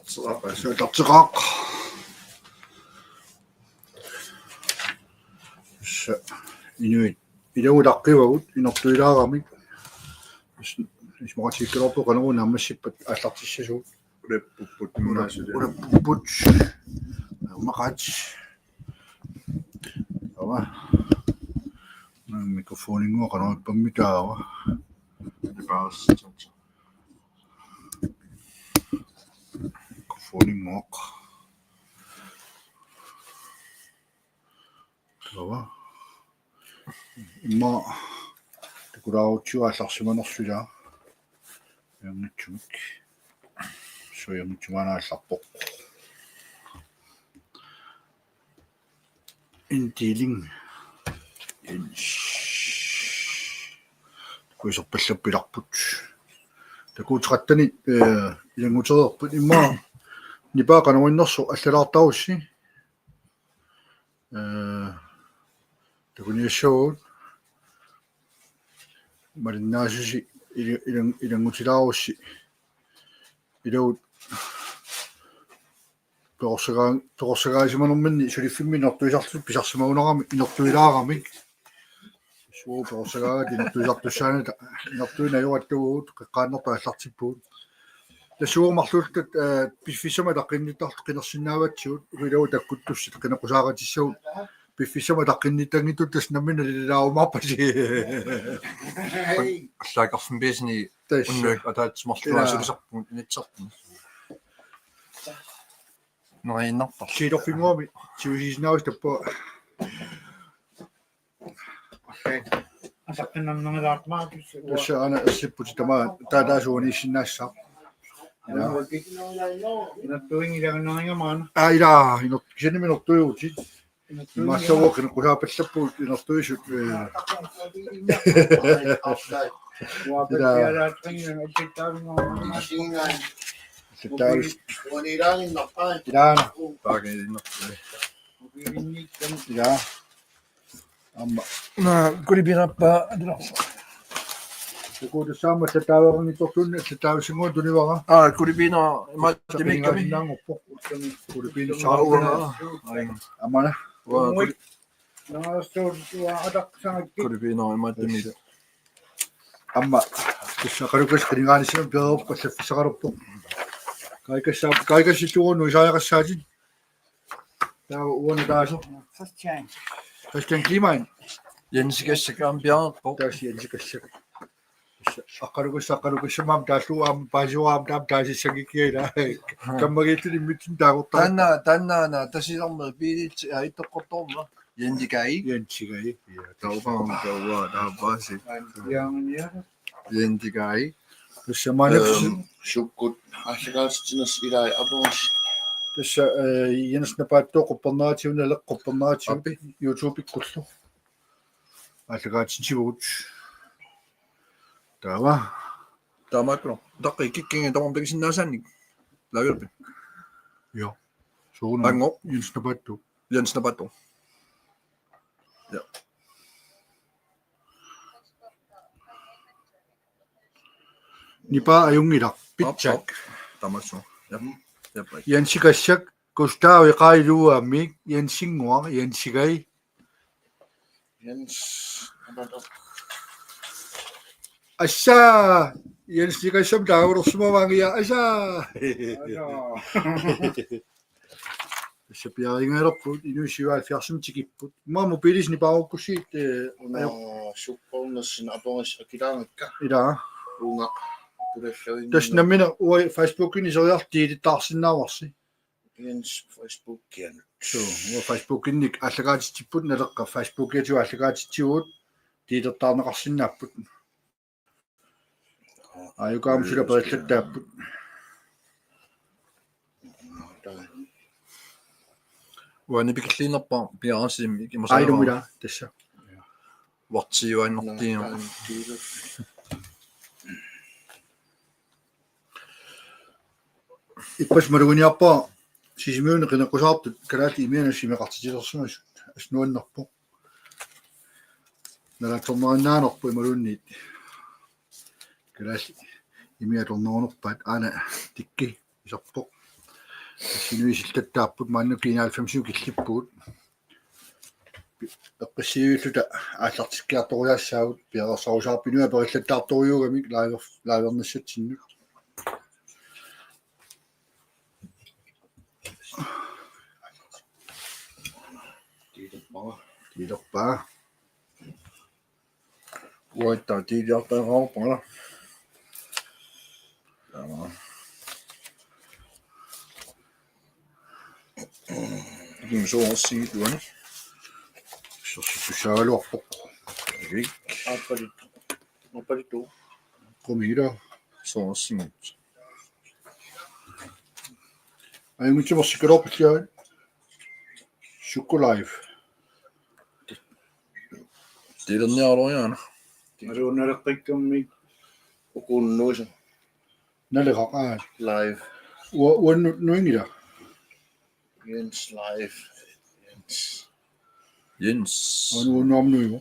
Suutarteqaaq inuit ilaularqivagut inertuilaaramik ismaqatikkelorpu qaneruna ammassippat аллартиссасуут улаппут мақаат ава микрофонингуа qanerippammitaava mikrofoninguaq ава имма такулаарутсуаалларсиманерсулаа янгитсумик суянгитсумаанаалларпоқ интилинг kuisorpallappilarput takuuteqattani ilangутерерпут имма нипаақанеруиннэрсу аллалаартарусси такуниассагут малиннаасуси илангутилаарусси илаут тоқорсагаасиманерманни сулиффимми нортуисарлут писарсимагунерами инертуилаарамик суупеорсагаат инертуисартуссааната инертуинаюаттугуут қеққааннерта аллартиппуут тассуумарлуултат пиффисама таққинниттарлу қинерсинааватсуут уилау таккуттусси қинеқусааратиссагут пиффисама таққинниттангитут таснаммина лилаумарпаси аллаакарфин бисни уннуак атаатсмарлуасулисарпун нитсарпун нойннартар сидорфингуами сиусиснаус таппа тасса ана ассиппути тама таатаасуунисиннаассаа ила инер кисаниминертуйуути массавоо кусаапаллаппуут инертуисут Ilaana ila amma na kulipinappa takuutussaama tataavernitortunna tataavisinguun tunivara kulipina imaattimikami naangorpo kulipinissaaruuna amana kulipina imaattimik amma tissaqalukas qiningaanisima pireerpa qallaffisaqalorpo kaikassillugun uisaajaqassaatin taa uuna taaso Christian Klimain Jensikassakaan piarpo taasi Jensikassak aqalukussamaam taalluaam paasuaam taam taasissagikkiila kammagiittuni mittin taaqortaa tannaana tasilarmer piilit aittoqqortorma Jensikai taupaan tawwa taappaasi Jensikai tussamaanersi sukkut ассагаатсинерс илай апоос тасса янснапааттоо quppernaatiuna leqquppernaatiу YouTube ikkullu аллагаатсивут таава таамакро таққиккинга тормпигсиннаасаанник лагерпи я суун анго янснапаатту я нипа аюнгила питчак тамасо я янсикассак кустаави qaailuuaammiik yansinguaq yansigai Jens assa yansikassam taavulersumavangia assa сапиарингаарпут инуссиваалфиарсум тикиппут имааму пилисни пааруккуссиит суппорнерсин апоос акилаангакка илаа уунга тулаллавин таснаммина уи фейсбуккин исериартиит таарсиннааварси Jens Facebook киан so уи фейсбуккинник аллагаатитсиппут налеққа фейсбуккиату аллагаатитсигуут тиитертаарнеқарсинааппут аюкаамсула периллаттааппут уани пикиллинерпа пиарасимми айлумила тасса вартиуаннертиа иппас малугуниарпа сисимиуне qinaqqusaartut kalaati imianassimiqartitilersumasut asnuannarpu nalatornerinaanerpu imalunniit kalaasi imiatornerunerpaat aana tikki isarpoq синуисиллаттаарпут мааннукинаалфамсу киллиппуут эққиссиуиллута ааллартиккиарторуяассаагут пиарсарусаарпинуа периллаттаарторуйуугамик лаавернассатсиннут тилерпаа уайтаа тилиартаараапара тама соорсиитуани сэрсусаагалуарпоқ вик апалиту комира соорсимут аймутсимерсикалорпиллаа суккулайв тилерниарояана арунналеққиккамми укуннууса налеқаа live уанну нуингила Jens live Jens уаннуамнуиво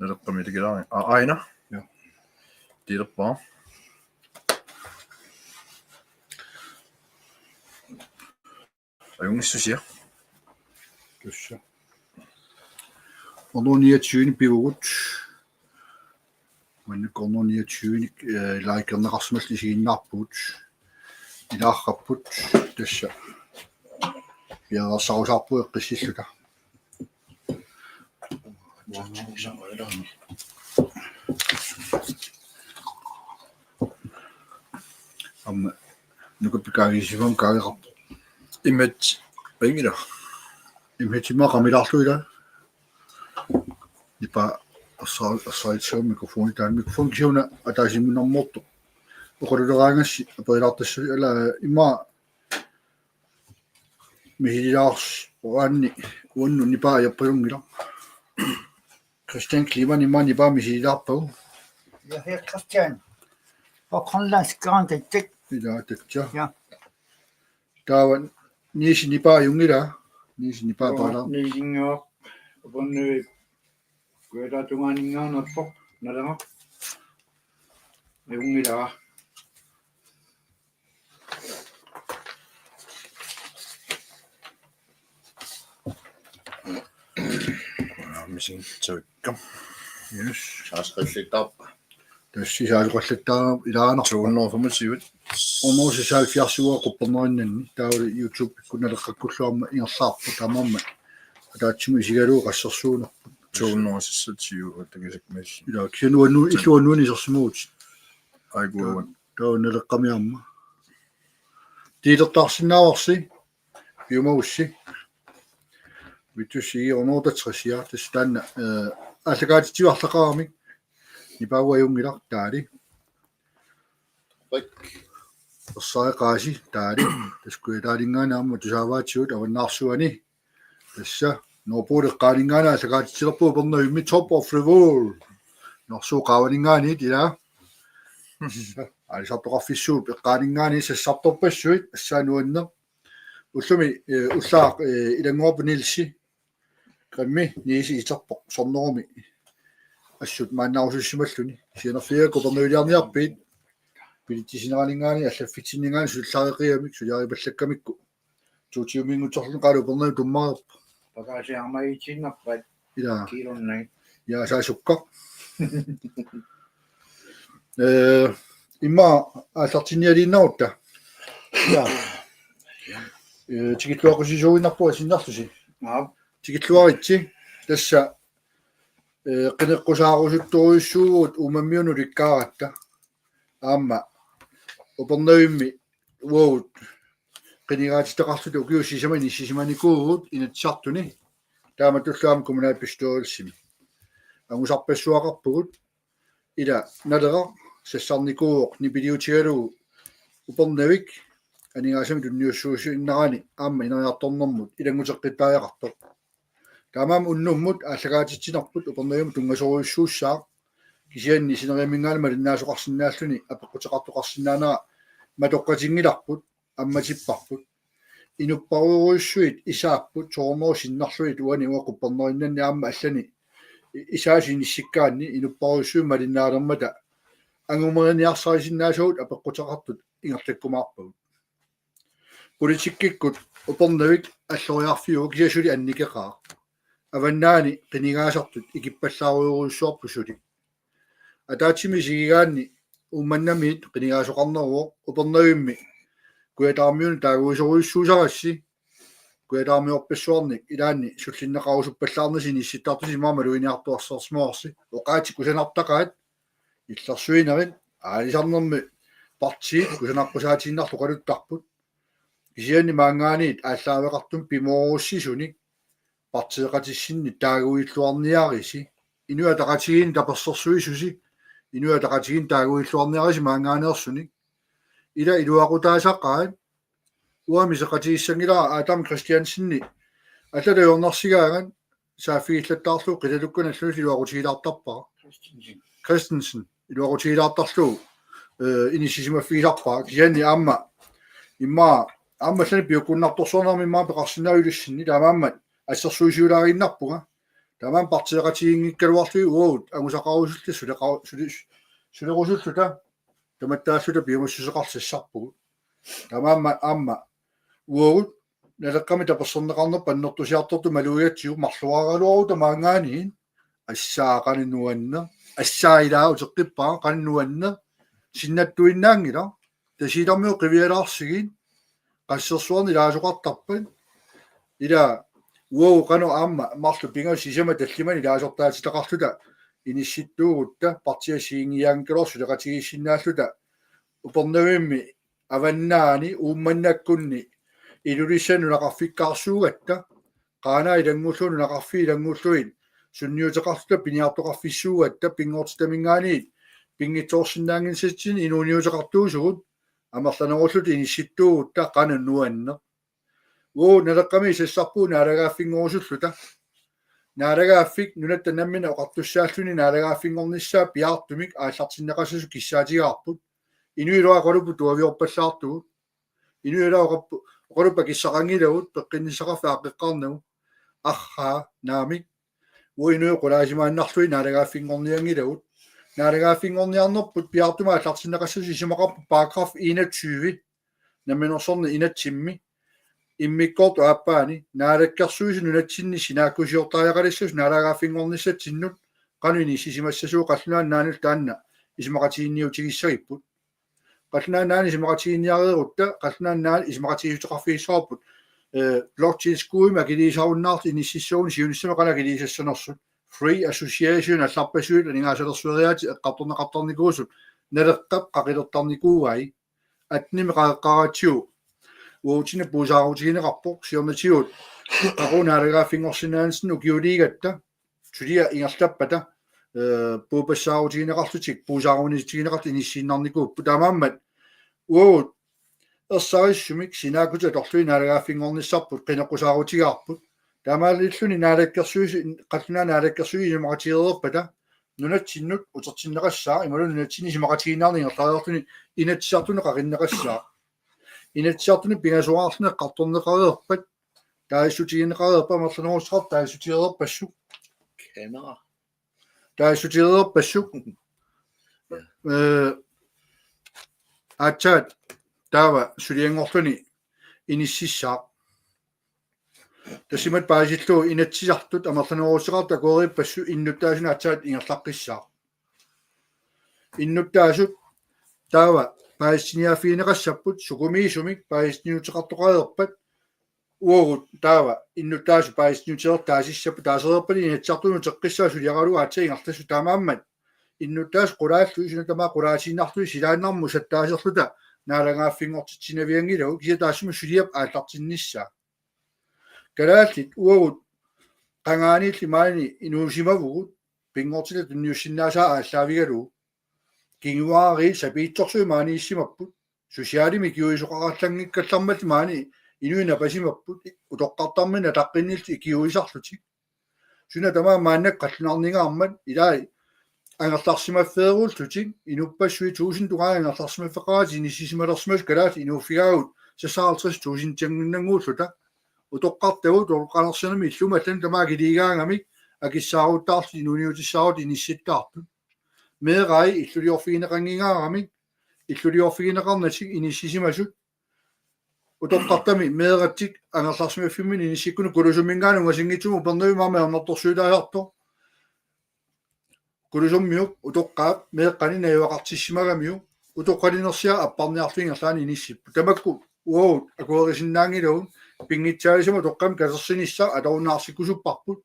налеққамилигилари аина ja тилерпаа аюнгиссусиа тусса онуниатсуини пивугут манник онуниатсуиник лайкернеқарсималли сигиннаарпут илаарраппут тасса пиарсарусаарпу эққиссиллута амма нукуппикаагисивам каагеқарпу иммат ангила имхэтима камилаарлуила ипа ассаитсуум микрофони таан микрофон кисуна атаасимунэрморту оқолулераангасси апоилаартассу ала има михилиарс оанни уанну нипаа яппаюнгила Christian Kliman има нипаа михилиарпагу Ja, her Christian. Og grønlandsk grønlandsk. ила татча Ja. тааван ниши нипаа юнгила ниши нипаа пала Nillinger. Bunne. Gør tunganinger noget på. Når der er. Med unge der. мисин тойккам yes saasqillittarpa тасси саалуқаллаттаа илаанар 225 онуусисаалфиарсуа қуппернериннанни таавали YouTube куналеққаккуллуарма ингерлаарпу тамамма атаатсиму исигалуу qassерсуунер 270 тагисакмалли ила кисануанну иллуаннуни серсимуут айгуун тауннелеққамиарма тилертаарсинааварси пиумаусси витуси онуутатсрисиа тастаанна аллагаатитсуарлақарамик нипауаюнгилар таали rik орсаеқааси таали таскуитаалингаанаарма тусааваатсуут аваннаарсуани тасса норпуулеққаалингаана аллагаатитсилерпуу пернавимми top of the world норсууқаавалингаани тила алисартоқарфиссуут эққаалингаани сассарторпассуит ассаануаннер уллуми уллаақ илангуарпунилси крамми нииси итерпоқ сорнеруми ассут мааннаарусуссималлуни сианерфиа губернавилиарниарпиит пилитисинералингаани аллаффитсиннингаани суллаариқиамик сулиарипаллаккамикку туутиумингуторлун қалу пернави туммаарп Bagage armaitinnerpat. ила Kilonnai. я саасукка имма ааллартиниалииннарутта я тигитлуақусисууинарпуа синнарлуси Ja. тигитлуаритси тасса qeneqqusaarussutturuissuugut umammiunu likkaaratта аама опернавимми уоут qenigaatiteqarlutu ukiussisамани сисиманикуугут инатсартуни тааматуллаам коммунаа пистуулсими ангусарпассуақарпугут ила налера сассарникууоқ нипилиутигалуу упернавик анигаасами тунниуссуусу иннерани аама инериарторнэрмут илангутеққиттааяқартоқ таамаам уннуммут ааллагаатитсинарпут упернавим тунгасоруйуссууссаа кисианни синериамингаалма линнаасоқарсинааллуни апеққутеқартоқарсинаанаа матоққатингиларпут амматиппарпут инуппаруйуруйуссуит исааппут соорнерусиннарлуит уани уақуппернериннанни аама аллани исаасиниссиккаанни инуппаруйуссуи малиннаалермата ангумериниарсарисиннаасуут апеққутеқартут ингерлаккумаарпагут политиккиккут упернавик аллориарфиук кисасули анникеқаа аваннаани қинигаасартут икиппаллааруйоруссуарпу сули атаатсими сигигаанни умманнамиит қинигаасоқарнеруо упернавимми куятаармиуни таагуисоруйуссуусарасси куятаармиорпассуарник илаанни суллиннеқарусуппаллаарнасини исситтартуси маамалуиниартуарсарсмоорси оқаати кусанартақаат иллерсуинерин аалисарнерми партиит кусанарпусаатииннарлу қалуттарпут кисиани маангаанит ааллаавеқартум пимооруссисуни партиеқатиссинни таагуиллуарниариси инуатақатигин таперсерсуисуси инуатақатигин таагуиллуарниариси маангаанеерсуни ила илуақутаасаққаат уамисеқатигиссангилаа аатам кристиансинни аллалуйорнарсигааган саафигиллаттаарлу қилалукканаллуни илуақутигилаартарпара Christensen илуақутигилаартарлу инисисимаффигиларпаа кисиани аама имма аммаллани пиуккуннарторсуарнарми имма пеқарсинауилуссинни таамааммат ассерсуисиулаариннарпуга таамаам партиеқатигингиккалуарлуи уут агусақарусулли сулерусуллута таматтаассута пиумассусеқарсиссарпугу таамаамма аама уут налеққами таперсернеқарнер паннертусиарторту малуиатсиу марлуаралуару тамаангаанин ассаақанинуанна ассаилаа утеққиппаа қаннуанна синнаттуиннаангила тасилармиу қивиалаарсигин qassерсуарни лаасоқартарпан ила уоу қано аама марлу пинга сисама таллимани лаасортаатитақарлута инисситтуугутта партиасиингиаангкалорсу леқатигиссиннааллута упернавимми аваннаани уумманнаккунни илулиссанунақарфиккаарсуугатта qaanaa ilangulluununaqarfi ilangulluin sunniutеқарлута пиниартоқарфиссуугатта пингоортитамингаани пингитсоорсинаангинсатсин инуниутеқартуусугут амерланеруллут инисситтуугутта qanunnuanne уу налеққами исассарпуу наалагааффингорусуллута наалагааффик нунатта наммина оқартуссааллуни наалагааффингорниссаа пиаартумик ааллартиннеқассасу киссаатигаарпут инуилуа қолупу туавиорпаллаартугут инуилуа оқолупа киссақангилагут пеққиннисақарфа аққеққарнагу архаа наамик уинуи қулаасимааннарлуи наалагааффингорниангилагут наалагааффингорниарнерпут пиаартума ааллартиннеқассасу исимақарпу параграф 21 намминерсорни инатсимми иммиккорт ааппаани наалеккерсуису нунатсинни синааккусиортааяқалиссус наалагааффингорниссатсиннут qanuni sisimassasuu qallunaannaanul taanna ismaqatiinniutigissagipпут qallunaannaani ismaqatiinniareerutta qallunaannaani ismaqatigiuteqarfiissaarput blockchain skuima kiliisarunnaarti inississuuni siunissama qala kiliisassanersut free association allarpasuut ningaasalerssueriaati eqqartorneqartornikuusut naleqqap qaqilertarnikuugai atnimi qaqqaratiu uutine puusaaruutigineqarpoq siornatigut aqunaalaagaafingorsinaansinu kiuliigatta tulia ingerlappata puupassaaruutigineqarlutik puusaaruunitigineqart inissiinarnikuuppu tamaammat uut ersaarissumik sinaakuta torlui naalaagaafingornissarput qineqqusaaruutigaarput tamaallilluni naalakkersuisi qallunaa naalakkersuisi imaqatigeerpata nunatsinut utertinneqassaa imalu nunatsini simaqatigiinaarningerlaariartuni inatsisartuni qarinneqassaa inatsisartuni pingasuaarlune qartorneqareerpat taissutigineqareerpa merlanerusqart taissutigeerpassuk kamera taissutigeerpassuk atsaat taava suliangorluni inississaa тасимат паасиллуу инатсисартут амерланерусеқарта куериппассу иннуттаасуна атсаат ингерлаққиссаа иннуттаасут таава паастиниафиинеқассаппут сукумиисумик паастиниутеқартоқаерпат уогут таава иннуттаасу паастиниутеқартаасиссаппу таасеерпани инатсартуну теққиссаасу ягалу атса ингерлассу таамааммат иннуттаас qulaallу исуна тамаа qulaasiinнарлуи силааннарму саттаасерлута наалагааффингортитсинавиангилагу кися таассуму сулиап ааллартиннissaa калааллит уагут qangaanilli maani inuusimavugut pingortila tunniussinnaasaa ааllaавигалу кингуаари сапиитсорсуи маани иссимаппут сусиалими киуисоқараллангиккаллармалли маани инуина пасимаппут утоққартармина таққиннилти киуисарлутик суна тамаа мааннак қаллунарнигаармат илаи ангерларсимаффееруллутик инуппассуи 1000 тугаа ангерларсимаффеқаати иниссисималерсимас калаат инууффигаагут 56 тиангуннангууллута утоққартагут оққалерсинами иллумаллан тамаагилигаангамик акиссааруттаарли инуниутиссаарут инисситтаарпут меэрай иллулиорфигинеқангигаарамик иллулиорфигинеқарнатик иниссисимасут утоққартами меэратсик ангерларсимаффиммини ниссиккуну кулусумингаанунга сингитсуму пернуимааме орнорторсуилариарто кулусуммиук утоққаап меэққани наюақартиссимагамиу утоққалинерсиа аппарниарлуингерлаани ниссиппу тамакку уоут акуерисиннаангилуун пингитсаалисума тоққам касерсинисса атарунаарсиккусуппарпут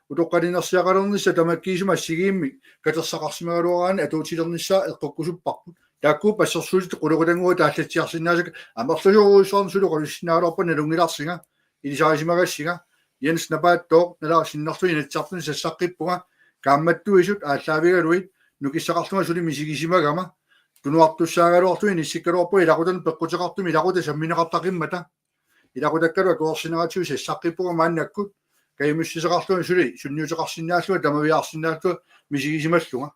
утоққалинерсиақалернисса тамаккиисума ассигиимми катерсақарсимагалуараани атуутилернissaа эққуккусуппарпут таакку пассерсуусит қулуқутангуа тааллатсиарсинаасак амерлужоруусуарн сулуқалуссинааруарпа налунгиларсига илисаарисимагассига Jens напааттоо налаарсиннэртуи натсартун сассаққиппуга каамматтуисут ааллаавигалуит нукиссақартума сули мисигисимагама тунуартуссаагалуартуи ниссиккалуарпу илақутан пеққутеқартуми илақута самминеқартақиммата илақутаккалуа куорсинаратиу сассаққиппуга мааннаккут каймуссисеқартуми сули сунниутеқарсинааллуа тамавиарсинааллуа мисигисималлуга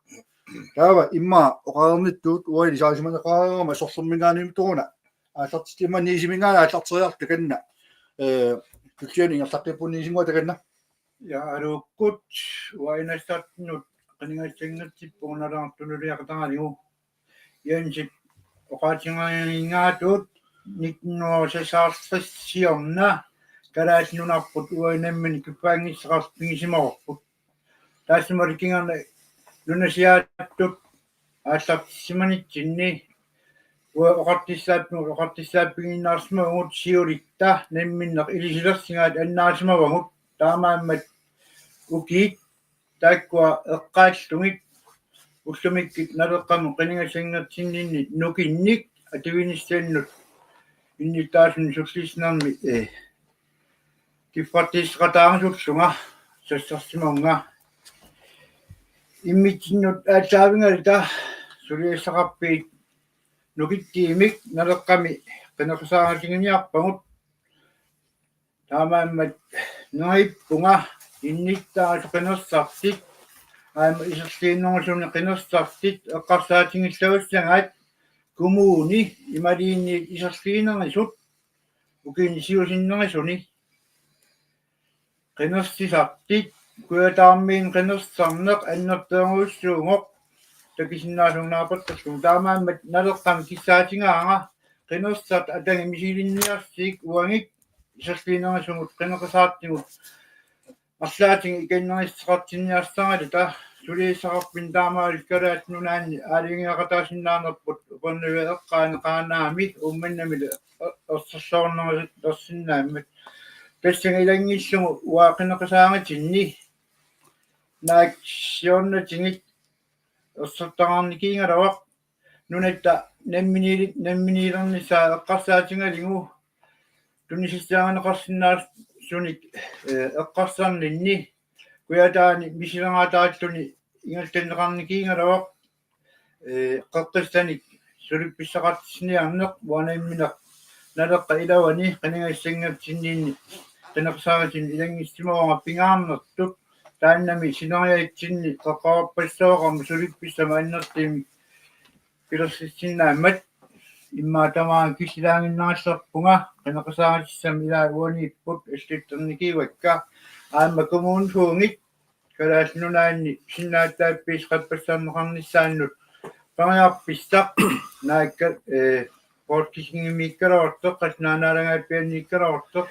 таава имма оқарниттуут уали саасиманеқарама сорлуммингааним туруна ааллартитимма нисимингаана ааллартериарту канна туллианингерлаққиппунниисингуа таканна ja arukut wainastannut qaningatsingertippuunalaartunuliaqatangaligu yansit oqaatingaingaatut nitnuosasaarsiorna kalaasnunarput uainammin kippaangisseqarpingisimorput taassimalikingarna lunasiaattut aallartissimanitsinni oqartissaappiginnaarsiма ungut siulitta namminneq ilisilersingaat annaasimavagut таамааммат укиит тааккуа эққааллугит уллумиккит налеққаму қинингасингертиннинни нукинник ативиниссааннут иннитаасун суллиснарми киффартиссеқатаарсуллунга сассарсимаунга иммитсиннут аатсаавингалта сулиассақарпиит нукиттиимик налеққами қинеқсаарасигиниарпагут таамааммат наиппунга инниттаасу qinерсартит аама исерлииннэрсуни qinерсартит эққарсаатингиллавассангаат кумууни ималиинни исерлиинерисут укини сиусиннерисуни qinерсисартит куятаармиин qinерсарнеқ аннертернгууссуунгоқ такисиннаасунгнаапаттерлу таамааммат налеққам киссаатингаага qinерсарт атанги мисилинниарсик уангик исерлиинерисугут qinеқасаартигут арлаатин иканнериссеқартинниарсарали та сулииссақарпин таамааликкалаат нунаанни аалингиақатаасиннаанерпут уқаннуи эққаанеқаанаами умманнами орсерлоорнерисут ерсиннааммат тассанга илангиссугу уаақинеқасаангатинни наак сиорнатингит ерсертараарникиингалавақ нунатта намминилернисаа эққарсаатингалигу тунисиссааганеқарсиннаас суник эққарсарнинни куятаани мисилераатааллуни ингалтаннеқарникиингалавақ қеққиссаник сулипписсақартиссиниарнеқ ванаимминеқ налеққа илавани қанигассангертинниинни qinеқсааратин илангиссимавага пингаарнертут тааннами синериаитсинни қеққараппассаоқарму сулипписсама аннертими пилерсиссиннааммат имма тамаа кисилаангиннаассерпунга qinеқсааратиссам илаа уанииппут аслиттерникивакка аама коммуунфуунгит калааснунаанни синнааттааппис қаппассаарнеқарниссааннут париарписсақ наакка поркисингимиккалаортеқ қаснаанаалангааппианниккалаортеқ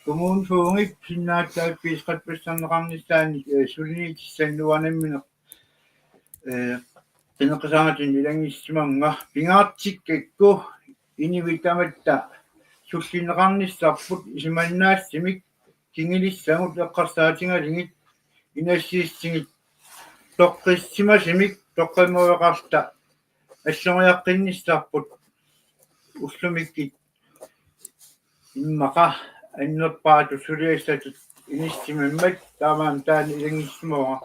коммуунфуунгит синнааттааппис қаппассаарнеқарниссаанни сулиниитиссаннуанаммине qinеқсааратин илангиссиманга пингаартиккакку инивитаматта суллинеқарниссарпут исиманнаассимик кингилиссагут эққарсаатингалингит инассииссигит тоққиссимасимик тоққимуеқарта ассориаққинниссарпут уллумиккит иммақа аннерпаату сулиассатут иниссимаммат таамаам таани илангиссимуга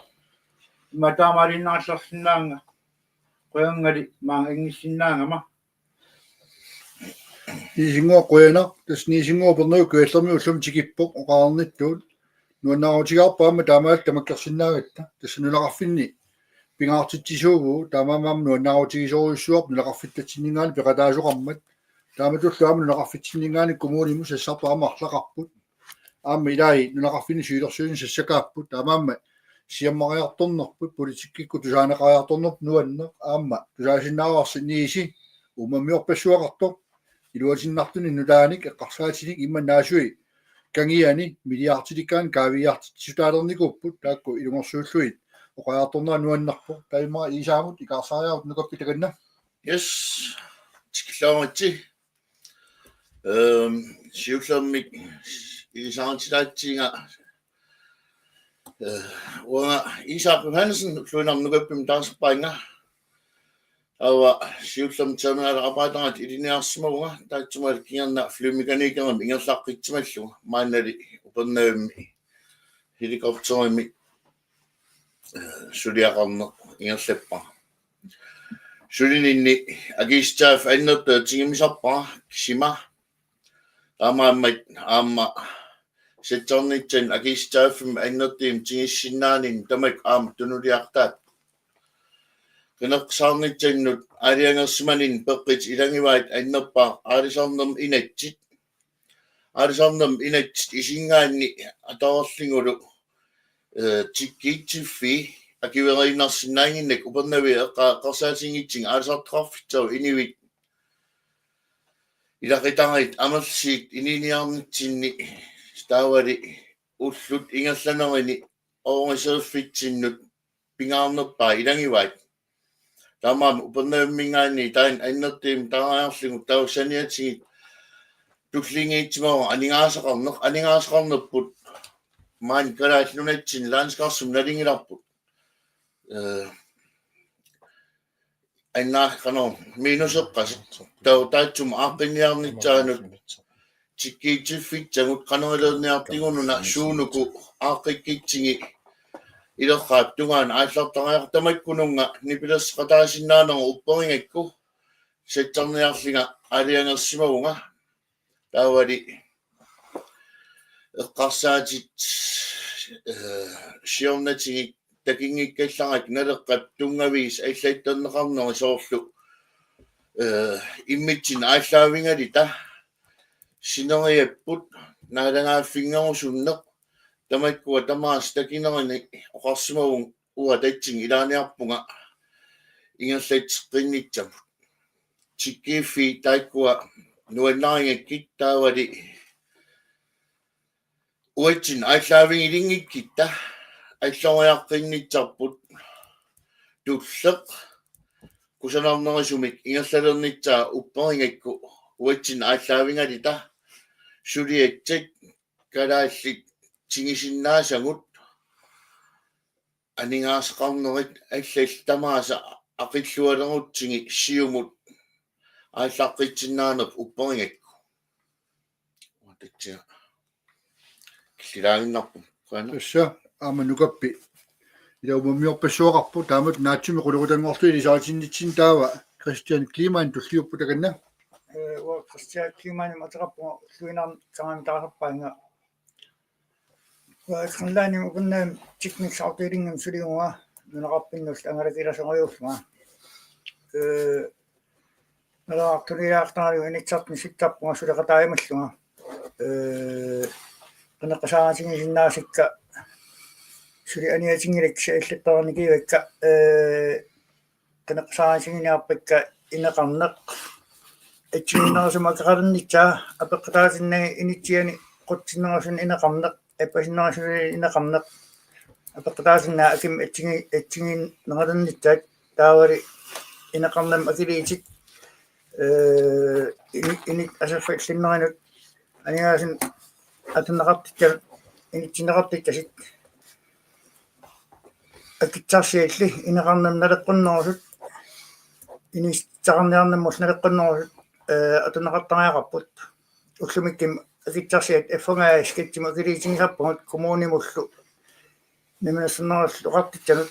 матаамалиннаарлерсинаанга qoyangali maa ingissinnaangama нисингуа қуяна тас нисингуа пернуу куаллерми уллум тикиппоқ оқаарнитtuут нуаннаарутигарпаама таамаал тамаккерсиннаагатта тассанулақарфинни пингаартитсисуугу таамаамаам нуаннаарутигисоруйссуап нулақарфиттатсиннингаани пеқатаасоқармат тааматуллуама нулақарфитсиннингаани коммууниму сассартуама арлақарпут аама илааи нулақарфинни сюилерсуин сассакааппут таамаама сиаммариарторнерпут политиккикку тусаанеқариарторнерп нуаннеқ аама тусаасиннааруарси нииси умаммиорпассуақартоқ илуасиннартуни нулааник эққарсаатиник имманаасуи кангиани милиартиликкаан каавиартитсутаалерникуппут таакку илунгорсууллуит оқаярторнаа нуаннарпо таймаа исаамут икаарсаариарут нукаппитаканна Yes. Tiklawati. Siulamik isaantilaatsinga. Wa Isak Hansen fluinam nukappim taaspainga. Awa siulam terminal apatangat idiniarsmuunga taatsumal kianna flymekanikangam ingerlaqqitsumallu maannali upannaammi helikopterimi suliaqarne ingerlappa. Sulinini agistaaf annut tingimisarpa kisima amma settornitsan agistaafim annuttiim tingissinaanin tamak tunuliartaat qinaqsaarnitsannut aliangersimanin peqqit ilangivait annappa aalisarnam inatsit isingaanni atarorlingulu tikkiitsiffi akiveriinarsinnaanginnak upernavi qarsaatingitsin aalisartrarfitsaru inivit ilaqitangait amersiit ininiarnitsinni taavali ullut ingallanerini oongiserfitsinnut pingaarnerpaa ilangivait tamaam upernavimmingaanni taan annertiim taraajorlingu taussaniatigit tullingiitsimao aningaasaqarnerput maan kalaallunatsin laanskarsum nalingilarput annaaqano miinuseqqas taatsum aaqqinniarnitsaanut tikkiitsiffittagut qaneraleerniartigununa suunuku aaqqikkiitsingi ilerqaat tungaan aallartariartamakkununga nipilersqataasinnaanera upperingakku settarniarlinga aliangersimagunga taavali eqqarsaatit siornatigi takingikkallarак naleqqat tungaviis aillatterneqarneri soorlu immitsin ааllaавингалита синериаппут наалагааффингерусуннеқ тамаккуа тамаас такинерини оқарсимагун уа татсин илааниарпунга ингерлатеққиннитсамут тиккиффи тааккуа нуалларингаккит таавали уатсин ааllaавингилингиккитта аллориаққиннитсарпут туллеқ кусанарнерисумик ингерлалернитсаа упперингакку уатсин ааllaавингалита сулиатсак калааллик тигисиннаасагут анингаасеқарнерит аллал тамааса ақиллуалерутсиги сиумут ааллаққитсиннаанерп упперингакку татсиа киллагиннарпу кана тасса аама нукаппи илаумаммиорпассуақарпу таамат наатсуми qulurutangorlui лисаатиннитсин таава Кристиан Климан туллиуппутаканна wa Christian Kliman matrappo luinam tsaam tarappainga wa khanlani ugunna technics outdating suliunga nunaqappinnus angarakirasongayuusma nala aktuliaartari initsartni sittappunga sulaqataimallunga qanaqasaatigisinnaasикка suli aniatingilaksa illattarnikiivakka qanaqasaatigiниарпакка инеқарнеқ ачиннерсумакеқарнитсаа апеққатаасиннаги инитсиани қутсиннерсун инеқарнеқ аппасиннерсун инеқарнеқ апеққатаасиннаа аким атсигин нералернитсаат таавали инеқарнам акилиитит инит асаффиллиннеринут анигаасин атуннеқартитта инитсинеқартиттасит акитсарсиалли инеқарнам налеққуннерусут инистарнернаммус налеққуннерусут атуннеқартариақарпут уллумикким акитсарсиат эффунгаа скитсима акилиитингисарпугут коммунимуллу неминессернеруллу қартитсанут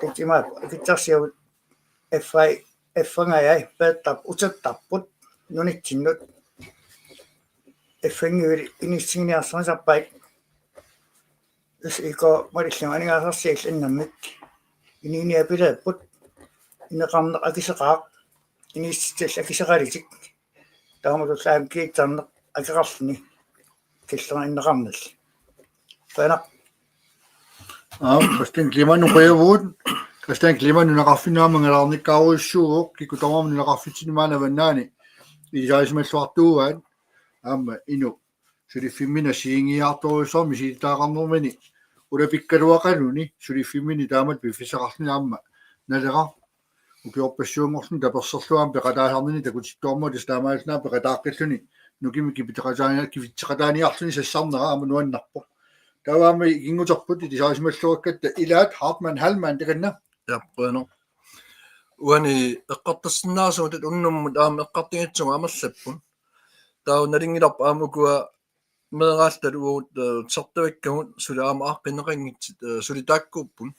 титимаап акитсарсиавут эффунгаай пэттап утаттарпут нунитсиннут эффэнгивили иниссигниарсерисарпаик исико мариллума анигаасарсиал иннаммик ининиапилааппут инеқарнеқ акисеқаақ инисситсал акисеқалитик тааматуллаам киитсарнеқ акеқарлни киллера иннеқарнал фанақ Кристиан Климан уқиавуут Кристиан Климан нунеқарфинаама нгалаарниккааруиссууоқ кикутормам нунеқарфитсинимаана ваннаани исаисмаллуартууаат аама ину сулиффиммина сиингиарторуссарми сиитаагаарнэрмани улапиккалуақалуни сулиффиммини таамат пиффисақарни аама налера укиорпассуунгорсни таперсерлуам пеқатаасарнини такутиттуармут истаамаалнаа пеқатааққиллуни нукими кипитеқатаани кивитсеқатааниарлуни сассарнера аама нуаннарпо таваама игингутерпут исаисмаллуаккатта илаат хартман халман таканна яппано уани эққартассиннаасуут уннуммут аама эққартингитсуга амерлаппун таа налингиларпа аамукуа мегаалтал уут сертаваккагут сулаама ааққинеқангитсит сулитааккууппун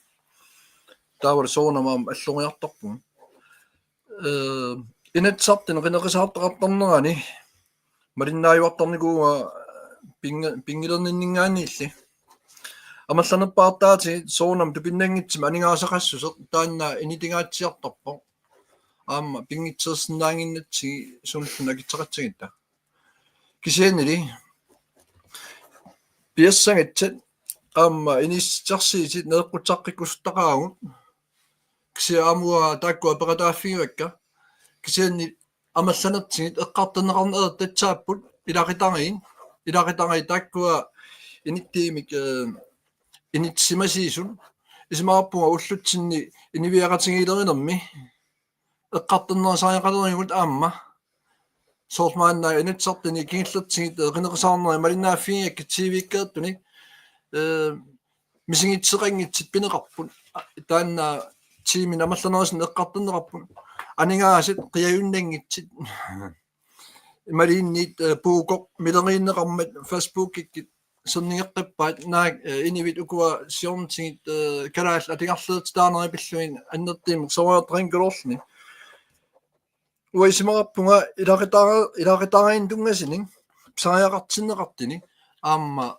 таавар соонамаам аллуриартарпун инатсартин қинеқисаартақартарнерани малиннааюартарникууа пингилерниннгаанниилли амалланерпаартаати соонам тупиннангитсима анигаасақассусеқ таанна инитингаатсиартарпо аама пингитсерсинаангиннатсиги суллуна китсеқатсигитта кисианили пиассангатсат аама иниссарсиисит неэққутсаққиккуссутақаагут кисиаамуа тааккуа пеқатааффигивакка кисианни амалланертигит эққартанеқарнеэр татсааппут илақитангаи тааккуа иниттиимик инитсимасиисун исмаарпунга уллутсинни инивиақатингилеринерми эққартаннерсаариақалеригут аама соормааннаа инатсартини кингиллертигит қинеқисаарнери малинааффигиакки тивиккеэртуни мисингитсеқангитсит пинеқарпут таанна тимин амалланерисин эққартаннеқарпут анигаасит қиаюннангитсит малиннит пуукоқ милерииннеқармат фейсбуккиккит сэрнигеққиппаат наак инивит укуа сиорнтигит калаал атингарлеэртитаарнери пиллуин аннертиим сориортрангилорлни уисимараппунга илақитаараин тунгасинин сааяқартиннеқартини аама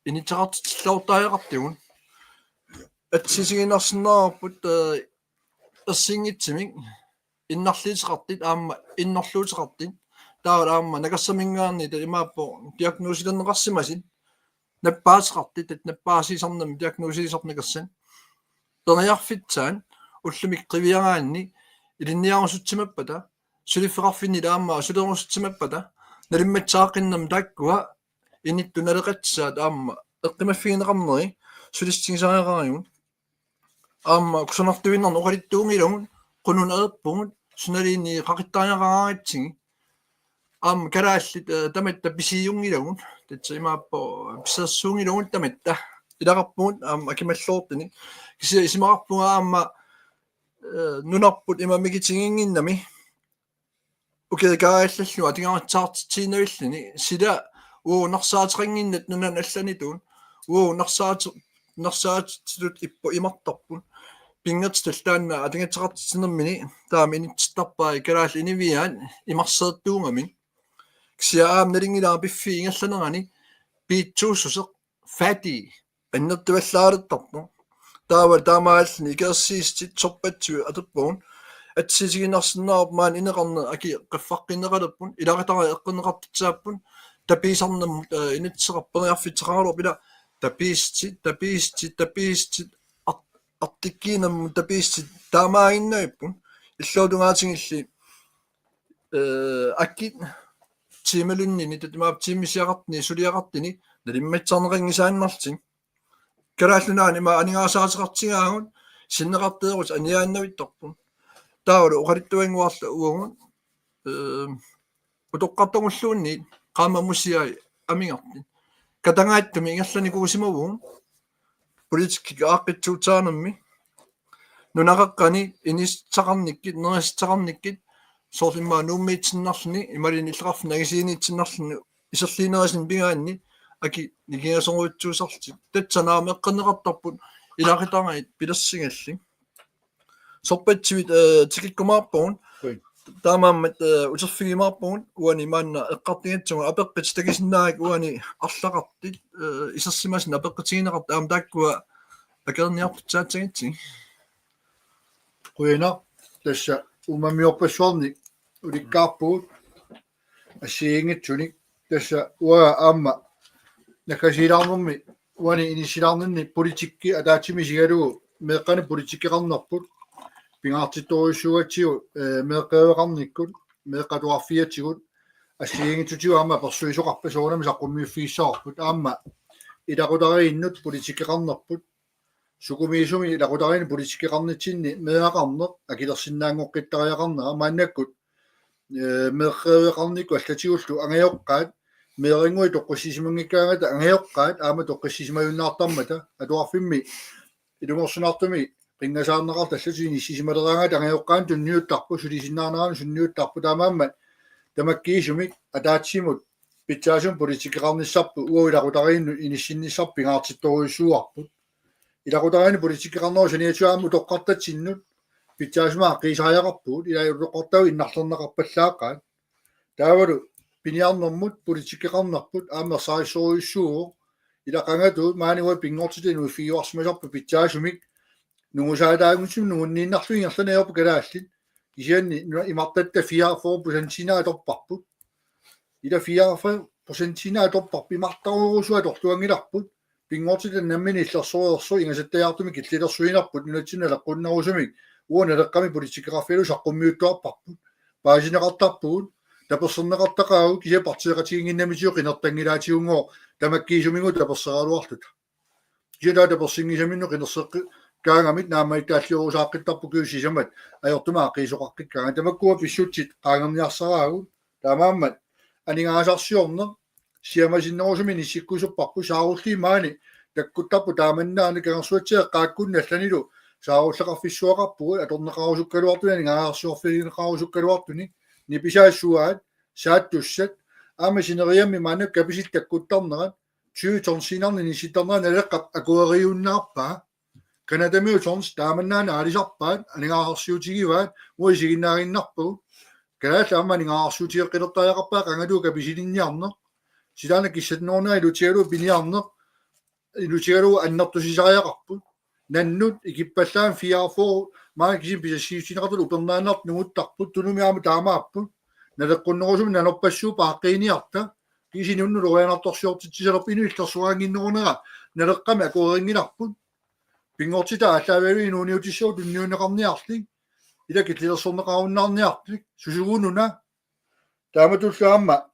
инитеқартиллаортааяқартигун атсисигинарсинаарпут ерсингитсимик иннарлиисеқартит аама иннерлуутеқартит таавал аама накассамингаарни имааппо диагносилернеқарсимасин наппаасеқартит наппаасисарнами диагносисарникерсан терниарфитсаан уллумик қивиараанни илинниарусутсимаппата сулиффеқарфинни таама сулерусутсимаппата налимматсааққиннам тааккуа инитту налеқатсаат аама эққимаффигинеқарнери сулиссигисаариараюн аама кусанартуиннарну оқалиттуунгилагун qunun eerpungut sunaliinni qaqittaariaqaraatsingi aam kalaаллит таматта писиюнгилагун татса имааппо писсерсуунгилагун таматта илақарпугут аама акималлоортини кися исимақарпунга аама нунарпут имамикитингингиннами укегааллаллу атингаартсаартитсиинавиллини сила нарсаатеқангиннат нунан алланитуун нарсаатилут иппо имартарпун пингертстал таанна атингатсеқартитсинермини таами инитситтарпаа калаал инивиаан имарсеэртуунгами ксиаам налингилаа пиффи ингерланерани пиитсууссусеқ фати аннертуаллаалеттарпу таавал таамааллни икерсиистит сорпатсуи атеппуун атсисигинарсинаарп маан инеқарне аки қиффаққиннеқалерпун илақатара эққинеқартитсааппун таписарнаммут инитсеқарпериарфитсеқарлор пила тапиисти артиккинамму тапиисти таамаагиннаиппун иллуутунгаатингилли аккит тималуннини татмаап тиммисиақартни сулиақартини налимматсарнеқангисааннартин калааллунаани ма анигаасаатеқартигаагут синнеқартеерус аниааннавиттарпун таавалу оқалиттуангуарла угун утоққартагуллуунни qaamammusiai амингартин катангааттуми ингерлани куусимавуун политикки ааққитсуутаанамми нунақаққани инистақарниккит нерисстақарниккит соорлиммаа нууммиитсиннарлни ималини иллеқарф нагисииниитсиннарлни исерлиинерисин пигаанни аки нигиасоруутсуусарти татсанаама эққинеқартарпут илақитаргаит пилерсигалли сорпатсивит тикиккумаарпуун таамааммат утерфигимаарпуун уани маанна эққартигатсуга апеққит такисиннаак уани арлақартит исерсимасин апеққитигинеқарт аам тааккуа акерниарпутсаатсагитси quina tassa umamiorpassuarni ulikkaarpugut assiingitsunik tassa ua aamma nakasilaarnermi uani inisilaarnerni politikki ataatsimisigalugu meeqqani politikkiqarnerput pingaartittoriussugatsiu meeqqeeqarnikkut meeqatuarfiatigут ассиингитутиуама персуисоқарпасуунами саққуммиуффииссаарпут аама илақутарииннут политикеқарнерпут сукумиисуми илақутариин политикеқарнитсинни меақарнеқ акилерсиннаангоққиттариақарнера мааннаккут меққериақарникку аллатигуллу ангайоққаат меэрингуи тоққиссисимангиккаагата ангайоққаат аама тоққиссисимаюннаартармата атуарфимми илуморсунаартуми qingasаарнеқарта аллатигини иссисималераангат ангайоққаан тунниуттарпу сулисиннаарнерани сунниуттарпу таамаамма тамаккиисумик атаатсимут питсаасум политикеқарниссарпу уоилақутариинну иниссинниссар пингаартитторуйссуарпут илақутариини политикеқарнеру саниатуааму тоққартатсиннут питсаасумаа қисааяқарпуут илаюлоққартау иннарлернеқарпаллааққаат таавалу пиниарнэрмут политикеқарнарпут аамерсаарissоруйссуу илақангату маанигуа пингортитину фиуарсмасарпу питсаасумик нугусаатаагунсум нугуннииннарлу ингерланеерпу калааллит кисианни имартатта 4% торпарпут ила 4% торпарпи мартаруусуа тортуангиларпут пингортитан наммини иллерсориерсу ингасаттаjaartumi киллилерсуинарпут нунатсина лаққуннарусумик уоналеққами политикеқарфилу саққуммиуттуарпарпут паасинеқартарпуут таперсернеқартақаагу кися партиеқатигингиннамисиу қинертангилаатигунгоо тамаккиисумингу таперсералуарлута кисиалаа таперсингисаминну қинерсеққи каангамит наамаиттааллиорусааққиттарпу кюсисамат аёртумаа қисоқаққиккаага тамаккуа писсутсит qaangerniarsaraagut таамааммат анингаасарсиорнер сиамасиннерусуми ниссиккусуппарпу саарулли маани таккуттарпу тааманнаани кангерсуатсиа qaakkunni алланилу сааруллекарфиссуақарпугу аторнеқарусуккалуартуни анингаасарсиорфилинеқарусуккалуартуни ниписаассуаат сааттуссат аамасинериамми маанак каписит таккуттарнерат 20 торсинарни ниситарнера налеққап акуариуннаарпаа канадамиу торс тааманнаани алисарпаат анингаасарсиутигиваат уисигиннаариннарпу калаалла амманингаасуутиеққилертааяқарпаа кангалуу каписилинниарнер силаана киссатнуунаа илутигалуу пиниарнер илутигалуу аннертусисариақарпут наннут икиппаллаан фиарфоо маа кисим писассиутинеқартул упернааннарт нугуттарпут тунумиаама таамааппут налеққуннерусум нанерпассуу пааққииниарта кисинунну лорианарторсиортитсисалерпину иллерсуаангиннерунера налеққами акуерингиларпут пингортита аллаавалу инуниутиссуу тунниунеқарниарлик илакитлилерсорнеқаруннаарниарлик сусугунуна тааматуллаама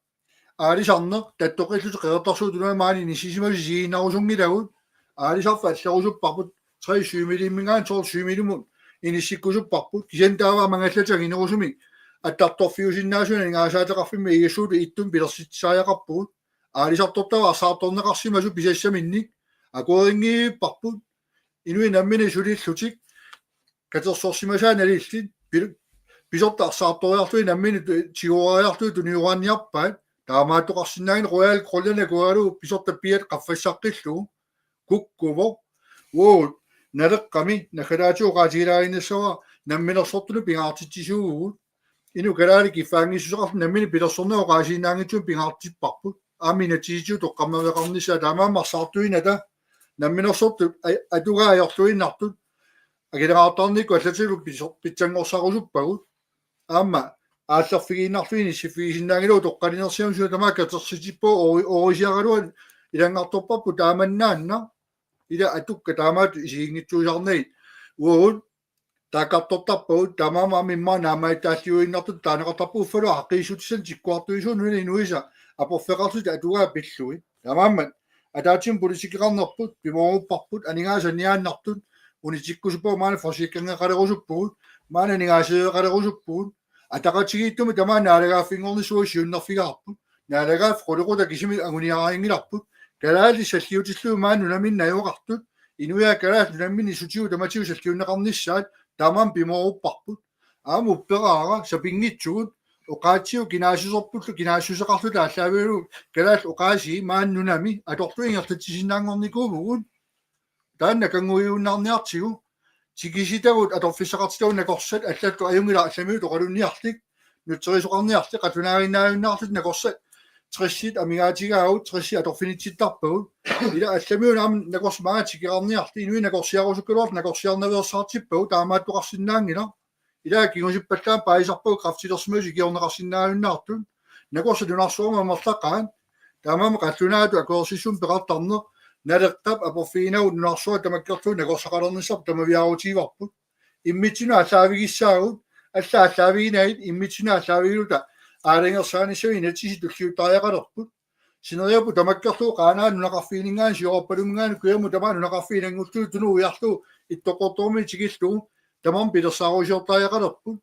аалисарнеқ таттоқиллут қеэртарсуу тунамаани нисисимаси сигиннарусунгилагут аалисарфа алларусуппарпут 37 миллимингаан 37 миллимут иниссиккусуппарпут кисантааваа мангаллатаг инерусуми аттарторфиусиннаасуна ингаасаатеқарфимми игиссууту иттум пилерситсааяқарпугут аалисартортава асаарторнеқарсимасу писассаминник акуерингииппарпут инуи наммини сулиллутик катерсорсимасааналиллит писортарсаарториартуи наммини тигуариартуи туниураанниарпаат таамааттоқарсинаагин роял кроллана куалу писортаппиат қаффассаққиллу куккуво уу налеққами нахалаатиуқаатигилаариннассава намминерсортуну пингаартитсисуугут ину калаали киффаангиссусеқарфу наммини пилерсорнеоқаасинаангитсуун пингаартиппарпут ааминатиситиу тоққаммавеқарниссаа таамааммарсаартуината намминерсорту атугаajorluinnartut агилераартарникку аллатилу питсангорсарусуппагут аама ааллерфигииннарфини сиффигисиннаангилу тоққалинерсиамсуа тамаа катерситиппоо орисиаралуан илангаарторпарпу тааманнаанна ила атукка таамаат исигингитсуусарнагит уут таакартортарпагут тамаама мимма наамаиттааллиуиннартут таанеқартарпу уффалу аққиисутисан тиккуартуисуу нуни инуиса апорфеқартут атугаа пиллуи тамааммат атаатсим политикеқарнерпут пимооруппарпут анингаасаниааннартут унитиккусуппоо маана форсиккангеқалерусуппугут маана нингаасеэқалерусуппугут атақатигииттуми тамаа наалагааффингорнисуи сиуннерфигаарпут наалагааф қулеқута кисими агуниараингиларпут калаали саллиутиллуу маан нунамин наюоқартут инуя калаат нунаммини сутиу таматиу саллиуннеқарниссаат тамаам пимооруппарпут аамуппераара сапингитсугут оqaатиу кинаасусорпуллу кинаассусеқарлута аллаавиулу калаал оqaasi маан нунами аторлуингертатсисиннаангорникуумугут таанна кангуиуннаарниартигу тикиситагут аторфиссақартилуунна корсат аллаатту аюнгила алламиу тоқалунниарлик нутсерисоқарниарлик қатунаариннааюннаарлут накорсат триссит амигаатигаагут трисси аторфинитситтарпагут ила алламиу наам накорс маатикеқарниарти инуи накорсиарусуккалуарт накорсиарнавеерсаартиппагут таамааттоқарсиннаангила ила кигусиппаллаан паисарпагу крафтилерсмуси киорнеқарсиннааюннаартут накорса тунарсуама марлақаан таамаама қаллунаату акуерсиссум пеқартарнеқ налеққап апорфиинау нунарсуа тамаккертуу накорсақалерниссар тамавиарутигиварпут иммитсину аллаавигиссаагут аллааллаавигинагит иммитсинааллаавигилута аарингерсааниссуи тиситуллиутариақалерпут синериапу тамаккерлуу qaaнаан нунақарфиинингаан сиороппалумгаан куяму тамаа нунақарфиинангуллуу тунууиарлуу иттоқортуурми тигиллуу тамам пилерсаарусиортариақалерпут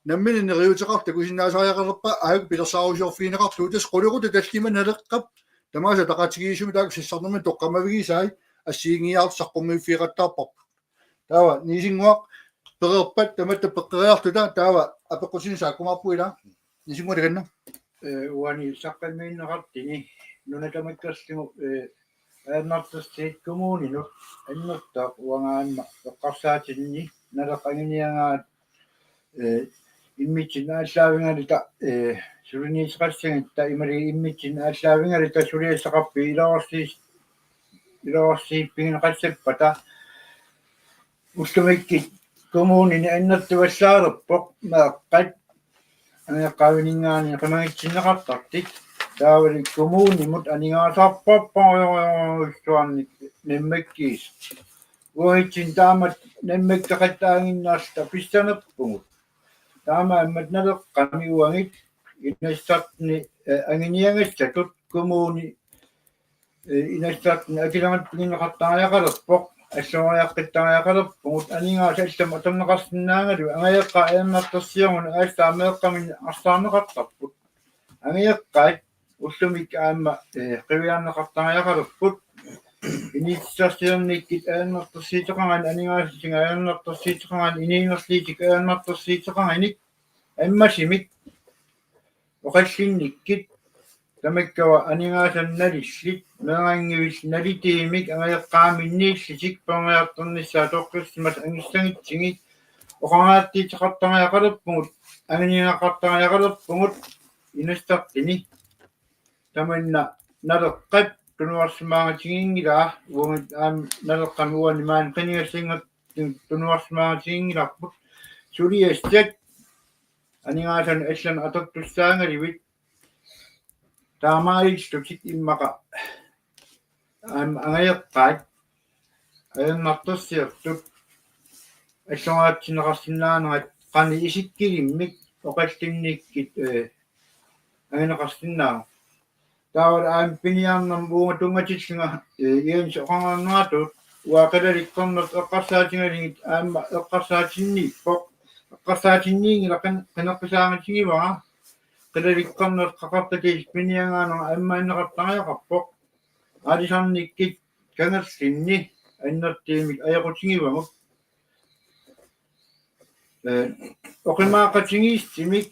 наммини нериутеқарта кусиннаасариақалерпа ааг пилерсаарусиорфиинеқарлуу тас quluquta таллиман халеққап тамааса тақатигиисуми таак сиссарнерми тоққамавигисаи ассиингиаартаққуммиффиқаттаарпар таава нисингуақ перерпат таматта пеққериартута таава апеққусинисааккумаарпуила нисингуа таганна уани саққамииннеқартини нунатамаккерлигу аернартэрсиит коммуунину аннертаа уангаанма эққарсаатинни налеқангиниангаат иммитин ааллаавингалита сулиниисеқассагитта имали иммитин ааллаавингалита сулиассақарпи илоорсииппигинеқассаппата устумикки коммуунини аннертуаллаарерпоқ мааққат анеққавинингаани қимагитсиннеқартартик таавали коммуунимут анигаасарпаппаруйуанник неммаккиис уоитсин таамат неммактақаттаагиннаарста писсанерпугут таама амматналеққами уангит инассартни ангиниангассатут коммууни инассартни акилагатпигинеқартаариақалерпоқ ассориаққиттаариақалерпугут анигаасаллама таннеқарсиннаангалу ангаяққа аернартэрсиорун аастаамеэққамин арсаарнеқартарпут ангаяққаат уллумик аама қивиарнеқартаариақалерпут инитсарсиерниккит аернартэрсиитеқаран анигааситинга аернартэрсиитеқаран иниингерлиитик аернартэрсиитеқараник аммасимик оқаллинниккит тамаккава анигаасанналиллит меэрангивис налитиимик ангаяққааминнииллисик пернеартернissaа тоққиссимас ангиссагитсиги оқагааттиитеқартариақалерпугут ангиниақартариақалерпугут инастартини таманна налеққат тунуарсимаагатигингилаа уумит аам налеққами уанимаан қинигассингат тунуарсимаагатигингиларпут сулиассат анигаасан аллан атортуссаангаливит таамаилстутик иммақа ангаяққаат аернартэрсиертут аллогаатсинеқарсинаанерат қани исиккилиммик оқаллинниккит агинеқарсинаа таавал аам пиниарнам бууга тунгатиллунга иэнс оқангаангаатут уақалаликкорнерт эққарсаатингалигит аама эққарсаатинниппоқ эққарсаатинниингила қанеққисаагатигивара qalaliqqarner qaqartatis piniangaanera ammaanneqartariaqarpoq aalisarnikkit kangersinni annertiimik ajaqutigivagut oqimaaqatigiissimik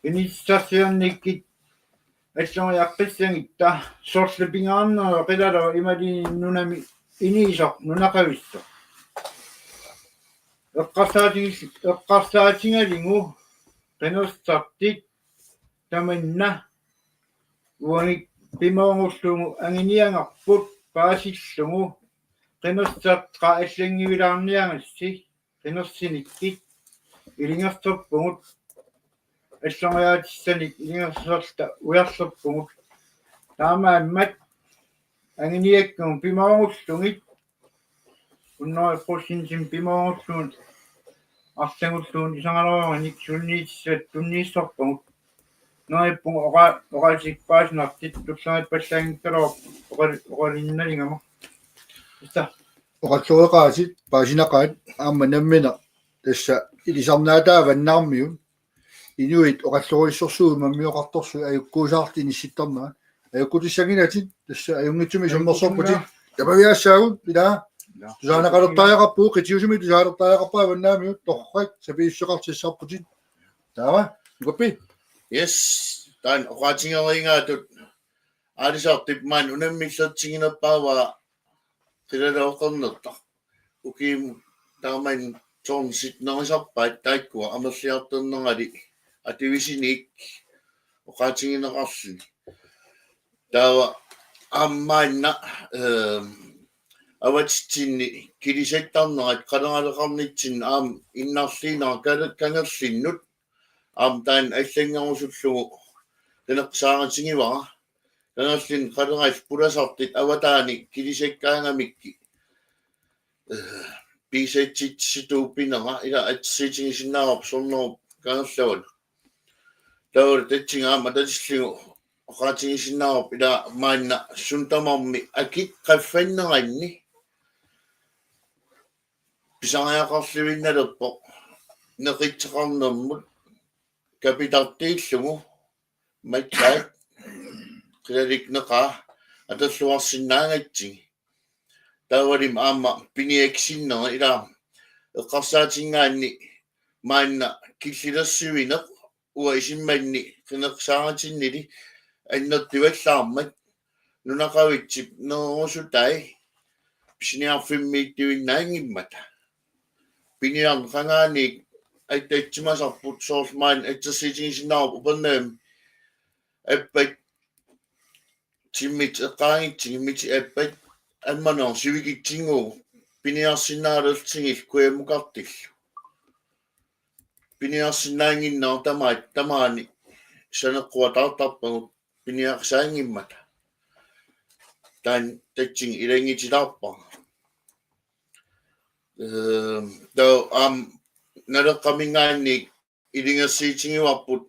initsarsiarnikkit alloriaqqissangitta sorlupingaarnera qilalo imali nunami iniisoq nunaqavissa eqqarsaatingalingu qanersartit tamanna uangik pimoongullugu anginiangarput paasillungu qanersartqa аллангивилаарнианgassi qanersinikкит илингерторпугут аллориаатиссаник илингерсерта уярлерпугут таамааммат ангиниаккун пимоongulлугит уннерпуссинсим пимоongulлугут арлангуллуун исангалоорник суннииссат туннииссорпугут наиппун оqaасикпаасинартит туссагат паллаангитталоо оqalinnaligama иста оқаллуеқаасит паасинақаат аама наммина тасса илисарнаатаа ваннаармиу инуит оқаллуриссорсуу маммиоқарторсу аюккуусаартини ситтарнаа аюккутиссагинатит тасса аюнгитсуми суммерсорпути табавиассаагут пилаа тусаанақалертариақарпуу қитиусуми тусаалертариақарпаа ваннаамиу торрак сапииссеқартиссарпутит таава гоппи Yes, dan oqatingeringaatut aalisartipmaan unammillatsiginerpaava qilalaoqernerta ukiim taaman toornisitnerisarpaat taakkua amerliarternerali ativisinik oqatingineqarsi taava aammaanna awatsinni kilisattarnerat qaleraleqarnitsin aam innarliinaa kangerlinnut amtaan аллангерусуллугу танеқсааратигивара канерлин қалерал пуласартит аватаани килисаккаангамикки piisaitsitsituuppinaqa ila atsiitingisinnaarop sornerup kangerlavat tawar tatsingaama tatisligu oqaatingisinnaarop ila maanna suntamarmi akit qaffanneranni pisariaqarluinnalerpoq neqitseqarnermut kapitartiillugu matlaat qilalikneqa atalluarsinnaangatsi tawalim aamma piniaksinnera ila eqqarsaatingaanni maanna killilersuineq uwa isimmanni qineqsaaratinnili annertivallaarmat nunaqavitsip nerusutai pisiniarfimmiittuinnaangimmata piniarneqangaaniik aittatsimasarput sourcemaan atsersiitingisinnarup upernaam appat timmit eqqaangitsigimiti appat амманер сивикитсингуу пиниарсиннаалерсигил куямукартилл пиниарсиннаангиннаа тамаани санеққуатаартарпагут пиниарсаангиммата таан татсин илангитилаарпа тоо налеққамингаанни илингерсиитингиварпут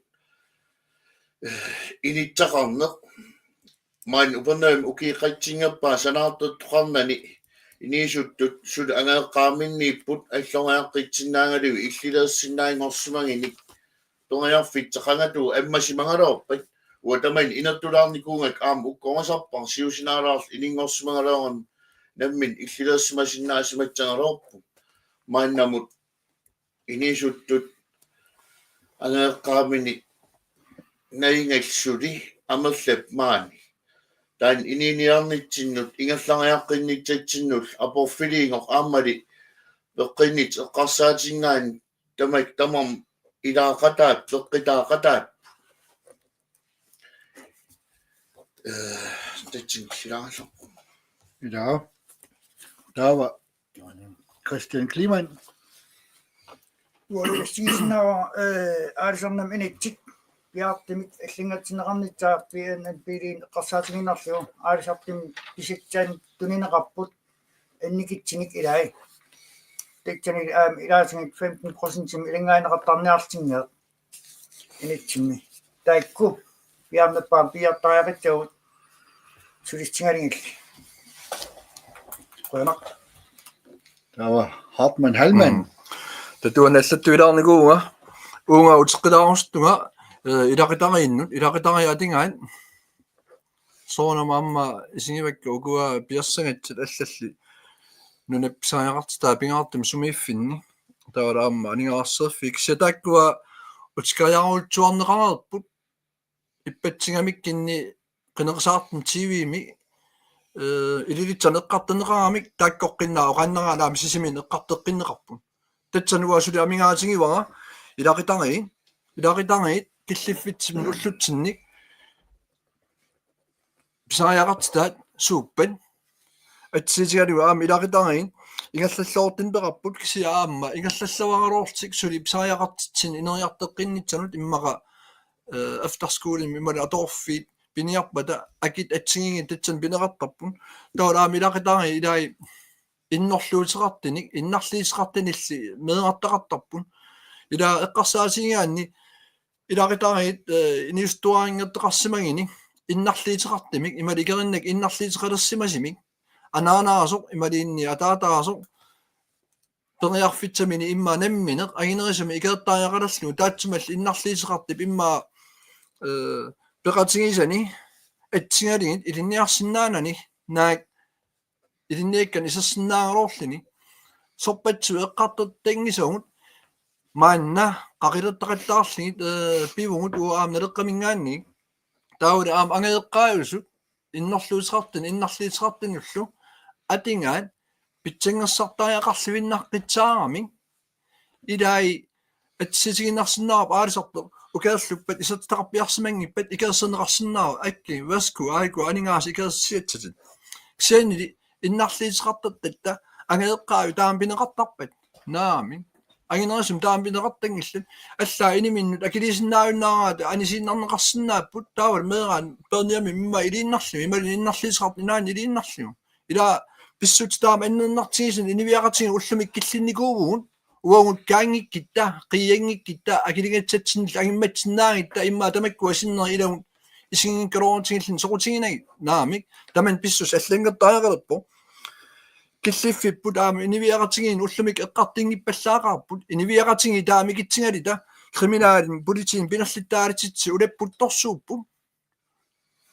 инитсақарнеқ маан упернаам укиқатсингаппаа санаартуттоқарнани инисуттут сул ангаэққааминнииппут аллориаққитсиннаангалуи иллилеерсиннаангорсимагиник тонгаяарфитсеқангату аммасимангалоорпат уатаман инертулаарникуунгак аама уккорнасарпар сиусинаалаарл инингорсимангалооран наммин иллилеерсимасиннаасиматсангалоорпу мааннамут инисуттут ангаэққаамини наингалсули амерлап маани таан ининниарнитсиннут ингерлариаққиннитсатсиннул апорфилиингоқ ааммали пеққиннит эққарсаатингаан тамак тамам илаақатаат пеққитаақатаат татсин силаасо Ja. Da var Christian Kliman. Уолуссигиснаа аалсарнам инитсик пиартимик аллингаатсинеқарнитсааппиан пилиин эққарсаатигинарлу аалсартим писитсаан тунинеқарпут анникитсиник илай тэтчани илаасигит 15% илингаанеқартарниарлтингеэ инитсимми таикку пиарнаппаа пиартариақитсагут сулистингалингилли qoyamaq Da var Hartmann Hallmann. татуаналлаттуилаарникууга уунга утеққилаарустунга илақитарииннут соонамаамма исингивакка укуа пиарсагатсит аллалли нунапписариақартаа пингаартим сумииффинни таалаамма анингаарсерфик сатаккуа утикаяарултуарнеқарерпут иппатсигамиккинни қинеқсаартум тивими илилитсанеққартанеқарамик тааккоққиннаа оқаннераалаами сисимин эққартеққиннеқарпун татсануасули амингаатингивара илақитариит киллиффитсим уллутсинник писариақартаат сууппан атситигалуа аами илақитариин игаллаллоортинпераппут кисиаамма игаллаллаваралуортик сули писариақартитсин инериартеққиннитсанут иммаqa afterskoolin иммали аторфит пиниарпата акит атсигинги татсан пинеқартарпун таалаами илақитари илаи иннерлуутеқартиник иннарлиисеқартинилли меэқартақартарпун ила эққарсаасигаанни илақитариит иниустуарингертеқарсимагини иннарлиитеқартимик имали кериннак иннарлиитеқалерсимасимик анаанаасоқ ималиинни атаатаасоқ периарфитсамини имма намминеқ агинерисами икеэртариақалерлу таатсимал иннарлиитеқартип имма пеқатингисани атсингалигит илинниарсинаанани наак илинниаккан исерсинаагорорлини сорпатсу эққартаттангисагут маанна қақилертақаллаарлигит пивугут уаамналеққамингаанни таули аам ангаеққааюсут иннерлуисеқартинуллу атингаат питсангерсартариақарливиннаққитсаарами илаи атситигинарсинаарап аалисарто укаерлуппат исертақарпиарсимангиппат икерсенеқарсинаава акки васку айку анингаас икерсиатсатит ксианили иннарлиисеқартаттатта ангаеққааю таампинеқартарпат наами агинерисум таампинеқартангиллат аллаа иниминнут акилисиннаавиннаараата анисиннарнеқарсинааппут таавал меерaan перниами мимма илииннарлу имали иннарлиисеқарт инаани илииннарлу ила писсутаама иннернартигисин инивиақатигин уллумик киллинникуувуун уагут каангиккитта қиангиккитта акилингатсатсиннил агимматсинаагитта имма тамаккуа синнер илагун исигингкалоортигиллин соқутигинаги наамик таман писсус аллангертаақалерпо киллиффиппут аама инивиақатигин уллумик эққартингиппаллаақарпут инивиақатиги таамикитсигалита криминалин политин пинерлиттаалитситси улеппутторсууппу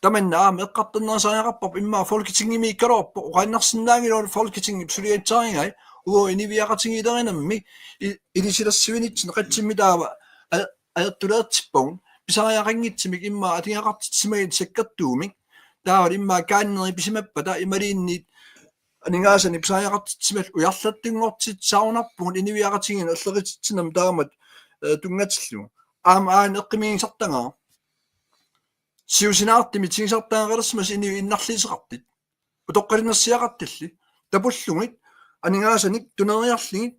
таманна аама эққартиннерсариақарпап имма фолкитингимиккалоорпо оқааннарсинаагилоо фолкитинги сулиатсарингай уо инивиақатигилеринамми илисилерсивинитсин қатсиммитаава аертулеертиппагун писариақангитсимик имма атингақартитсимагит саккертуумик таава имма кааннери писимаппата ималиинниит анигаасани писариақартитсимал уярлаттингортитсаунарпугун инивиақатигин аллеритсинам таамат тунгатиллу аан эққимигисартангаа сиусинаартими тигисартаагалерсмас иннарлисеқартит утоққалинерсиақартилли тапуллугит анигаасаник тунериарлигит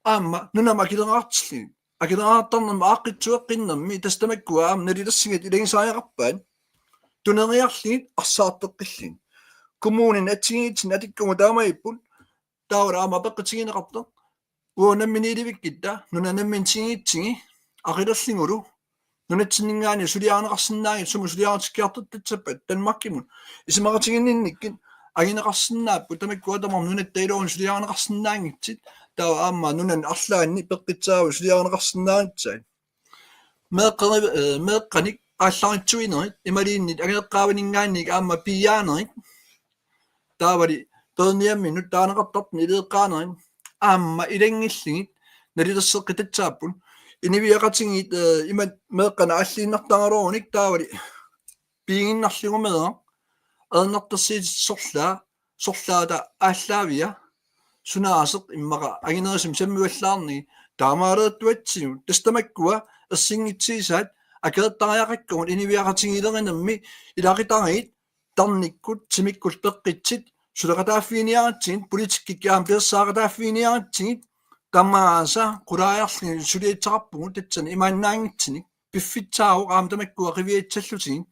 аама нунама акилераартиллигит акилераартарнама ааққитсуэққиннэрми тастамаккуа аама налилерсигит илагисариақарпаан тунериарлигит арсаартеққиллигит коммунин атсигитсин атиккума таамаиппут таавара аама пеққитигинеқартер уонамминиливиккитта нунанаммин тигитсиги ақилерлингулу нунатсиннингаани сулиаарнеқарсинааги суму сулиаартиккиартуттатсаппат танмаккимут исимақатигиннинниккит агинеқарсинааппу тамаккуатамар нунаттаилуун сулиаарнеқарсинаангитсит таа аама нунан арлаанни пеққитсааву сулиаарнеқарсинаангитсаа меэққаник аалларитсуинерит ималииннит агеэққааванингаанник аама пияанерит таавали перниамминут таанеқартарпни илеэққаанерит аама илангиллигит налилерсеққитатсааппун инивиақатингит имат меэққана аллииннартагалооник таавали пиигиннарлигумеа аернартэрсиит сорлаата ааллаавиа сунаасеқ иммаqa агинерисим саммуаллаарни таамаалеэттуатсигу тастамаккуа ерсингитсиисаат акеэттариақаккугут инивиақатингилеринамми илақитаригит тарниккут тимиккул пеққитсит сулеқатааффиниаратсигит политиккиккаам персаақатааффиниаратсигит тамааса qulaajарлуни сулиитсақарпугу татсани имааннаангитсиник пиффитсаау qaamtamakkuа qivиатсаллутигит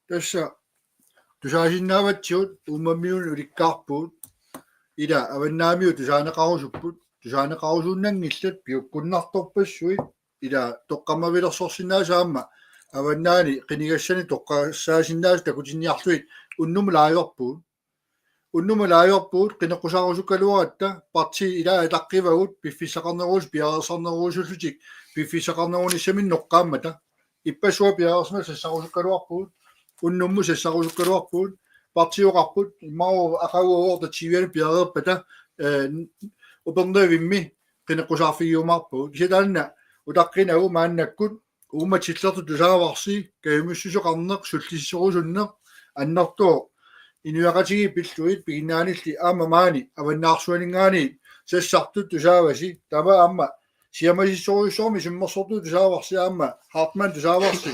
тасса тусаасиннааватсиут уммаммиун уликкаарпуут ила аваннаамиу тусаанеқарусуппут тусаанеқарусууннангиллат пиуккуннарторпассуит ила тоққаммавилерсорсинаасаама аваннаани қинигассани тоққассаасиннаас такутинниарлуит уннумалаайорпуут қинеққусаарусуккалуаратта парти илаа таққивагут пиффисақарнерус пиаерсарнерусуллутик пиффисақарнеруниссамин ноққааммата иппасуа пиаерсма сассарусуккалуарпуут уннумму сассарусуккалуарпуут партиоқарпут иммау ақауоорта тивиан пиаерпата уперневимми қинеққусаарфигиумарпуут кисатаанна утаққинагу мааннаккут ууматиллерту тусааварси каюмуссусоқарнеқ суллиссорусуннеқ аннартоо инуақатиги пиллуит пигиннаанилли аама маани аваннаарсуанингаани сассартут тусааваси тама аама сиамасиссоруйссорми симмерсорту тусааварси аама хартман тусааварси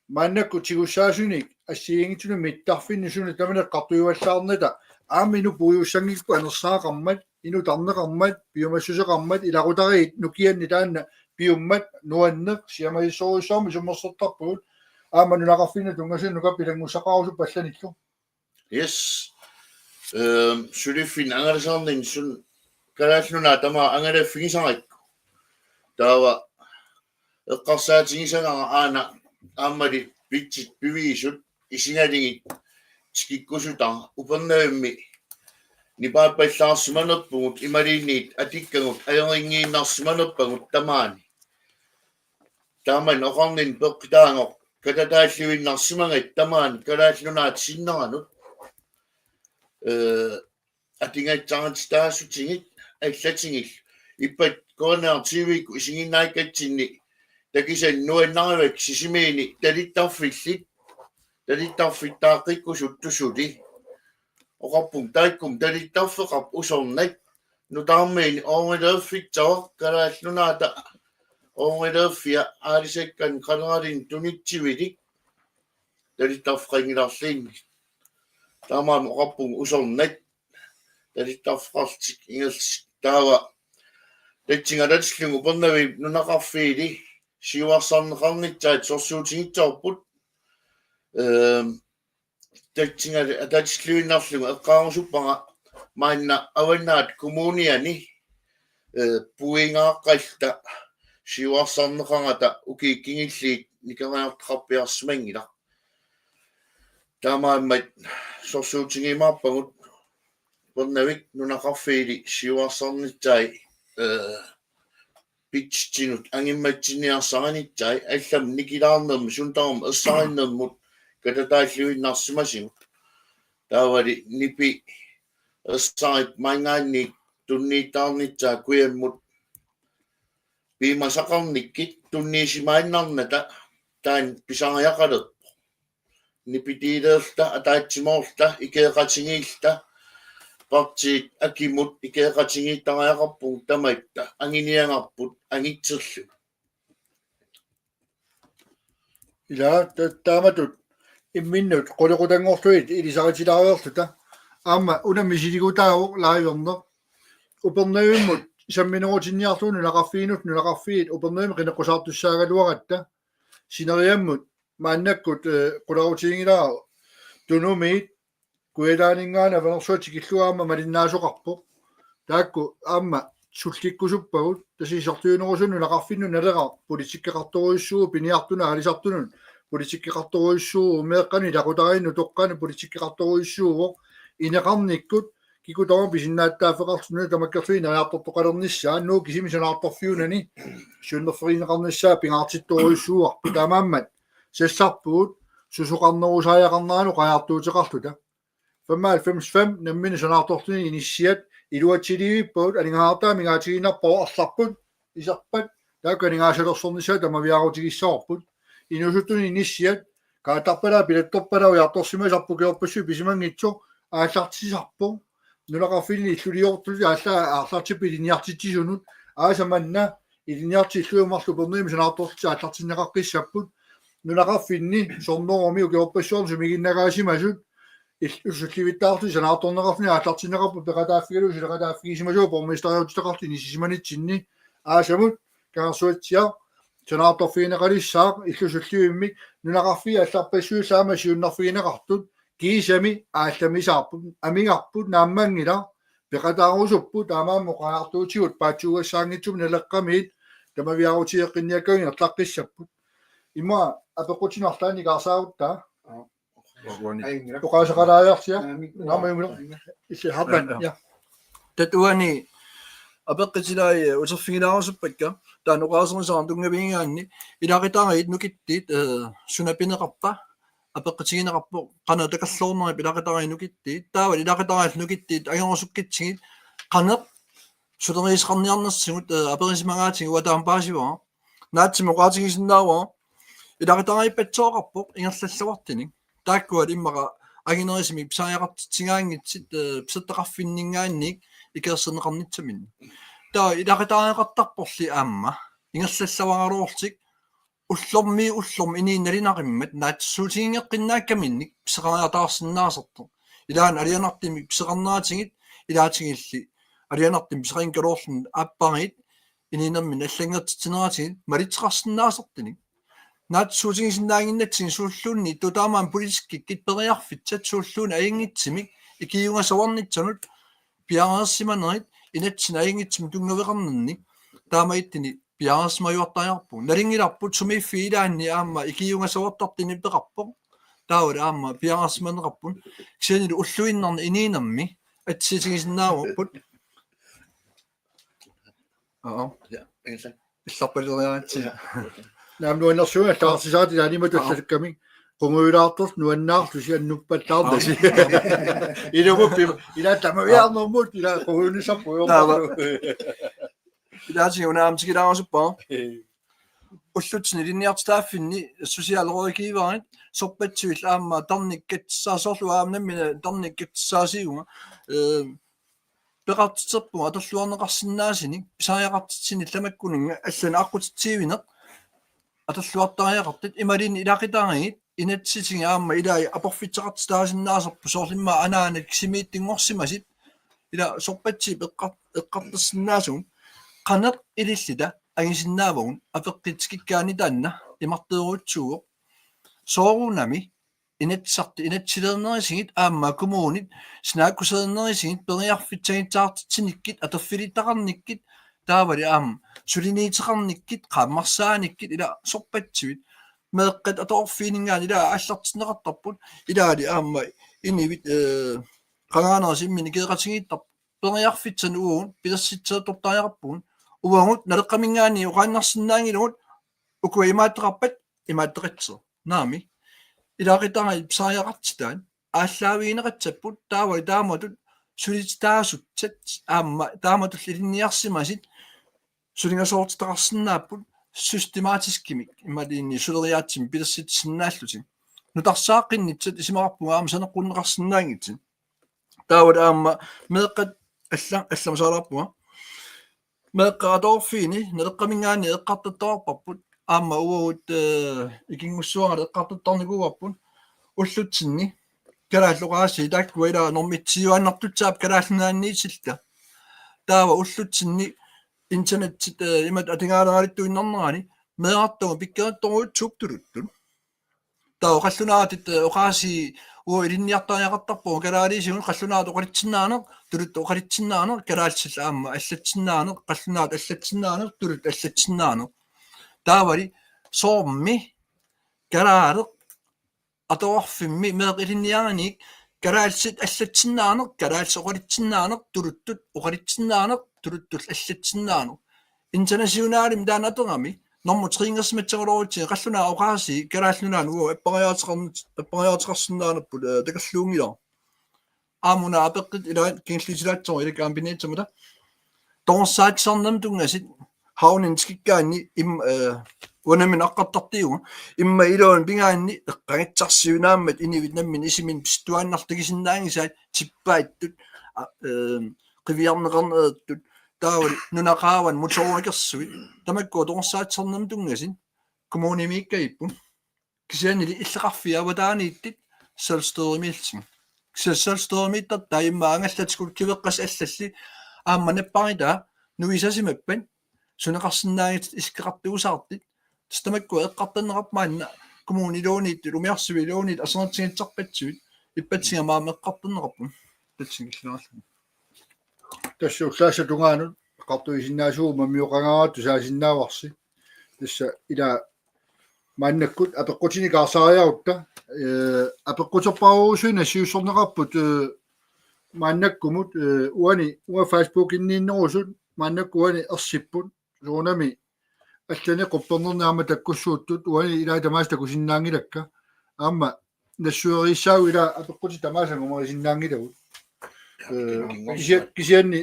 мааннакку тигуссаасуник ассиингитсуну миттарфинни суну таманеққартуйуаллаарната аама ину пуйуссангикку анерсаақармат ину тарнеқармат пиумассусеқармат иларутариит нукианни таанна пиуммат нуаннеқ сиамасиссоруйссорми симмерсортарпуут аама нунақарфинна тунгасиннука пилангуссақарусу палланикку Yes. Sylifin angarisarnin sun kalaalluna tama angalaffigisaraikku. Taava eqqarsaatingisanaqa aana aammali pitsit piviisut isingalingit tikikkusuta upernavimmi nipaappallaarsimanerpugut imaliinniit atikkagut ajeringiinnaarsimanerpagut tamaani. Taaman oqarnin peqqitaangoq katataalluinnarsimangit tamaani kalaallunat sinneranut атингаатсаратитаасутигит аллатингил иппат коорнеартивик исигиннаиккатсинни такисан нуаннаривак сисимиини талиттарфиттааққикку суттусули оқарпун таиккум талиттарфеқарп усорнак нутаармиини оорилеерфиттавақ калааллунаата оорилеерфиа аалисаккан қалералин тунитсивилик талиттарфқангиларлиинни таамаан оқарпун усорнак талиттарфқартик ингерс таава татсингалатиллугу пернави нунақарфиили сиуарсарнеқарнитсаат сорсуутигитсаарпут tatsinga atatsluinarluga eqqaarusuppaga maanna avannaat kommuniani puingaaqalta siuarsarneqangata ukiikkingilliit nikariartarpiarsmangila taamaammat sorsuutigimaappagut pernavik nunaqarfiili siuarsarnittai pitchinut angimmatsiniarsaranittai allam nikilaarnermi suntarum essarinermut katataalluinnarsимасигут таавали нипи эссарит майнгаанни тунниитаарнитсаа куяммут пимасақарниккит тунниисимаиннарната таан писариақалерпо нипитилеерта атаатсимоорта икеэқатингиилта партиит акимут икеэқатингииттариақарпун тамаитта ангиниангарпут ангитсерлу ila taamatut imminnut qoliqutangorluit ilisaritilaariorluta aamma unammisiliguutaagu laajuarner upernayummut samminerutinnniarluunu naqarfiit upernayum qineqqusaartussaagaluaratta sineriammut maannakkut qularutiingilaaru tunumiit kuelaaningaana vanersuatikilluaamma malinnaasuqarpo taakku aamma sullikkusuppagut tasiisortuunerusunnu naqarfinnu naleqa politikkaqartoruissuu piniartuna alisartunun politikkaqartoruissuu meeqqani laqutariinnu toqqani politikkaqartoruissuuvo ineqarnikkut kikutorma pisinnaattaaffeqartunu tamakkerluina aartortoqalernissaan nuu kisimisanаарtorfiunani suunnerferiineqarnissaa pingaartittoruissuuarpu taamaammat sassarpugut susuqarnerusaajaqarnaanu qajaartuuteqarluta 95 nammini sanaartortuni inissiat iluatsiliippuut alingaartaa mingaatiginnarparu arlarput isarpat taakkaningaasalersornissaa tamaviarutigissaorput inusuttuni inissiat kaatarpalaa pilattorpalau jaartorsimasarpu keorpassu pisimangitsu aallartisarpu nulaqarfilni illuliortuli aallartippi iliniartitisunut aasamanna iliniarti illuumarlu perniim sanaartorti aallartinneqaqqissapput nulaqarfinni sornorumi ukeorpassuorn sumiginnagaasimasut иллусулливиттаарту санаарторнеқарфни ааллартинеқарпу пеқатааффигалу силеқатааффигисимасуу пормистариутеқартини сисиманитсинни аасамут каарсуатсиа санаарторфигинеқалиссаақ иллусулливиммик нунақарфи алларпассуусаама сиуннарфигинеқартут кисами аалламисаарпут амигарпут нааммангила пеқатаарусуппут таамааммо қаартуутигут паатсуугассаангитсум налеққамиит тамавиарутиеққинниаккагин ерлаққиссаппут има апеқутинарлаани каарсаагутта Pokaasaqalaajaqsia naamuyumlu isi hapan ja tatuani apeqqitilai uterfigilaarusuppakka taanuqaaserisaarn tungaviingaanni ilaqitaangait nukittiit sunapineqarpa apeqqitigineqarpu qana takalluorneri pilaqitaangai nukittiit taava ilaqitaangaat nukittiit agerusukkitsigit qaneq suteriisqarniarnersigut aperisimangaatigi uataampaasiwa naatsimoqaatigisinnaava ilaqitaangai patsooqarpoq ingerlallavartinik taakkuat immaqa aginerisimi pisariaqartitingaangitsit pisattaqarfinningaannik ikeerserneqarnitsamin taa ilaqitaaneqartarporli aamma ingerlallavaruortik ullormi iniinnalinaqimmat naatsuutigingeqqinnaakkaminnik pisaqariataarsinnaasertu ilaan alianartimi piseqarnaatigit ilaatigilli alianartim pisaqinkaluorlun aappangit iniinermin аллангертитинератигит малитеқарсиннаасертиник наатсуутигисиннаагиннатсин сууллуунни тутаамаан политиккит периарфитсат сууллуун аингитсимик икиюнгасаварнитсанут пиареерсиманерит инатсин аингитсим тунгавеқарнерни таамаиттини пиареерсимаюартариарпу налингиларпут сумииффиилаанни аама икиюнгасавартартини пеқарпо таавал аама пиареерсиманеқарпун кисианили уллуиннарни иниинерми атситигисиннааварпут илларпалериаатси naamnuannersuga taarsisaati animatussalkkami qunguulaartors nuannaartusi annuppallaartasi ilumuppi ila tamaviarnermut ila quguunisarpu илаатиги унаамтигилаарусуппаа уллутсини линниартитааффинни сусиалероикииварит сорпатсуил аама тарниккатсаасоорлу аамнаммина тарниккатсаасиуга пеқартитерпуга аторлуарнеқарсинаасини писариақартитсини ламаккунинга аллана аққутитсиивинеқ аторлуартариақартит ималин илақитаагит инатситинга аама илаи апорфитсеқартитаасиннаасерпу соорлимма анаанат кисимииттингорсимасит ила сорпатси эққартассиннаасун qanaq ilillita agisиннаавагун апеққитиккаани таанна имартеерутсуго соорунами inatsilernerisigit aamma kommunit snaakkusernerisiggit periarfitsagitaartitsinikit aterfilitaqarnikkit taavali aam suliniiteqarnikkit qaammarsaanikit ila sorpatsivit meeqqat atorfiiningaan ila аллартинеқартарпут илаали аама инивит qangaanerisimmin ikeeqatigiittar periarfitsan uun pilersitseetortaajaqarpugun uangut naleqqamingaani uqaannarsinnaangilugut ukua imaatteqarpat imaatteqitser naami ilaqitanga ipsaajaqartitaan ааллаавиинеқатсаппут таава тааматут сулитаасутсат аама тааматул илинниарсимасит сулингасоортитақарсинааппут systemaatiskimik ималиинни сулериаатсим пилерситсиннааллутин нутарсааққиннитсат исимақарпуга аама санеққуннеқарсинаангитсин таавал аама меэққат алламасаалаарпуга меэққараторфиини налеққамингаани эққартаттоарпарпут аама уут икингуссуарал эққартаттарникуарпут уллутсинни калааллоqaasi таккуила нормитсиуаннартутсаап калааллунаанниисилта таава уллутсинни интернет имат атингаалералиттуиннарнерани меэртуга пиккератторуут суптулуттун таа qallunaatит оqaasi уу илинниартариақартарпуга калаалисигун qallunaat оқалитсиннаанер тулут оқалитсиннаанер калаалсил аама аллатсиннаанер qallunaat аллатсиннаанер тулут аллатсиннаанер таавали соорми калаалеқ аторфимми меэқ илинниааник калаалсит аллатсиннаанер калаалс оқалитсиннаанер тулуттут оқалитсиннаанер тулуттул аллатсиннаанер интернасионалим даанатерами норму трингерсматсерулоорути qalлунаа оqaasi калааллунаан уу аппариаатеқарсинаанаппут такаллуунгила аамуна апеққит илаат кинглитилаатсоо ила камбинеетсамата торсаатсарнам тунгасит хаунинскиккаанни им уанамин аққартартиуга имма илоон пингаанни эққагатсарсиунааммат инивит наммин исимин пистуааннартагисиннаангисаат типпааттут qivjarneqarneertut taawal nunaqaawan motorikерсуи тамакку торсаатсарнам тунгасин kommunimiikkaippu кисианили иллеқарфиаватаанииттит selvstødemilsing selvstødemitter таиммаангаллатикул кивеққас аллалли аамманаппарита нуисасимаппан сунеқарсинаагит искеқартуусаартит стамакку эққартаннеқарпаанна kommunilоонит умиарсивилоонит асернатсигитсарпатсуит иппатсигамаа меққартаннеқарпу татсигиллаарлу тассууссааса тунгаанут qартуисиннаасуума миоқангарату саасиннааварси тасса ила маннаккут апеққутиникаарсариарутта апеққутерпаруусуина сиуссорнеқарпут маннаккумут уа Facebook иннииннерусут маннаккуани ерсиппут суунами аллани қуппернернаама таккуссууттут уани ила тамаас такусиннаангилакка аама нассуерисаау ила апеққути тамаасангумарисиннаангилагут кисианни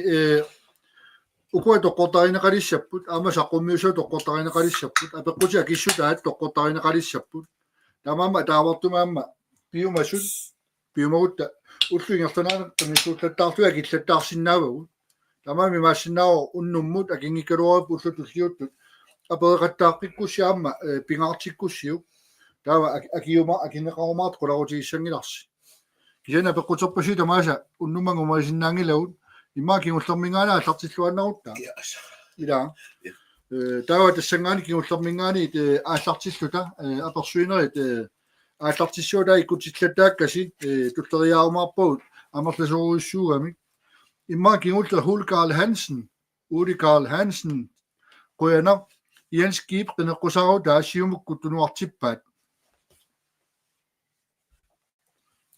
ukua toqqortarinaqalissapput aama saqqummiusu toqqortarinaqalissapput apeqqути akissutaat toqqortarinaqalissapput tamama taavartumaamma piumasut piumagutta ulluingertanaana tanissuullattaartua akillattaarsinnaavagut tamami maassinnaao unnummut akingikkaluarip ullutulliuttut apereqattaaqqikkуссаама pingaartikkussiuk taava akiuma akineqarumaart qularutigissangilарси кисана аpeqquterpasi tamaasa unnumangumarisinnaangilagut имма кингуллермингаана аллартиллуаннарутта ила таава тассангаани кингуллермингаани ааллартиллута аперсуинерит ааллартиссууда иккутиллаттааккаси туллериаарумаарпагут амерласоруиссуугами имма кингуллер Hul Carl Hansen Uli Carl Hansen qoyana Jens Gieb qinеққусарута ассиумуккуттунуартиппаат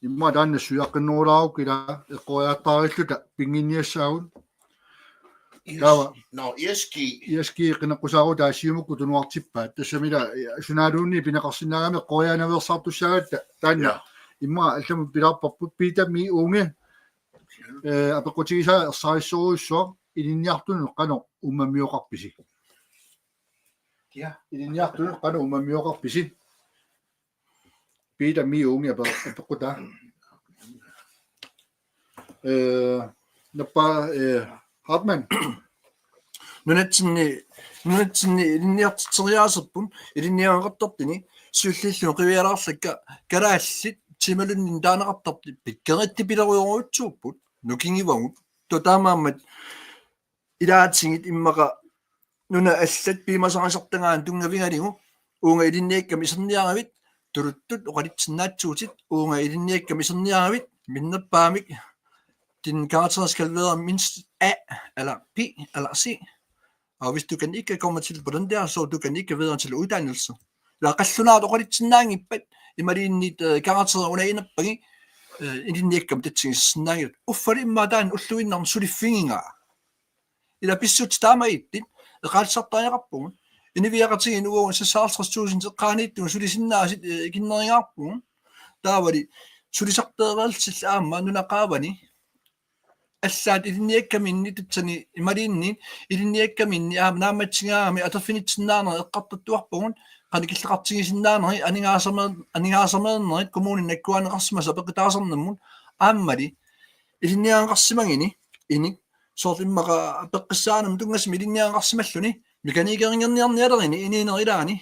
имма тааннассуяққиннерулаару кила эққояаттаариллута пингинниассаагун таава no eski qinеққусаару таассиумукку тунуартиппаат тассамила сунаалуунни пинеқарсинаагами эққояанавиерсаартуссаагатта таанна имма алламу пилаарпарпут питами унге апеққутигиса ерсаариссоруиссуа илинниартуну қано уммамиоқарписи илинниартуну қано уммамиоқарписи питами унге апеққута напа Hartmann нунатсинни илинниартитериаасерпун илинниаақартартини суллиллу қивиалаарлакка калааллит тималуннин таанеқартарти пиккеритти пилеруйоруутсууппут нукингивагут тотаамааммат илаатсигит иммақа нуна аллат пимасарисартагаан тунгавингалигу уунга илинниакками исерниаравит turuttut oqalitsinnaatsuutit uunga ilinniakkam iserniaravit minnappaamik din karakter skal være mindst A eller B eller C. Og hvis du kan ikke komme til på den der, så du kan ikke videre til uddannelse. Der er resultat oqalitsinnaangippat imaliinnit karakter una inappagi ilinniakkam tatsigissinnaangit uffali immataan ulluinnarn suliffinginga. Ila pissut taamaittin eqaalsartariaqarpugun iniviaqatigin uun sasaartrasuusin teqqaaniittun sulisinnaasi kinnerigaarpugun taavali sulisarteeralsill aamma nunaqaavani аллаат илинниаккаминни тутсани ималиинни илинниаккаминни нааматсигаами атерфинитсиннаанери эққартаттуарпугун qanikilleqartigisиннаанери анигаасамернерит коммунин наккуанеқарсимаса пеқитаасернаммун ааммали илинниаанеқарсимагини иник соортиммаqa пеққиссаанам тунгасми илинниаанеқарсималлуни меканикерингерниарниалерини иниинерилаани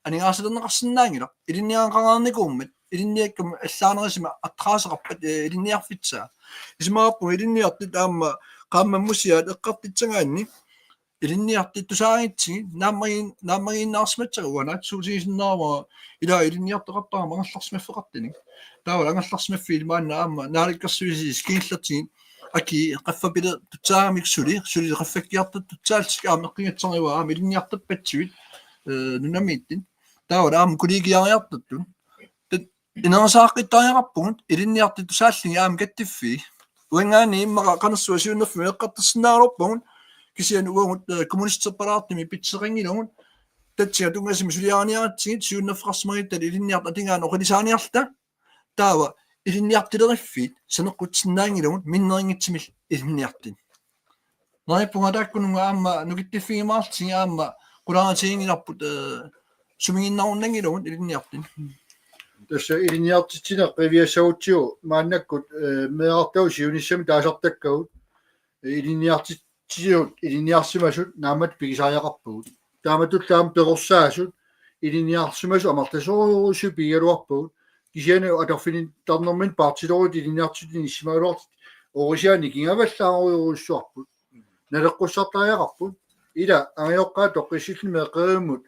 анигаасалернеқарсинаангила илинниаанеқараарникууммат илинниаккам аллаанерисима аттраасеқарпат илинниарфитсаа исмааппу илинниартит аама qaamмаммусиаат эққартитсагаанни илинниартит тусаагитсиги нааммагииннаарсиматсагуана суусигисиннаава ила илинниартеқартаама ангалларсимаффеқартини таавал ангалларсимаффи илмаанна аама нааликкерсуисис кингиллатсиги аки qaffapile tutsaamik suli qaffakkiartut tutsaалсик аама эққингатсариваа аама илинниартаппатсуит нунамииттин таавал аама кулигиариартуттун инерсааққиттариақарпугут илинниартит тусааллиги аама каттиффи уангаани иммаqa qanersuasiunnerfumi эққартассинаарорпугут кисиан уангут коммунистсепараартими питсеқангилугут татсига тунгасими сулиааниаратсигит сиуннерфеқарсимагиттали илинниарт атингаан оқилисааниарта таава илинниартилериффит санеққутсиннаангилугут миннерингитсимил илинниартин наиппунгадааккунунга аама нукиттиффигимаартиги аама qularatигингиларпут сумигиннаруннангилугут илинниартин tässä iliniartitsina qiviassaguttigu maannakkut meeqartausiunissami taasartakkagut iliniartitsiut iliniarsimasut naamat pigisaajaqarpugut taamatullaan peqorsaasut iliniarsimasu amartasoruusu pigaluarpugut kisianu atarfinin tarnermin partilorit iliniartitin issimauluart orisiaani kingavallaaruuruussuarput naleqqussartariaqarput ila angiоққаа тоққиссилли меқеримут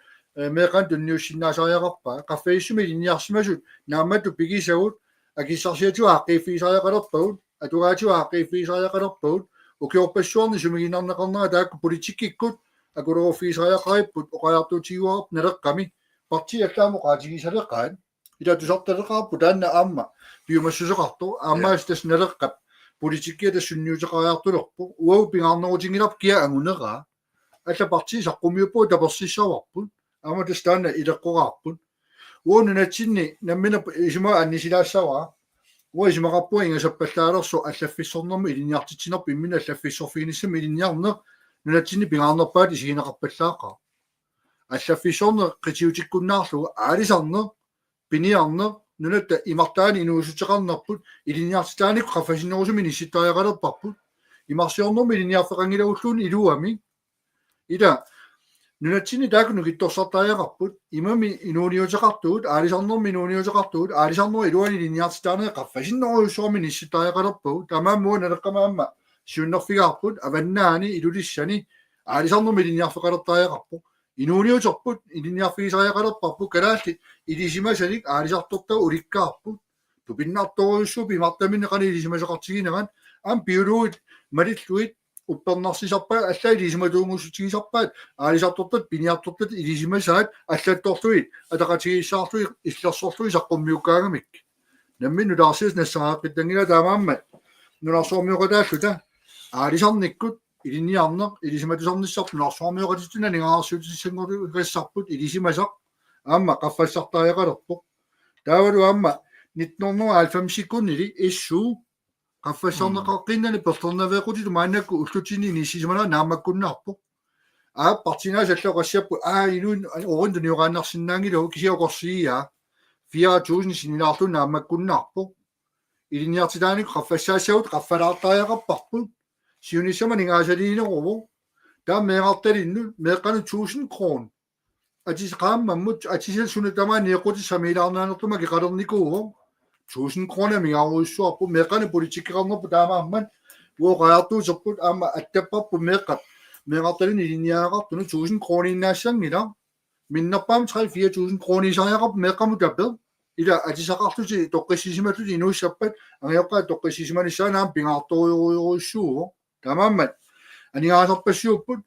meeqan tunniussinnaasariaqarpaa qaffayissumi linniarsimasut naammatu pigisagut akissarsiatu aaqqiiffiisariaqalerpagut atugaatu aaqqiiffiisariaqalerpagut ukiorpassuarni sumiginarneqarnera taakku politikkikkut akuloruffiisariaqaripput oqajartuutiguarp naleqqami parti allaamu qaatigisaleqqaan ila tusartaleqarpu taanna aamma piumassuseqartu aammaastas naleqqap politikkia tassunniuteqariartulerpu uau pingaarnerutiнгилап kia anguneraa alla parti saqqumiuppu tapersissarwarput ama tastaanna ileqqoqarput uununatsinni nammina isima annisilaassawaa uа ismaqarpua ingasappallaalersu allaffissornermu iliniartitsinerpu immina allaffissorfiinissami iliniarner nunatsinni pingaarnerpaat isigineqarpallaaqaa allaffissorner qitiutikkunnaarlugu aalisarner piniarner nunatta imartaani inuusuteqarnerput iliniartitaanik qaffasinerusumi nissittariaqalerparput imarsiornermu iliniarfeqangilagulluuni iluami ila nunatsini taakunu kittorsartariaqarput imami inuuniuteqartugut aalisarnermi inuuniuteqartugut aalisarner iluani linniartitaane qaffasinneriussuarmi nissittariaqalerpugut tamaammuga naleqqamaamma siunnerfigaarput avannaani ilulissani aalisarnermi linniarfeqalertariaqarpu inuuniuterput ilinniarfigisariaqalerparpu kalaalli ilisimasanik aalisartorta ulikkaarput tupinnartoriussupi imartaminne qani ilisimaseqartigineran am biuluit malilluit uppernarsisarpaat alla ilisиматуунгуссутигисарпаат аалисартортат пиниартортат илисимасаат аллатторлуит атақатигиссаарлуи иллерсорлуи саққуммиуккаагамик наммину таарсис нассарааққиттангила таамаамма нунарсуумиоқатааллута аалисарниккут илинниарнеқ илисиматусарниссарпу нунарсуумиоқатиттуна нигаарсиутиссангоригассарпут илисимасақ аама қаффассартариақалерпоқ таавалу аама 1990-иккуннили иссуу qaffassorneqarqinnani pertornavequtitu maannakku ullutini niissisumana naammakkunnaarpu partinaasalla qassiappu inuun orintuniuqaannarsinnaangilu kisiaqorsigia 4000 sinilaarlu naammakkunnaarpu iliniartitaanik qaffassaassagut qaffalaartariaqarparpu siunissama ningaasaliineruvu taa meeqartalinnu meeqqanu 1000 kroon atis qaammammut atisal sunutamaa niequti samiilaarnaanertuma kiqalernikuuvo 1000 kroner mingaruissuarpu meeqani politikkiqarnerpu taamaamman uoqajartuuserput aama attapparpu meeqqat meeqartalini iliniaaqartunu 1000 kroninaassangila minnerpaam 3-4000 kronisariaqarpu meeqqamu tappe ila atisaqarluti toqqissisimatuli inuissappat angiaqqaa toqqissisimanissaanaam pingaartoriuruissuuvo tamaammat aningaasarpassiupput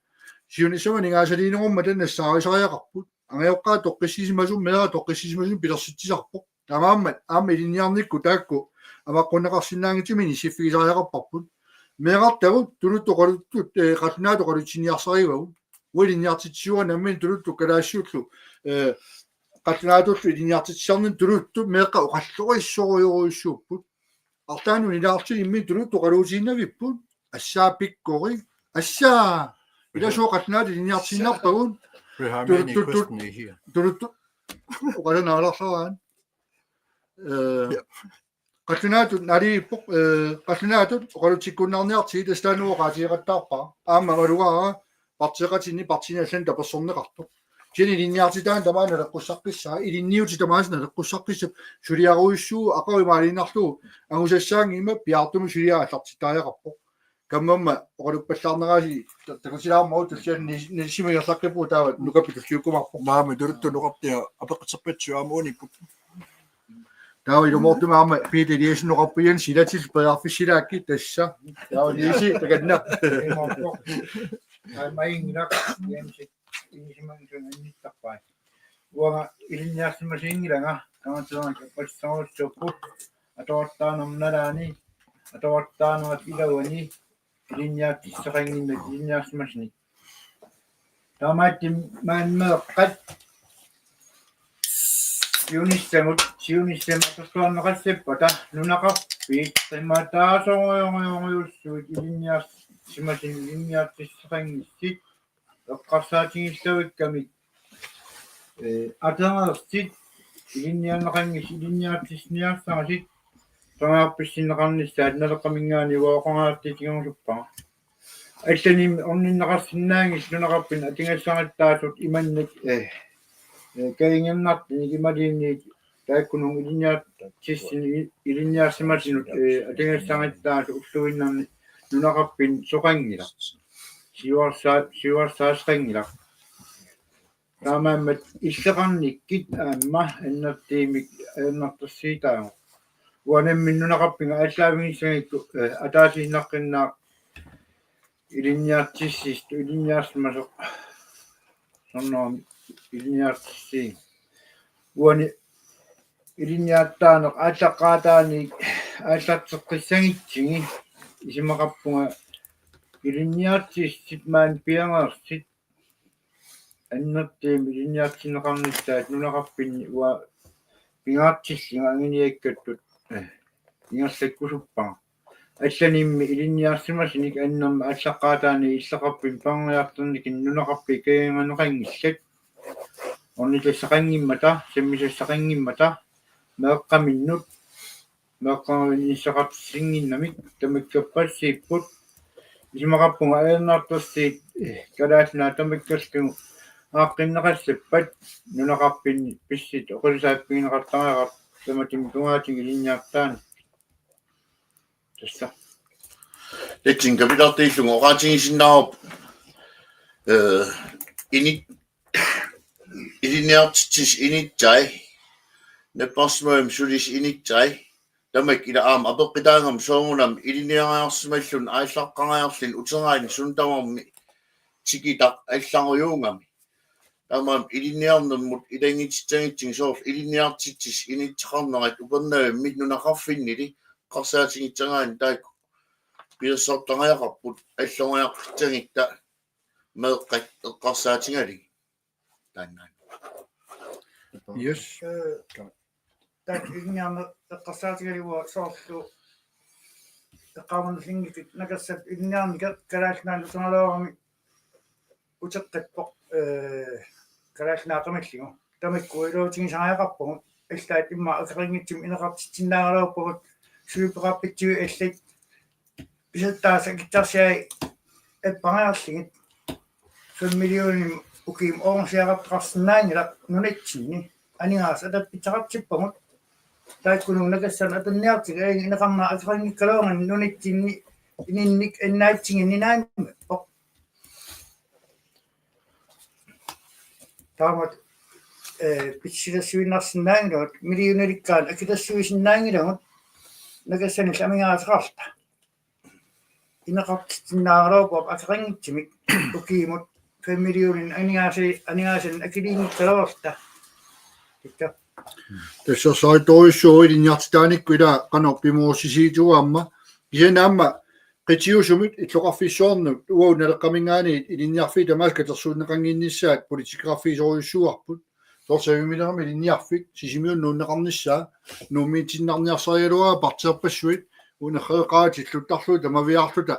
siunisama ningaasaliinerumma tannassaarisariaqarput angiaqqaa toqqissisimasum mera toqqissisimasum pilersitsisarpoq tamaammat aama ilinniarnikku taakku amaqqunneqarsinnaangitimin siffigisariaqarparput meeqartavut tuluttoqaluttut qatnaatoqalutsiniarsarivau uilinniartitsiuanammin tuluttu kalaassiullu qatnaatullu ilinniartitsiarnin tuluttu meeqa uqalluqissoruyoruissuupput артаанун илаарчи имми tuluttu qaluutiinnavipput ассаапиккори ассаа иласуоқатнаат илинниартиннартагун We have many questions here. tuluttu uqalanaalarsaraan qatnaatut naliippoq qatnaatut uqalutsikkunnaarniartii tastaanuoqaatiiqattaarpa ааммагалугаа партиqatini partinallan tapersorneqartuq kini linniartitaan tamaana leqqussaqpissaa ilinniuti tamaasna leqqussaqpissap suliaruissuu aqarimaalinarlu angusassaangima piartumu suliaаллартитаajaqarpoq каммамма oqaluppallaarneraasi takusilaarmaut tussian nissimigerlaqqipuu taavat nukapitussiukkumarpoq Maami tuluttu nuqartia apeqitsarpatsu aamuunikku. taawa ilumortumaarma piitiliisnuqarpian silatil pearfissilaakki tassa taawa liisi takanna Maingilaq yamsit inisimansun annittaqpai. Uanga ilinniarsimasiingilanga kamatuanga qassarussupput atoortaanarnalaani atoortaanerat ilauani ilinniartissaqanginnak ilinniarsimasnik. Taamaattim maanmeeqqat siunissamaqassuarneqassappa nunaqarpiit qimmataasoruyoruyussuut ilinniarsimasin ilinniartissaqangissit eqqarsaatigillavikkamik атаангерсит илиннианнеқангис илинниартисниарсаасит тамаарписсиннеқарниссаат налеққамингаани вооқангаартитигерусуппаа алланим орниннеқарсинаангис нунеқарпин атингассариттаасут иманнак каингернартини кималиинни тааккунун илинниартиссини илинниарсимасинут атингассариттаасу уллуиннарни нунеқарпин соқангила сиуарсаасқангила таамааммат иллеқарниккит аама аннертиимик аернартассиитаа уанамминнунеқарпинга аллаавигиссагикку атаасииннаққиннаа илинниартиссисту илинниарсмасоқ сонноо илинниартисси уани илинниартаанеқ ааллаққаатаани ааллартеққиссагитсиги исимақарпунга илинниартиссит маан пиангаарсит аннертиим илинниартинеқарниссаат нунеқарпинни уа пингаартиллинга ангиниаккаттут ингерлаккусуппаа алланимми илинниарсимасиник аннерма аллаққаатаани иллеқарпин паангиартерникин нунеқарпи каянганеқангиллат орнилассақангиммата саммисассақангиммата меэққаминнут меэққаминиссақартиссингиннамик тамаккаппассииппут исимақарпунга аернартассиит калаалнаа тамаккаллугу ааққиннеқассаппат нунеқарпинни писсит оқулисааппигинеқартариақар таматим тугаатиги линниартаани тасса Letting kapitaaltiillunga oqaatigisinnarup iliniartitsis inittai napparsmuam sulis inittai tamak ila aam apeqqitaangam soomunam iliniariarsimallun aallaqqangaarlin uteraani suntamarmi tikitaq алларuyuungami taamaam iliniarnermut ilangititangitting soorl iliniartitsis initteqarnerat upernaammi nunaqarfinnili qarsaatigittagaani taakku pirssortangajaqarput аллориаққитсагитта меэққат эққарсаатингалиг тааннаа yes так игниарне эққарсаатигалуа соорлу эққарнерлингикит накассат игниарни калаалнаалу саналаарами утеққатпоқ калаалнаақамаллигу тамакку илуутигин сааяқарпугут аллаат имма акерингитсим инеқартитсиннаагалауппагут суипераппитсиу аллат писаттааса китсарсиай эппагаарлигит 5 миллионим уким оорсиаратқарсинаангила нунатсинни анигаас атаппитсақартиппагут тааккунун накассан атунниартиг инеқарнаа акерингиккалуанган нунатсинни ининник эннаатсигиннинаамми таамат питсилассуиннарсинаангилут милионериккаан акилассуисиннаангилагут накассани ламингаасеқарта инеқартиннаагалуупоп акерингитсимик укиимут 5 миллионин анигаасин акилиингитталаверта тикка tässä sai toisuoidin jatstaanikkuida kanoppimuusisiituamma kisenaamma qitiusumit itloqarfissoornut uunaleqqamingaani ilinniarfi tamaskatersuunneqangiinnissaat politikraffisoruissuarput sorsavimilerami ilinniarfik sisimiunnuunneqarnissaa nuummiitinnarniarsarialua parteerpassuit unerreqaatillutarlu tamaviarluta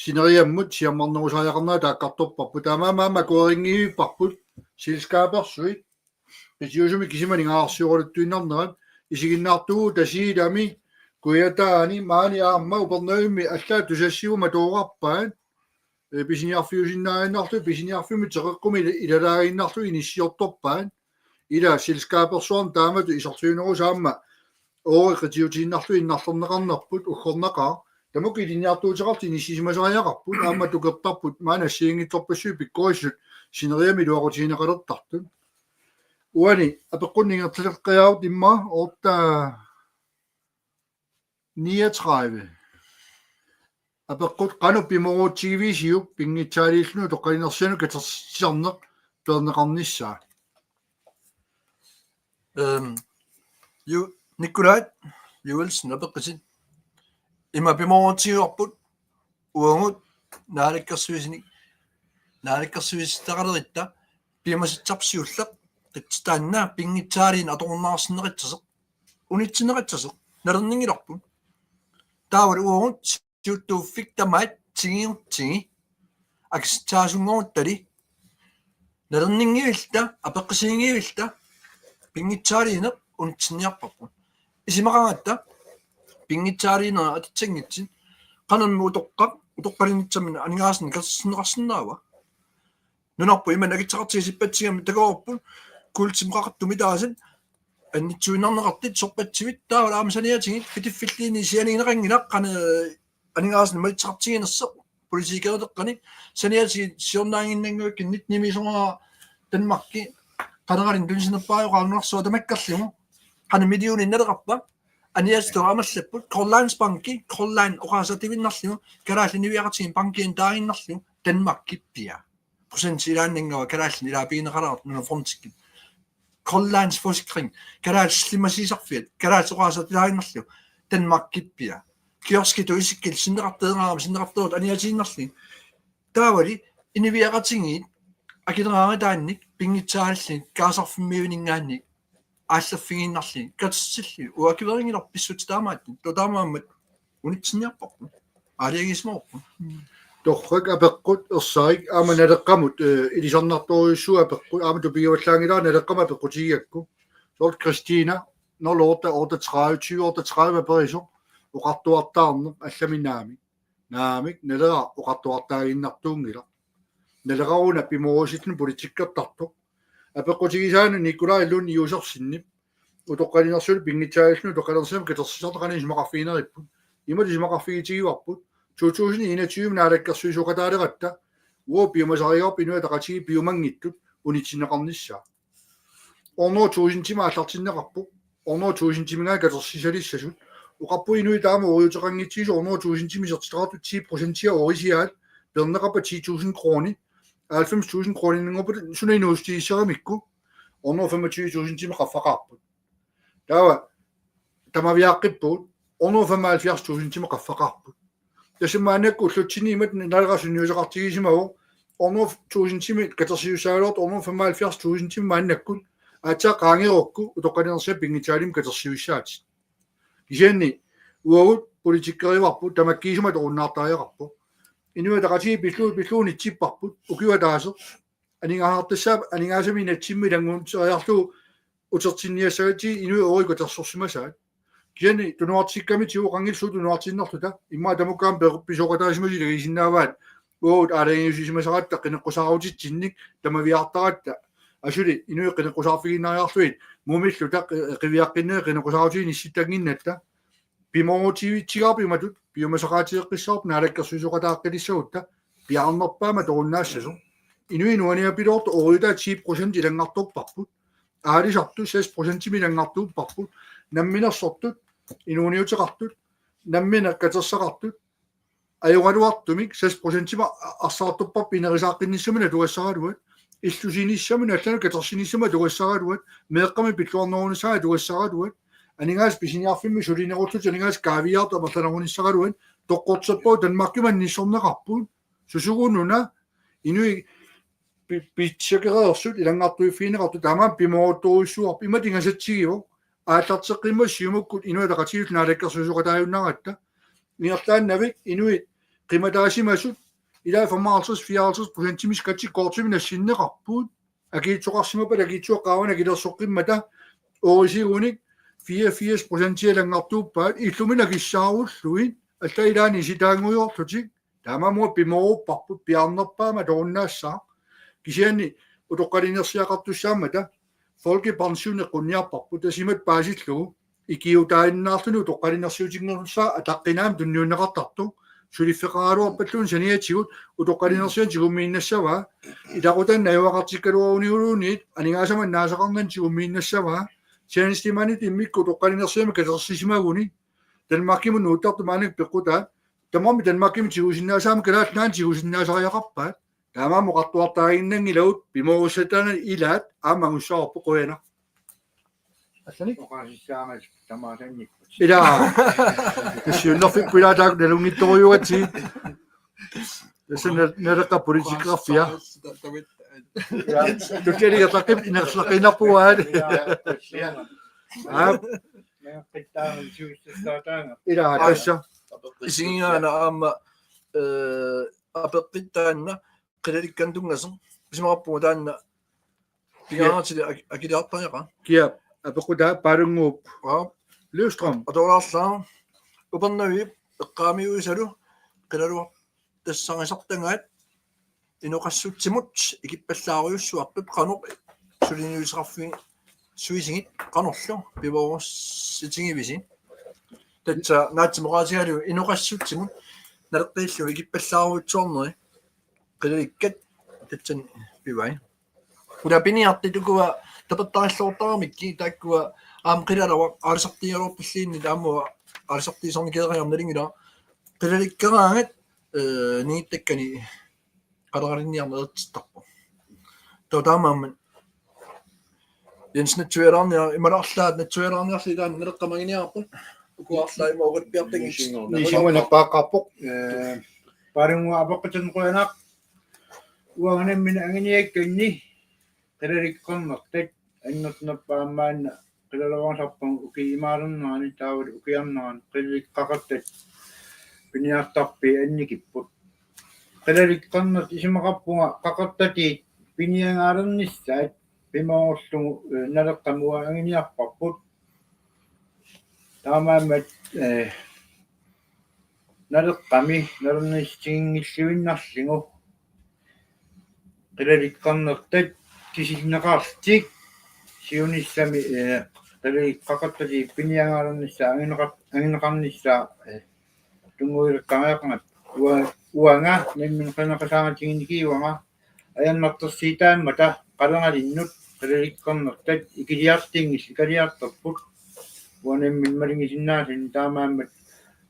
sineriammut siammarnerusaajaaqarnaa taakkartorparput taamaamaama kueringiipparput silskaapersuit Pitiusumi kisimani ngaarsioruluttuinnarnerat isiginnaartugu tasiilami kuyataani maani aamma upernaimmi allaa tusassiuma tuuqarpaan pisiniarfiusinnaainnarlu pisiniarfimi teqeqqumi ilalaaginnarlu inissiortorpaan ila silskaapersuarn taamatu isortuinerusaamma ooriqitiutiinnarlu innarlerneqarnerput uggornaqaa tamuk iliniartuuteqarti inissimasariaqarput aamma tukertarput maana siingittorpassui pikkorissut sineriami luaqutiineqalertartun uani apequnningertileqqajaut imma orta 39 apeqqut qanuppimorutiivisiuk pinngitsaaliillunu toqqalinersanu katersisarneq perneqarnissaa Ju Nikolaj Juelsen apeqqisit ima pimorutiuarput uangut naalikkersuisitaqaleritta pimasittarsiullaq qitstaanna pingitsaaliin atornaarsиннеқитсасеқ унитсинеқитсасеқ налернингиларпут таавал уорут сиуттууффик тамаат тигиуртиги акситсаасунгоруттали налернингивилта апеққисингивилта пингитсаалиинеқ унитсинниарпарпут исимақангатта пингитсаалиинера атитсангитсин qanammi utoqqalingitsamina anigaasni kassинеқарсинаава нунарпу иман агитсақартигисиппатсигами такоорпут култимқақаттуми таасат аннитсуинарнеқартит сорпатсивит таавал аамасаниатигит питиффиллиини сианигинеқангинақ қана анигаасни малитсақартигинерсеқ политикерутеққани саниатигит сиорнаангиннангуаккиннит нимисунгаа танмарки qanaqalin tunsinерпаажоқарнерсуа тамаккарлиму qana миллионин налеқарпа аниастоо амаллаппут Corlands банки Corland оқаасативиннарлиму карааллинивиақатигин банкиин таагиннарлиму танмаркиппиа procentilaanningawa kalaallin ilaapiineqalarat nuna frontikki Corlands forsikring kalaallimasisarfiat kalaalsoqaasatilaainnarlu tanmakkippiа kioskitu isikkil sinneqarteeraama sinneqarteerut aniatiinnarli taavali iniviaqatingiit akileraaritaannik pingitsaallin kaasarfimmiuningaannik aallerfigiinnarli katsilli uakiveringilarpissut taamaattin totaamaammat unitsinniarparpu aaliagismoorpu torrak apeqqut ersaik aama naleqqamut ilisarnartoruissua apeqqut aama tupiuallaangilaa naleqqama apeqqutigiakku sort Christina nolorta orta 30 orta 30 periso uqartuartaarneq allaminaami naamik nalera uqartuartaaginnartuungila naleqaruna pimorusitin politikkertartoq apeqqutigisaanu Nikolaj Lund iusersinnip utoqqalinersul pingitsaallunu toqqalersam katersisartaqani ismaqarfiineripput imali ismaqarfigitigiuarput 2021 naalakkersuisuqataaleqatta uopiumasariorp inuataqatigi piumangittut unitsinneqarnissaa orno 2000 aallartinneqarpu orno 2000 katersisalissassut uqarpu inui taama uriuteqangitsiisu orno 2000 misertitaqartu 10% orisiaat perneqarpa 10.000 kroni 90.000 kroniningorput sunainuustiisseramikku orno 25.000 qaffaqaarput taava tamaviaaqqippuut orno 75.000 qaffaqaarput Tasimaanek ullutiniimat nalerasunniuseqartigisimau orno 1000 katersiussaalort orno 75.000 maannakkut aatsaa qaangerorku utoqqanersia pingitaalim katersiussaat kisianni uagut politikkerivarput tamakkiisumat orunnaartaajaqarpu inuataqatigi pilluunitsipparput ukiwataaseq aningahartassaap aningaasami natsimmi langun seriarlu utertinniassagati inui orikutersorsimasaat kisianni tunuartikkami tiuqangillu tunuartinnerluta imma tamukkaam pisoqataasimusi lagisinnaavaat uut aalangiusimasaqatta qineqqusaaruutitsinnik tamaviartaratta asuli inui qineqqusaafiginnaariarluit mumilluta qiviaqqinne qineqqusaarutiin issitanginnatta pimorutivitsigaarpimatut piumasaqaatigeqqissaarp naalakkersuisuqataaqqilissautta piarnerpaama torunnaassasu inui nuaniapiloortu oriuta 10% ilangartorparput аалисарту 6% милангартууппарпут намминерсортут инуниутеқартут наммина катерсақартут аюгалуартумик 6% арсаартуппар пинерисааққинниссамана тугассагалуат иллусиниссамана аллану катерсиниссама тугассагалуат меэққами пиллуарнерунissaga тугассагалуат анингаас писиниарфимми сулинеруллут анингаас каавиарта марланерунissaгалуат тоққортсаппау танмаркиман ниссорнеқарпут сусугунуна инуи питсекереерсут илангартуиффиинеқарту таамаан пиморуттуруиссуарп иматингасатсигиу ааллартеққимма сиумуккут инуилақатигут наалаккерсусуқатааюннаратта ниерлааннавик инуи қиматаасимасут илаа 45-54% мискатси коортимина синнеқарпуут акиитсоқарсимапа акиитсуаққаавана килерсоққиммата орисигуник 84% илангартууппаат иллумина киссааруллуин алла илаани ситаангуйорлутик таамамуа пиморуппарпут пиарнерпаама торуннаассаа кисианни утоққалинерсиақартуссаамата folkepensionequnniarparput tasimat paasilluu ikiutainnaarlunu toqqalinnersiutignерусаа атаққинаам тунниуннеқартарту сулиффеқаралуарпаллуун саниатсигут утоққалинерсиан тигуммииннассаваа илақутан аюақартиккалуарунигулуунит анигаасаман наасақарнан тигуммииннассаваа сианистиманит иммикку тоққалинерсиама катерсисимагуни танмаркимун уттарту маанак пеққутаа тамами танмаркими тигусиннаасаама калаалнаан тигусиннаасариақарпаат таамаа моқартуартаагиннангилаут пиморуссатана илаат аамагуссаарпу қуяна ассаник оқасиссаамас тамаасанниккут илаа тасиуннерфик пилаатаак налунгитторюгати тасен нерека политикрафия тукеригатақип инерслақинарпуаат меқиттаан сюиссаатаанга илаа тасса исигигаана аама апеққиттаанна қилаликкантунгасер писимақарпуга таанна пигаартили акилиартариаqa киа апеқутаа палунгууп аа Løvstrøm атоолаарлаа упернави эққаамиуисалу қилалуа тассангасартангаат иноқассутсимут икиппаллаариуссуарпип қанор сулиниусеқарфи суисигит қанорлу пиворусситингивиси татса наатсимоqaasiгалу иноқассутсимут налеққииллу икиппаллааруутсуорнери қилаликкат татсан пивай улапиниартитукуа тапаттариллуортарамикки тааккуа аам қилалава аалисартигалуорпиллиинни таамуа аалисартиисорникеериарналингила қилаликкараангат нииттаккани қалералинниарнеэртиттарпу тоотаамаамман янснатсуялаарниа ималаарлаат натсуялаарниарли таан налеққамагиниарпу укуарлаа имоориппиартагис нисимунаппааққарпоқ парингуа апоққатэн қуянақ уанганаммина ангиниакканни қилаликкорнертак аннернаппаамаанна қилалаваасарпан укиимаалернаани таавал укиарнаан қилаликқақаттат пиниартарпи анникиппут қилаликкорнерт исимақарпунга қақаттати пиниангаалерниссаат пимаорлугу налеққамуа ангиниарпарпут таамаамат налеққами налернистингиллуиннарлигу қилаликкорнертат кисиннеқарлтик сиуниссами қилаликқақаттати пиниангаалерниссаа ангинеқарниссаа тунгуилеққамаақангат уанга неммин қинеқасаангатингиникиуанга аяннартерсиитааммата қалангалиннут қилаликкорнертат икилиартингис икалиартерпут уанеммин малингисиннаасин таамааммат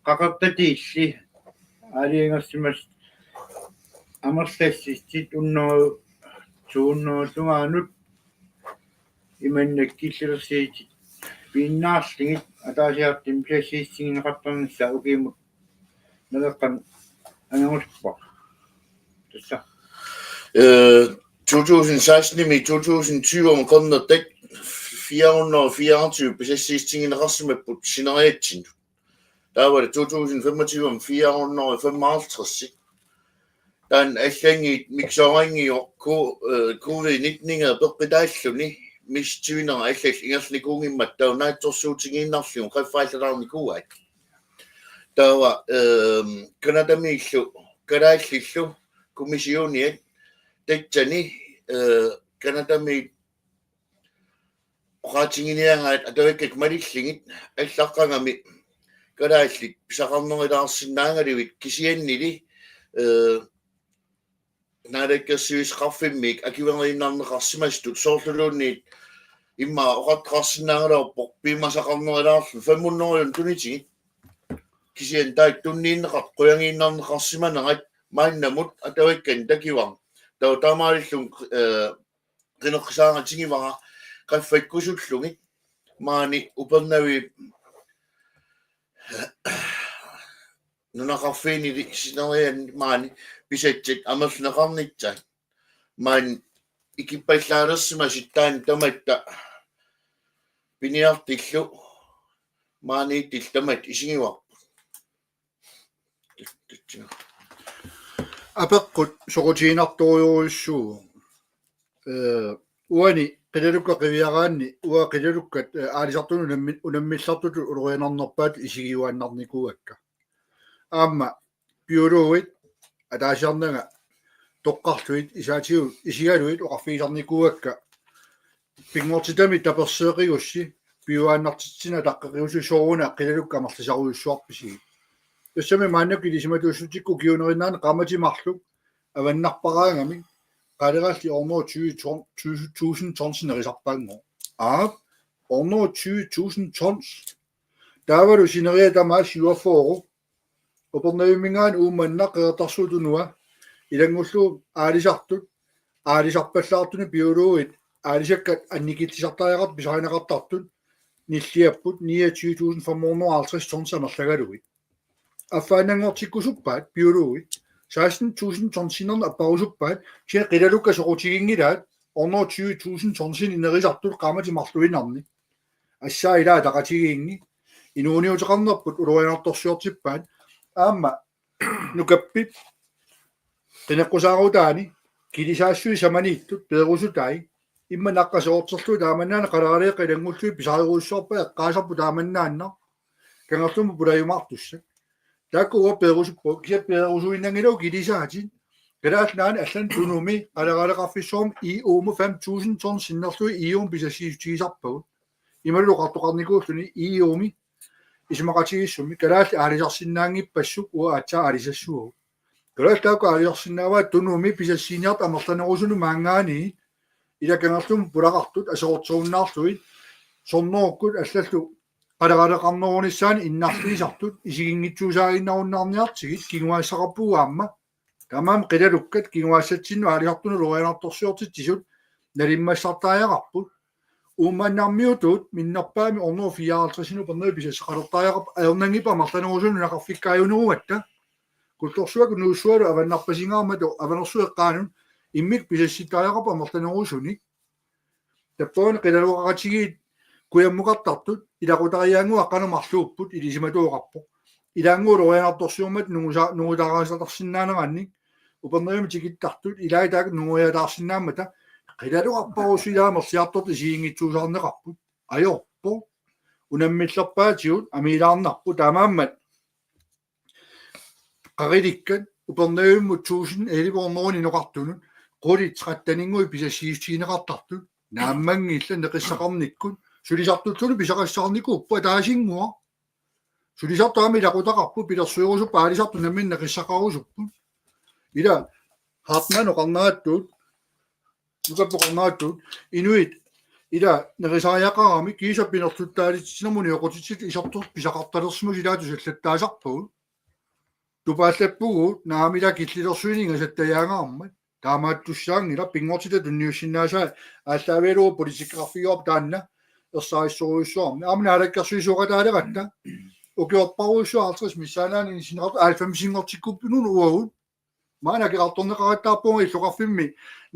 қақаттатиилли аалиингассимас амерлассистит унноо туунноо иманнаккиллерсиит пиннаарлигит атаасиартим пиассииссигинеқартарнissaа укиимут налеққан ангамулпа тасса 2016 i 2020 om konnertak 424 pæsæstingin sinariatsin. Der var det 2025 om 455. Der er en allangi mikseringi og covid-19 er bedredalluni mistyviner allas ingersni kungimmat der var nættersuutingin narlium qaffaallaraarni kuat. Der var kanadamillu kadallillu kommissioniat tatsani kanadami qatinginiangaat atavakkat malillingit allaqqangami kadaallik pisaqarnerilaarsinnaangalivit kisiannili naadakkersuisqarfimmik akivernerinnarneqarsimastut soorluluunniit имма оқаттеқарсинаагалерпоқ пимасақарнерилаарлу 500 тунити кисиан таит туннииннеқар қуянгииннарнеқарсиманерат мааннамут атавиккан такивар таутаамаалиллун qinерқисааратигивара qaffakkusуллугит маани упернави нунақарфиини синериан маани писатсит амерлнеқарнитсаа маан икиппаллаалерсима ситтаан таматта пиниартиллу маани тиллтамат исигиварпут апеққут соқутиинарторюруссуу уани qilulukka qiviaraanni uа qilulukkat аалисартуну унаммиллартуту улурианарнерпаат исигиуааннарникуакка аама биолуит атаасиарнага тоққартуит исаатиу исигалуит оқарфиисарникуакка пингортитами таперсеэқигусси биуааннартитсина таққиусу сооруна qilulukka марлисаруйуссуарписиги тассами мааннуки лисиматууссутикку киунериннаана qamatimarluk аваннарпараангами qaleralli ornoo 20.000 tons nerisarpaango ornoo 20.000 tons taavalu sineriatamaa siuaffooru upernavimingaan uumannaqeertarsuutunua ilangullu aalisartut aalisarpallaartuni bioluit aalisakkat annikittisartariaqart pisarineqartartut nilliapput 29.550 tons amerlagaluit affaanangortikkusuppaat bioluit 16.000 tonsinern apparusuppaat sia qilalukka soqutigingilaat ornoo 20.000 tonsin innerisartul qaamatimarluinarni assaa ilaa taqatigiingi inuuniuteqarnerput uluanartorsiortippaat aamma nukappip qineqqusaaruutaani kilisaassui samaniittut peerusutai imma naqqasoorterlu taamannaana qalaraaleeqa ilangullui pisariruussorpa eqqaasarpu taamannaanna kangerlumu pulajumartussa taakku uа peerusuppo kisia peerusuinnangilou kilisaatin kalaatnaani allan tunumi qalaraaleqarfissorum iuumu 5.000 ton sinnerlui iuum pisasiitigisarpagut imalluqartoqarnikuulluni iuumi ismaqatigissumi kalaalli aalisarsinnaangippassuq uа atsaa aalisassuugu kalaallaaku aalisarsinnaavaat tunumi pisassiiniart amerlanerusunu maangaani ilakangerlum pulaqartut asorutsuunnaarluit sornorukkut allallu qalaraaleqarnerunissaani innarliisartut isiginngitsuusaaginnarunnaarniartigit kiguaassaqarpugaamma tamaam qilalukkat kiguaassatsinnu aalisartunu luianartorsiortitsisut nalimmassartaajaqarput uummaannarmiutut minnerpaami ornoo 54 pernoi pisassaqalertaajaqarp aernangipa amerlanerusunu naqarfikkaajuneruatta kultorsuaku nuussualu avannarpasingaarmatu avanersueqqaanun immik pisassittaajaqarp amerlanerusuni tappoon qilaluqaqatigiit kuyammuqartartut ilaqutariaangua qanumarluupput ilisimatuuqarpo ilaanguulu uianartorsiormat nungutaraasaqarsinnaanerannik upernerimi tikittartut ilaitaak nunguiataarsinnaamata qilaluqarparusiilaamersiartort isiingitsuusarneqarput ajorpo unammillerpaatigut amiilaarnarpu tamaammat qarilikkat upernerimmu 1000 elivorneruni noqartunut qulit qattaninngui pisassiistiineqartartut naammangiilla neqissaqarnikkut sulisartutsulu pisaqassarnikuppu ataasingua sulisartaami ilaqutaqarpu pilersuirusuppa aalisartu nammin neqissaqarusuppu ila hartman oqarnerattut nukappoqarnerattut inuit ila neqisariaqarami kiisappinertuttaalitsinamuni oqutitsit isortor pisaqartalersimus ilaatusallattaasarpugu tupaallapugu naamila killilersuiningasattayaangaarmat taamaattussaangila pingortita tunniussinnaasa aalлaaveelugu politikkaqarfigiorp taanna ersaissoruissuarmi aamna alakkarsuisuqataaleqatta ukiorparuissuartris missaanaani sinneqart alfamsingortikkuppunun uagut maana kiqartorneqarattaarpuunga illuqarfimmi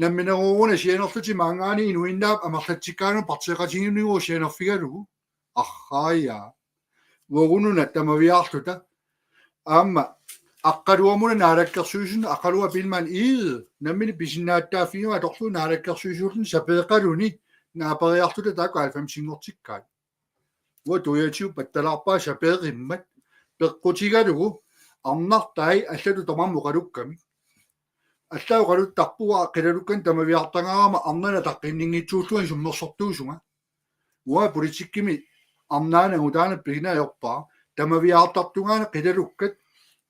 nammineruuruna sianerluti maangaani inuinnaap amerlatsikkaanu partiqatiginigu sianerfigalugu arraaya uagununa tamaviaarluta aamma aqqaluamuna naalakkersuisun aqalua pilman iide nammini pisinnaаттааффигуа торлу naalakkersuisuullun sapeeqaluni naaperiartuta taakku alfamsingortikkaat tuyatiu pattalarpaa sapeeqimmat peqqutigalugu arnartai allalu tamammuqalukkami allauqaluttarpuga qilalukkan tamaviartangaarama arnana taqqinninngitsuulluan summersortuusunga uа politikkimi arnaanangu taana piginaajorpaa tamaviaartartungaana qilalukkat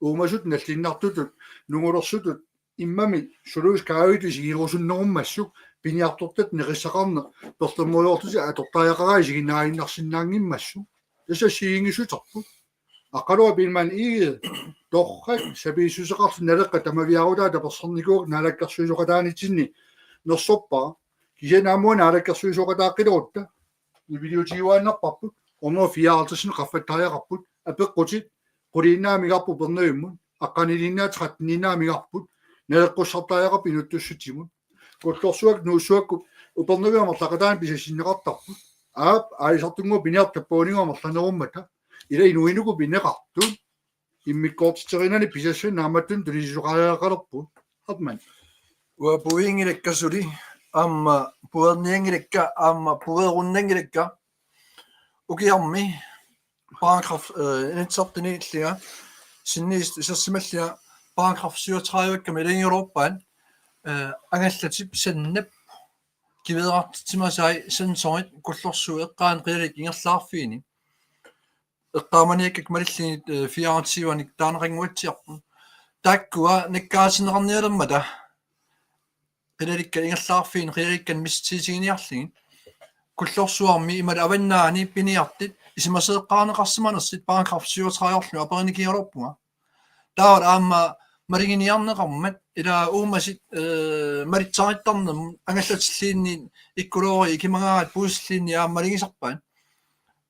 uumasut nallinnartutut nungulersutut immami suluus kaavitus iirusunnerummassuk пиниартортат нерissaqarna перлэммулуортуси атортааяқараа сигинааиннарсинаангиммассу таса сиингисутарпут ақалуа пилман иги торрак сабииссусеқарлу налеққа тамавиарулаа таперсэрникуук наалаккарсуисоқатаанитсинни нерсорпаа кисенаамуана алаккарсуисоқатааққилерутта видеотивааннарпарпут оно фиаалтасин қаффаттааяқарпут апеққутит qulinaamigarpu pernuimmun aqqaniliinnaat 13-inaamigarput naleqqussertaayaqa pinuttussutsimut kullorsuak nuussuakku upernuiamerlaqataan pisassinneqartarput aap aisartungu piniartappuunigomerlanerummata ila inuinuku pineqartut immikkoortiterinani pisassun naamattun tulisuqaajaqalerput hatman wa puingilekkassuli amma puerniangilekka amma puerunnangilekka ukiarmi paragraf insertiniilliga sinniist issersimallia paragraf 37 melingeruppaan angallatip sannap kiveerartimasai sensorit kullorsuu eqqaan qialik ingerlaarfiini eqqaamaniakkak malillinit 44-anik taaneranguatsiarpun taakkua nakkaasineqarnialammata qilalikka ingerlaarfiin qilalikkan mistiisigiниарлигin kullersuarmi imala avannaani piniartit isimaseeqqaaneqarsimanersit paragraf 37 aperinikiororpunga taawal aamma mariginiarneqarmat ila uumasit maritsarittarnam angallatilliinni ikkuloori ikimagaat puusliinni aamaligisarpaan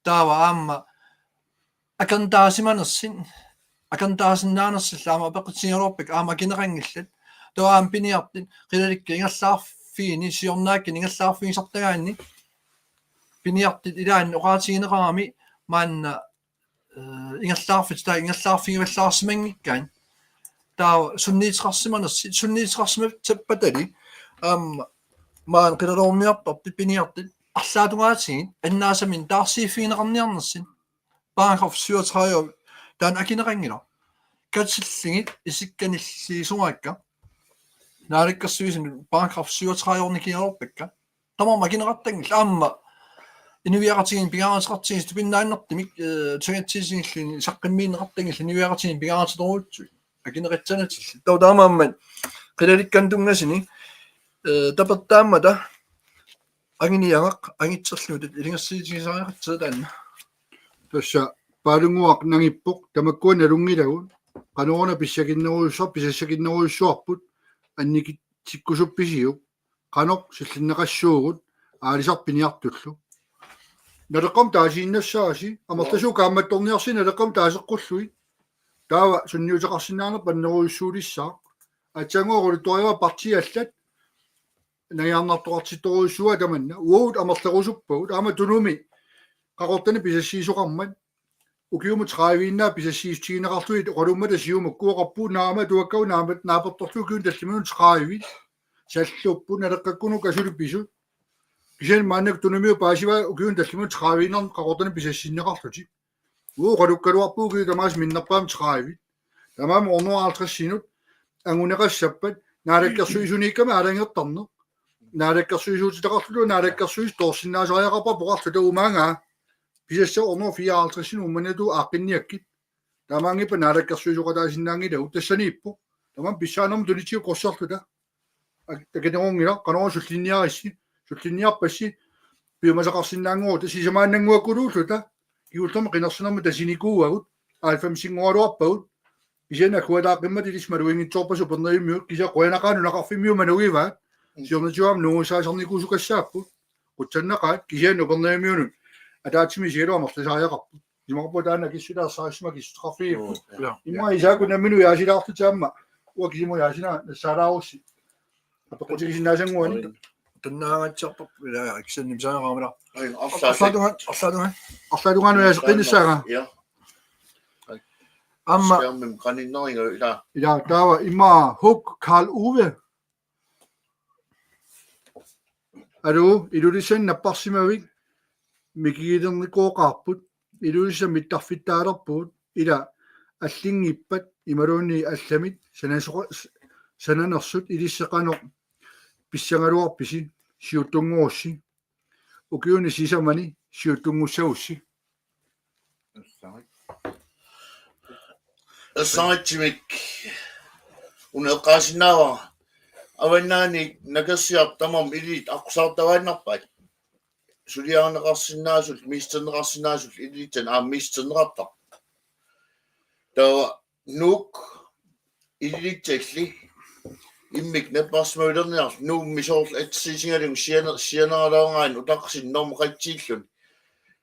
taawa aamma akantaasimanersin akantaasinnaanерсиллаама апеққитсигерорпак аама кинеқангилlat таам пиниартит қилаликка ингерлаарфиини сиорнаакки ингерлаарфиисартагаанни пиниартит илаан оqaатигинеqarami маанна ингерлаарфит таа ингерлаарфигиваллаарсимангиккаан таа сунниитеқарсиманерси таппатали маан қилалоорниарпарпит пиниартит арлаатунгаатигин аннаасамин таарсииффигинеқарниарнерсин paragraf 37 таан акинеқангила катсиллигит исикканиллиисугаакка нааликкерсуисин paragraf 37 орникиорпакка тамама кинеқартангил аама инуиаратигин пигаасеқартигис тупиннааннартимик тагатсисингиллини саққиммиинеқартангил инуиаратигин пигаасеторуутсу акинеқатсанатилли таутаамааммат қилаликкан тунгасини тапертааммата агиниагақ агитсерлуутат илингерсиитигисариақатсаатаанна тасса палунгуақ нагиппоқ тамаккуана лунгилагу кануурна писсагиннеруйуссуарпут анники тиккусупписиу каноқ силлиннеқассуугут аалисарпиниартуллу налеққам таасииннассааси амертасуу каамматторниарси налеққам таасеққуллуи таава сунниутеқарсинаана паннеруйуссуулиссаа атсангуорулуториава партиаллат наярнартоқартитторуйуссуа таманна уут амерлерусуппагут аама тунуми qaqortani pisassiisuqarmat ukiumu 30 pisassiistигинеқарлуит qolummat asiumu kuoqarpu naama tuakkau naamat naapertorlu kiun tallimunun 30 salluppu naleqqakkunu kasulippisu kisen maannak tunamiu paasiva ukiun tallimun 30 qaqortani pisassinneqarluti uu qalukkaluarpu kiu tamaas minnerpaam 30 tamaam 150 sinut anguneqassappat naalakkersuisuniikkama alangertarne naalakkersuisuutiteqarlulu naalakkersuis toorsinnaasariaqarpa poqarlu taumaanga pisassa orno 54 ummanatu aqinniakkit tamaangipa naalakkersuisuqataasinnaagilau tassaniippu tamam pissaanam tunitiu qossarluta takenerungila qanoru sullinniarpassi piumasaqarsinnaanguo tasisamaannanguakkuluulluta kiullerma qinersinarma tasinikuuagut alfamsingualuarpagut isena kualaaqimmat ilismaluingitsoorpasu pernerimiut kisa qoyanaqaanu naqarfimmiu manugivaat siornatuam nuusaasarnikuusukassaappu qutsannaqaat kisanu pernerimiunut атаатсими сигалуамерлисариақарпу имарпутаана киссулаарсаарисма киссутеқарфигиппу имма исаакунаммину яасилаарту таама уакисиму яасина нассаалаарусси апеқутигисинаасангуани таннаагатсарпап илаа аксаннимсаагаамала арлаатунгану яасеққиннассаага амма скаммим каниннеринга ила таава имма хук Карл Uwe алу илулисан наппарсимавик микигидерникооqaarput илуисса миттарфиттаалерпуут ила аллингиппат ималуунни алламит сананерсут илиссеқано писсангалуарписи сиуттунгуусси укиуни сисамани сиуттунгуссаусси ассаатсимик унеққаасиннаава аваннаани накассиартамам илит аққусаартавааннарпат сулиарнеқарсинаасул мистернеқарсинаасул илитсан мистернеқартар таа нук илитсалли иммик наппарсмаулерниар нууммисоорл атсисингалуг сианералаангаан утаққсин нормақатсииллун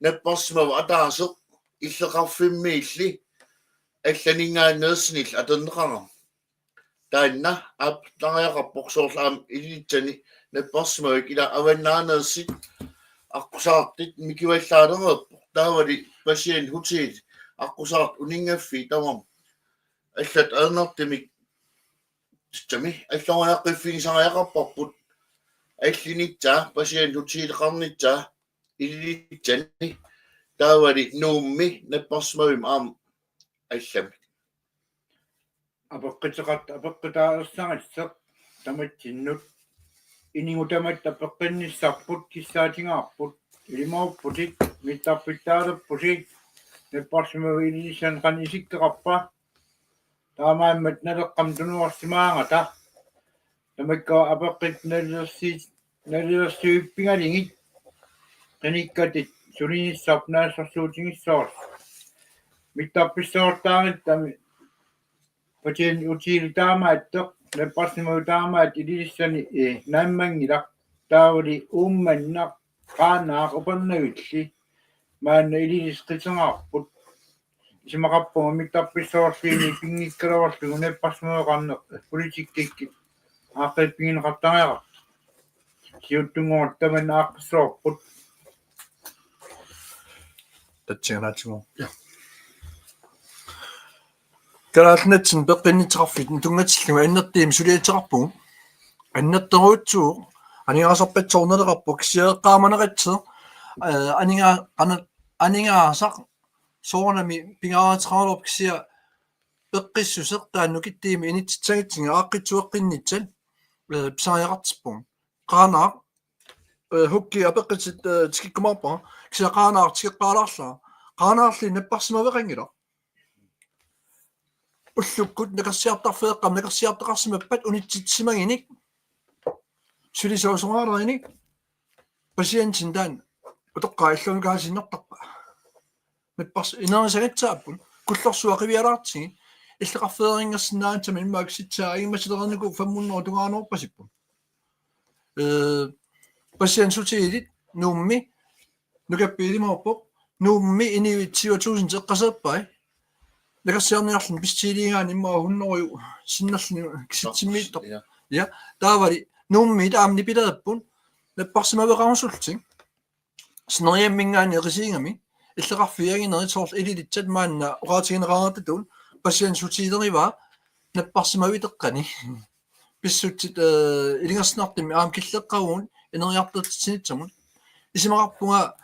наппарсмава атаасеқ иллеқарфиммиилли алланингааннерснил атернеқарам таанна ап тариақарпорсоорлаам илитсани наппарсмавик ила аваннаанерсит аққусаартит микиваллаалерерппо таавали пасиен хутиит аққусаарт унингаффи тамам аллат аернартимик тами аллориаққиффигисариақарпарпут аллинитсаа пасиен хутиилеқарнитсаа илитсани таавали нуумми наппарсмавим аам аллами апеққитаалерсаратсеқ таматсиннут инингутамат апеққинниссарпут киссаатингаарпут илимауппутик миттарпиттаалерпусик наппарсмавилиссан қанисиккеқарпа таамааммат налеққам тунуарсимаангата тамакка апеққит налерсуиппингалингит таниккатит сулиниссарпнаассарсуутингиссоорс миттарписсоортаарит тами патен утилитаамааттеқ наппарсимавитаамаат илиссани нааммангилақ таавали уумманнақ qaanaaq upannavilli maanna ililiskitsengaarput isimakappunga mittarpissoorliini pingikkalavarlugu napparsmueqarneq politikkikki aaqqippingineqartariaqar siuttunguut taman aaqqissoorput татсиганаатсугу караалнатсин пеққиннитеқарфит тунгатсиллуга аннертиим сулиатеқарпугу аннертеруутсуу анигаасарпатсорнелеқарпу кисиеққааманеқатсеэ анигаасақ соорнами пингааратеқарлуп кисиа пеққиссусеқ таанну киттиими инитсагитсинга ааққитсуэққиннитсал писариақартиппу qaanaa hukki апеққитит тикиккумарпа кисиа qaanaa тикеққаалаарлаа qaanaarli наппарсимавеқангила уллуккут накассиартарфеэққам накассиартеқарсимаппат унитситсимагиник сулисоосонгаарерини пасиентиндан утоққаиллунгаасиннертарпа наппарс инерисагатсааппун куллерсуақивиалаартиги иллеқарфеерингерсинаатсами иммаакситсаа агимасилернику 500 тугаанерпасиппун пасиентсутигилит нуумми нукаппиилимаорпо нуумми инивитсиуатуусин теққасеэппай накассиарниарлун пистилигаан иммаа хуннерю синнерлни киситсиммииттор я таавали нуумми таамни пилааппун наппарсимавеқарсултик снериаммингаани рисингами иллеқарфиагинеритсоорл илилитсат маанна оqaатигинеқарататун пассиансутилерива наппарсимавитеққани писсутсит илингерснартими аам киллеққагуун инериартертсинитсамут исимақарпунга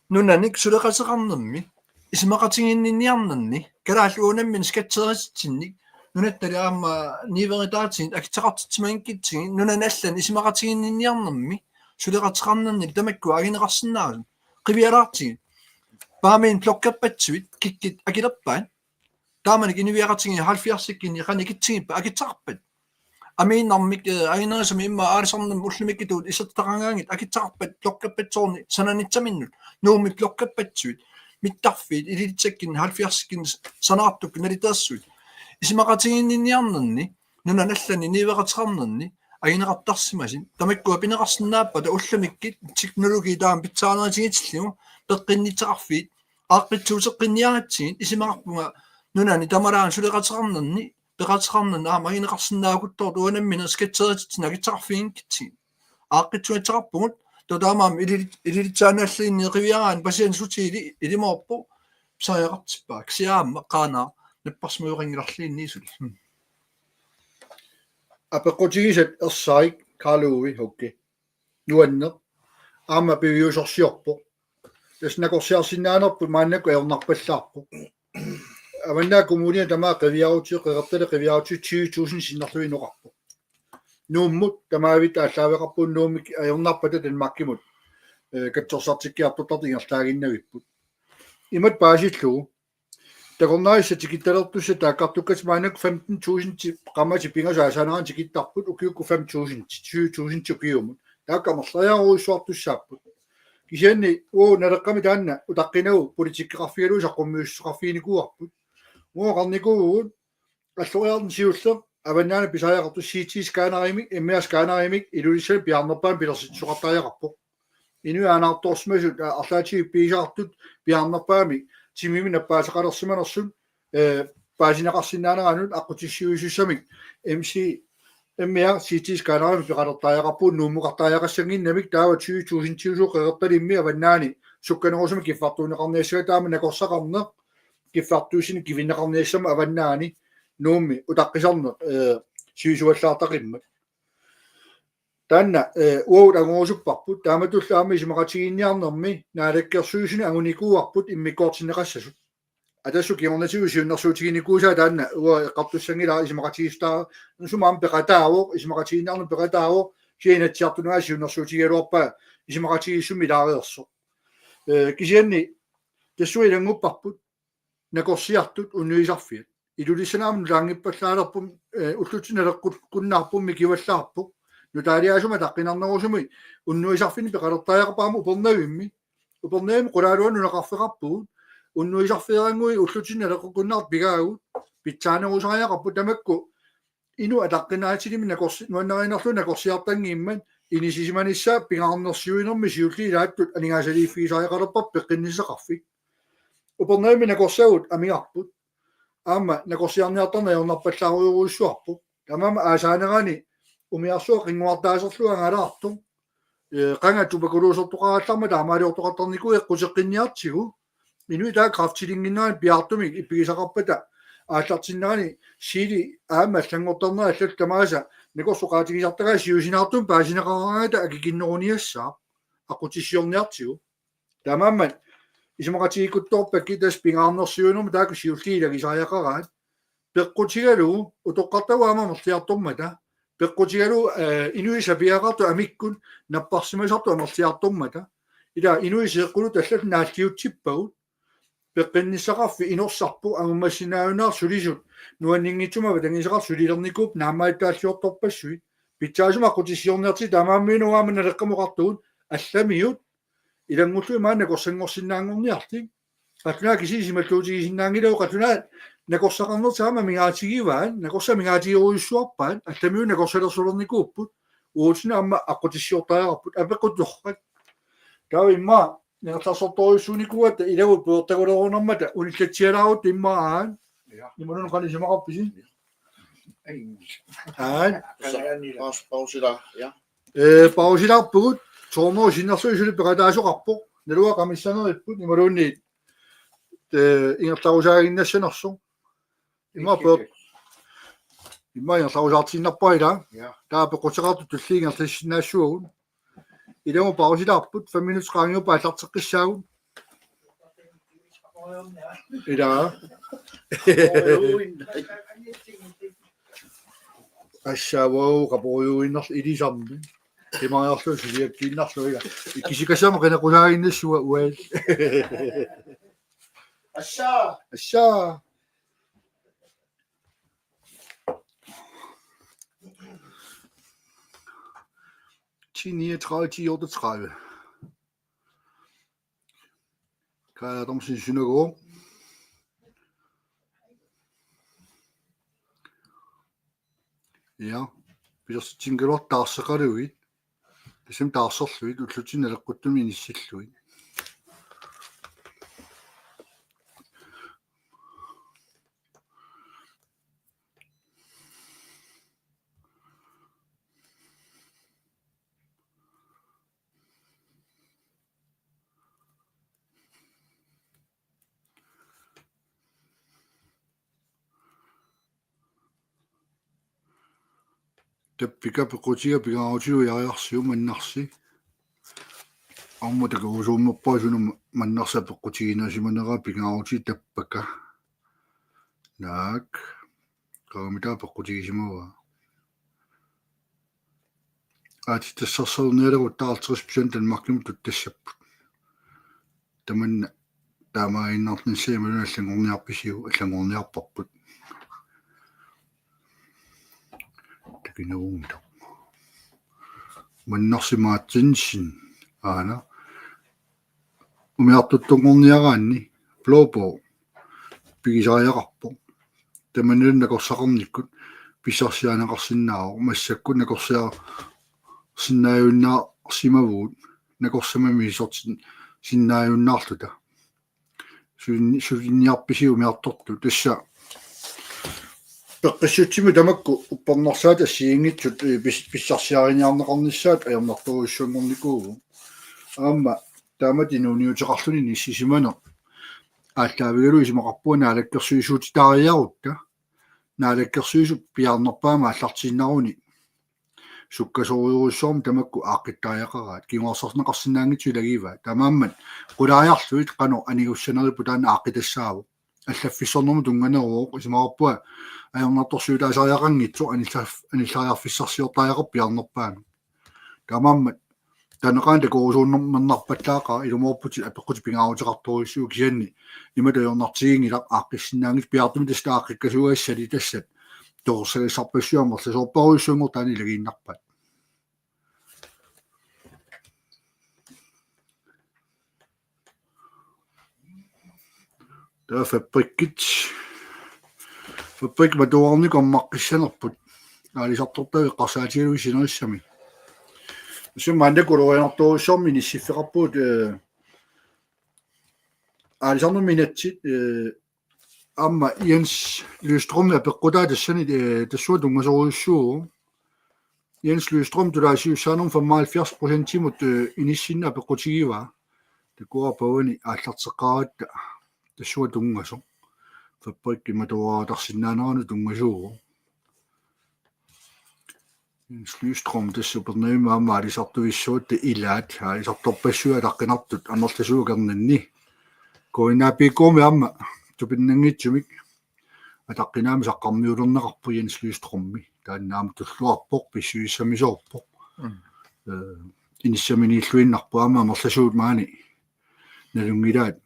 нунаник сулеқасеқарнерми исимақатигиннинниарнерни калаалуунаммин скатсериситсинник нунаттали аама ниверитаатигин акитсақартитсимагинкитсигин нунаналлан исимақатигиннинниарнерми сулеқатеқарнерник тамакку агинеқарсинаагун қивиалаартигин паамин плоккаппатсивит киккит акилерпаан тааманик инивиақатигин 70-сиккини қаникитсигиппа акитсақарпат амииннармик агинерисами имма аалисарнам уллумиккитуут исаттақангаангит акитсақарпат плоккаппатсоорни сананитсаминнут нууми плоккаппатсивит миттарфиит илитсаккин 70-сиккин санаартук налитаассуит исимақатигиннинниарнерни нунаналлани нивеқатеқарнерни агинеқартарсимасин тамаккуа пинеқарсинааппата уллумиккит технологи таам питсаанаатигитиллигу пеққиннитеқарфиит ааққитсуутеққинниаратсигит исимақарпунга нунани тамалаан сулеқатеқарнерни пеқатеқарнерни аама агинеқарсинаагуттор туанаммина скатсеритсина агитсақарфигинкитсигит ааққитсуатеқарпугут тотаамаам илилитсаанааллиинни қивиараан пасиансутиили илимоорпу писариақартиппаа ксиаама qaanaa наппарсмуйорингиларлиинниисули апеққутигисат ерсаик каалууви хукки нуанне аама пивиусорсиорпо таснакорсиарсинаанерпу мааннаку ернарпаллаарпу аваннаа коммуния тамаа қивиарутио қеқартале қивиарути 20000 синнарлуиноқарпу нууммут тамаавита аллаавеқарпуун нуумик ернарпата танмаккимут катсорсартиккиартутартингерлаагиннавиппут имат паасиллугу Takornaissa tikittalortussa taakkartukkas maanak 15.000 qamati pingasaasanaraan tikittarput ukiukku 5.000 20.000 tukiumut taakkamarlajaruissuartussaapпут kisianni naleqqami taanna utaqqinagu politikkiqarfigalu saqqummiussaqarfiinikuarput qarnikuugut аллуриарн сиуллер аваннаана писааяқарту сиитис каанаримик иммиас каанаримик илулиссал пиарнерпаан пилерситсоқартариақарпоқ инуяанаартуорсмасут арлаати пиисаартут пиарнерпаами тимими наппаасақалерсиманерсун паасинеқарсинаанаранут аққутиссиуисуссамик MC эммиа сиитис каанаримик пиқалертааяқарпуун нууммуқартааяқассангиннамик таава 20.000 тиусуқеқартали имми аваннаани сукканерусами киффартуунеқарниассага таама накорсақарнеқ киффартуусини кивиннеқарниассама аваннаани нуумми утаққисарнеқ сиисуаллаартақиммат таанна уут агуусуппарпут тааматуллаами исимақатигинниарнерми наалаккерсуусини агуникууарпут иммиккоортинеқассасут атассу киорнатигу сиуннэрсуутигиникуусаа таанна уа эққартуссангилаа исимақатигистаа нусумаам пеқатаавоқ исимақатигинниарну пеқатаавоқ сиинатсиартунгаа сиуннэрсуутигиалуарпаа исимақатигиссумми лаариерсо кисианни тассуилангуппарпут накорсиартут уннуисарфиат илулиссанаамну лаангиппаллаалерпум уллутиналеққут куннаарпумми киваллаарпук нутаалиасума таққинарнерусуми уннуисарфини пеқалертааяқарпаама упернавимми упернаами қулаалуанну неқарфеқарпуут уннуисарфеерангуи уллутиналеққу куннаар пигаагут питсаанерусариақарпу тамакку ину атаққинаатилими накорси нуаннеринерлу накорсиартангииммат инисисиманиссаа пигаарнерсиуинерми сиуллиилааттут анигаасалииффигисариақалерпар пеққиннисеқарфи упернаами накорсагут амиарпут аама накорсиарниартарна ернарпаллааруйуруссуарпу тамама аасаанерани умиарсуа қингуартаасерлуа галаарту қанга тупакулуусертоқаралларма таамаалиортоқартарнику эққусеққинниартигу инуи таа крафтилингиннаан пиартумик иппигисақарпата ааллартиннерани сили аама аллангорторнера аллал тамааса накорсоқаатигисартагаа сиусинаартум паасинеқараангата акикиннеруниассаа аққутиссиорниартигу тамааммат исимақатигиккутторпакки тас пингаарнерсиунерма тааку сиуллиилагисариақараат пеққутигалу утоққартауаама мерлиартормата пеққутигалу инуисапиақарту амиккун наппарсимасарту амерлиартормата ила инуисеққулу таллал нааллиутсиппагут пеққинниссақарфи инорсарпу агуммассинаагунаар сулисут нуаннингитсумава тангисеқар сулилерникууп наамааттааллиорторпассуит питсаасума аққутиссиорниарти тамааммиинуаама налеққамоқартугут алламиут илангуллуи маана корсангорсинаангорниарти qatuna kisiisimalluutigisinnaangilau qatuna nakorsaqarnertaama mingaatigivaat nakorsa mingaatigiruissuarpaat allamiu nakorsalersulernikuupput uutina amma aqqutissiortaajarput apequttorrat taava imma nertarsortoruissuunikuat ilagut puertagulerunermata unillatsialaarut immaaan imunun qanisimaqarpisi pausila ja pausilarpugut soornoo sinnersuisuli peqataasoqarpoq nalua qamissaneripput imaluunniit ingertarusaaginnassanersu imma ingertarusaartinnarpaila taa pequtiqartu tulliingerlissinnaassuagun ilamu pausilarput 5 minuts qaangiupa allarteqqissaagun ila ассаавау қапоруйуиннерл илисарни имариарлу сулиаккииннарлу ила кисикасама қинақулаагиннассуа уаал ассаа Tini 30 kan jeg om sin synagoge ja hvis jeg tænker at der så går det ud det som der så slut og slutten eller godt du min slut Tapika pequtiga pigaarutilu yariarsiu mannarsi amma takarusuummerpaasunu mannarsa pequtiginasimanera pigaaruti tappaka naak qaamita pequtigisimava aati tassarserneelerut 50% Danmarknum tuttassaput tamanna таамаиннартин сиималуна аллагорниарписиу аллагорниарпарпут такинауунта маннарсимаатсинсин аана умиартуттунгорниараанни плоопо пигисариақарпо таманилун накорсақарниккут писсарсианеқарсиннааву массаккут накорсиа синнааюннаа симавуут накорсамами сортин синнааюннаарлута сулинниарписиу миарторту тасса пеққиссутсиму тамакку уппарнарсаат ассиингитсут писсарсиариниарнеқарниссаат аернартуруссунгорникуугу аама тааматинуниутеқарлуни ниссисимано ааллаавигалу исимақарпуна алаккерсуисуутитаариарутта наалаккерсуису пиарнерпаама аллартииннаруни суккасориуруссуарм тамакку ааққиттааяқараат кигуарсарнеқарсинаангитсу лагива тамааммат qulaajарлуит қано анигуссанерипу таана ааққитассааву аллаффиссорнэрму тунганероо исимақарпуа аернарторсуилаасариақангитсу аниллариарфиссарсиортааяқар пиарнерпаами тамааммат танеқаан такорусууннэрмернарпаллаақа илумоорпути апеққути пингаарутеқарторуссуу кисианни иматаёрнартигингилақ ааққиссинаангит пиартуми таста ааққиккасуассали тассат торсалисарпассуамерлу соорпаруйссунгор таани лагииннарпат таа фабрик матуарникормаққиссанерпут аалисартортави қарсаатигилуи синериссами суммаанакулуриарторуссуарми ниссиффеқарпуут аалисарнуминатсит амма Jens Lystrøm апеққутаа тассани тассуа тунгасоруйуссуу Jens Lystrøm тулаасиуссаанерм 75% иниссинна апеққутигива такуарпауани ааллартеққаратта тассуа тунгасо фабрикки матуаратарсиннаанерану тунгасуу Jens Lystrøm тассупернуима амма алисартуиссуут илаат алисарторпассуа таққинартут аннерласуугернанни коинапиккууми амма тупиннангитсумик атаққинаами саққарниулернеқарпу Jens Lystrømми тааннаама туллуарпоқ писсуиссамисоорпоқ иниссаминиллуиннарпу аама амерласуут маани налунгилаат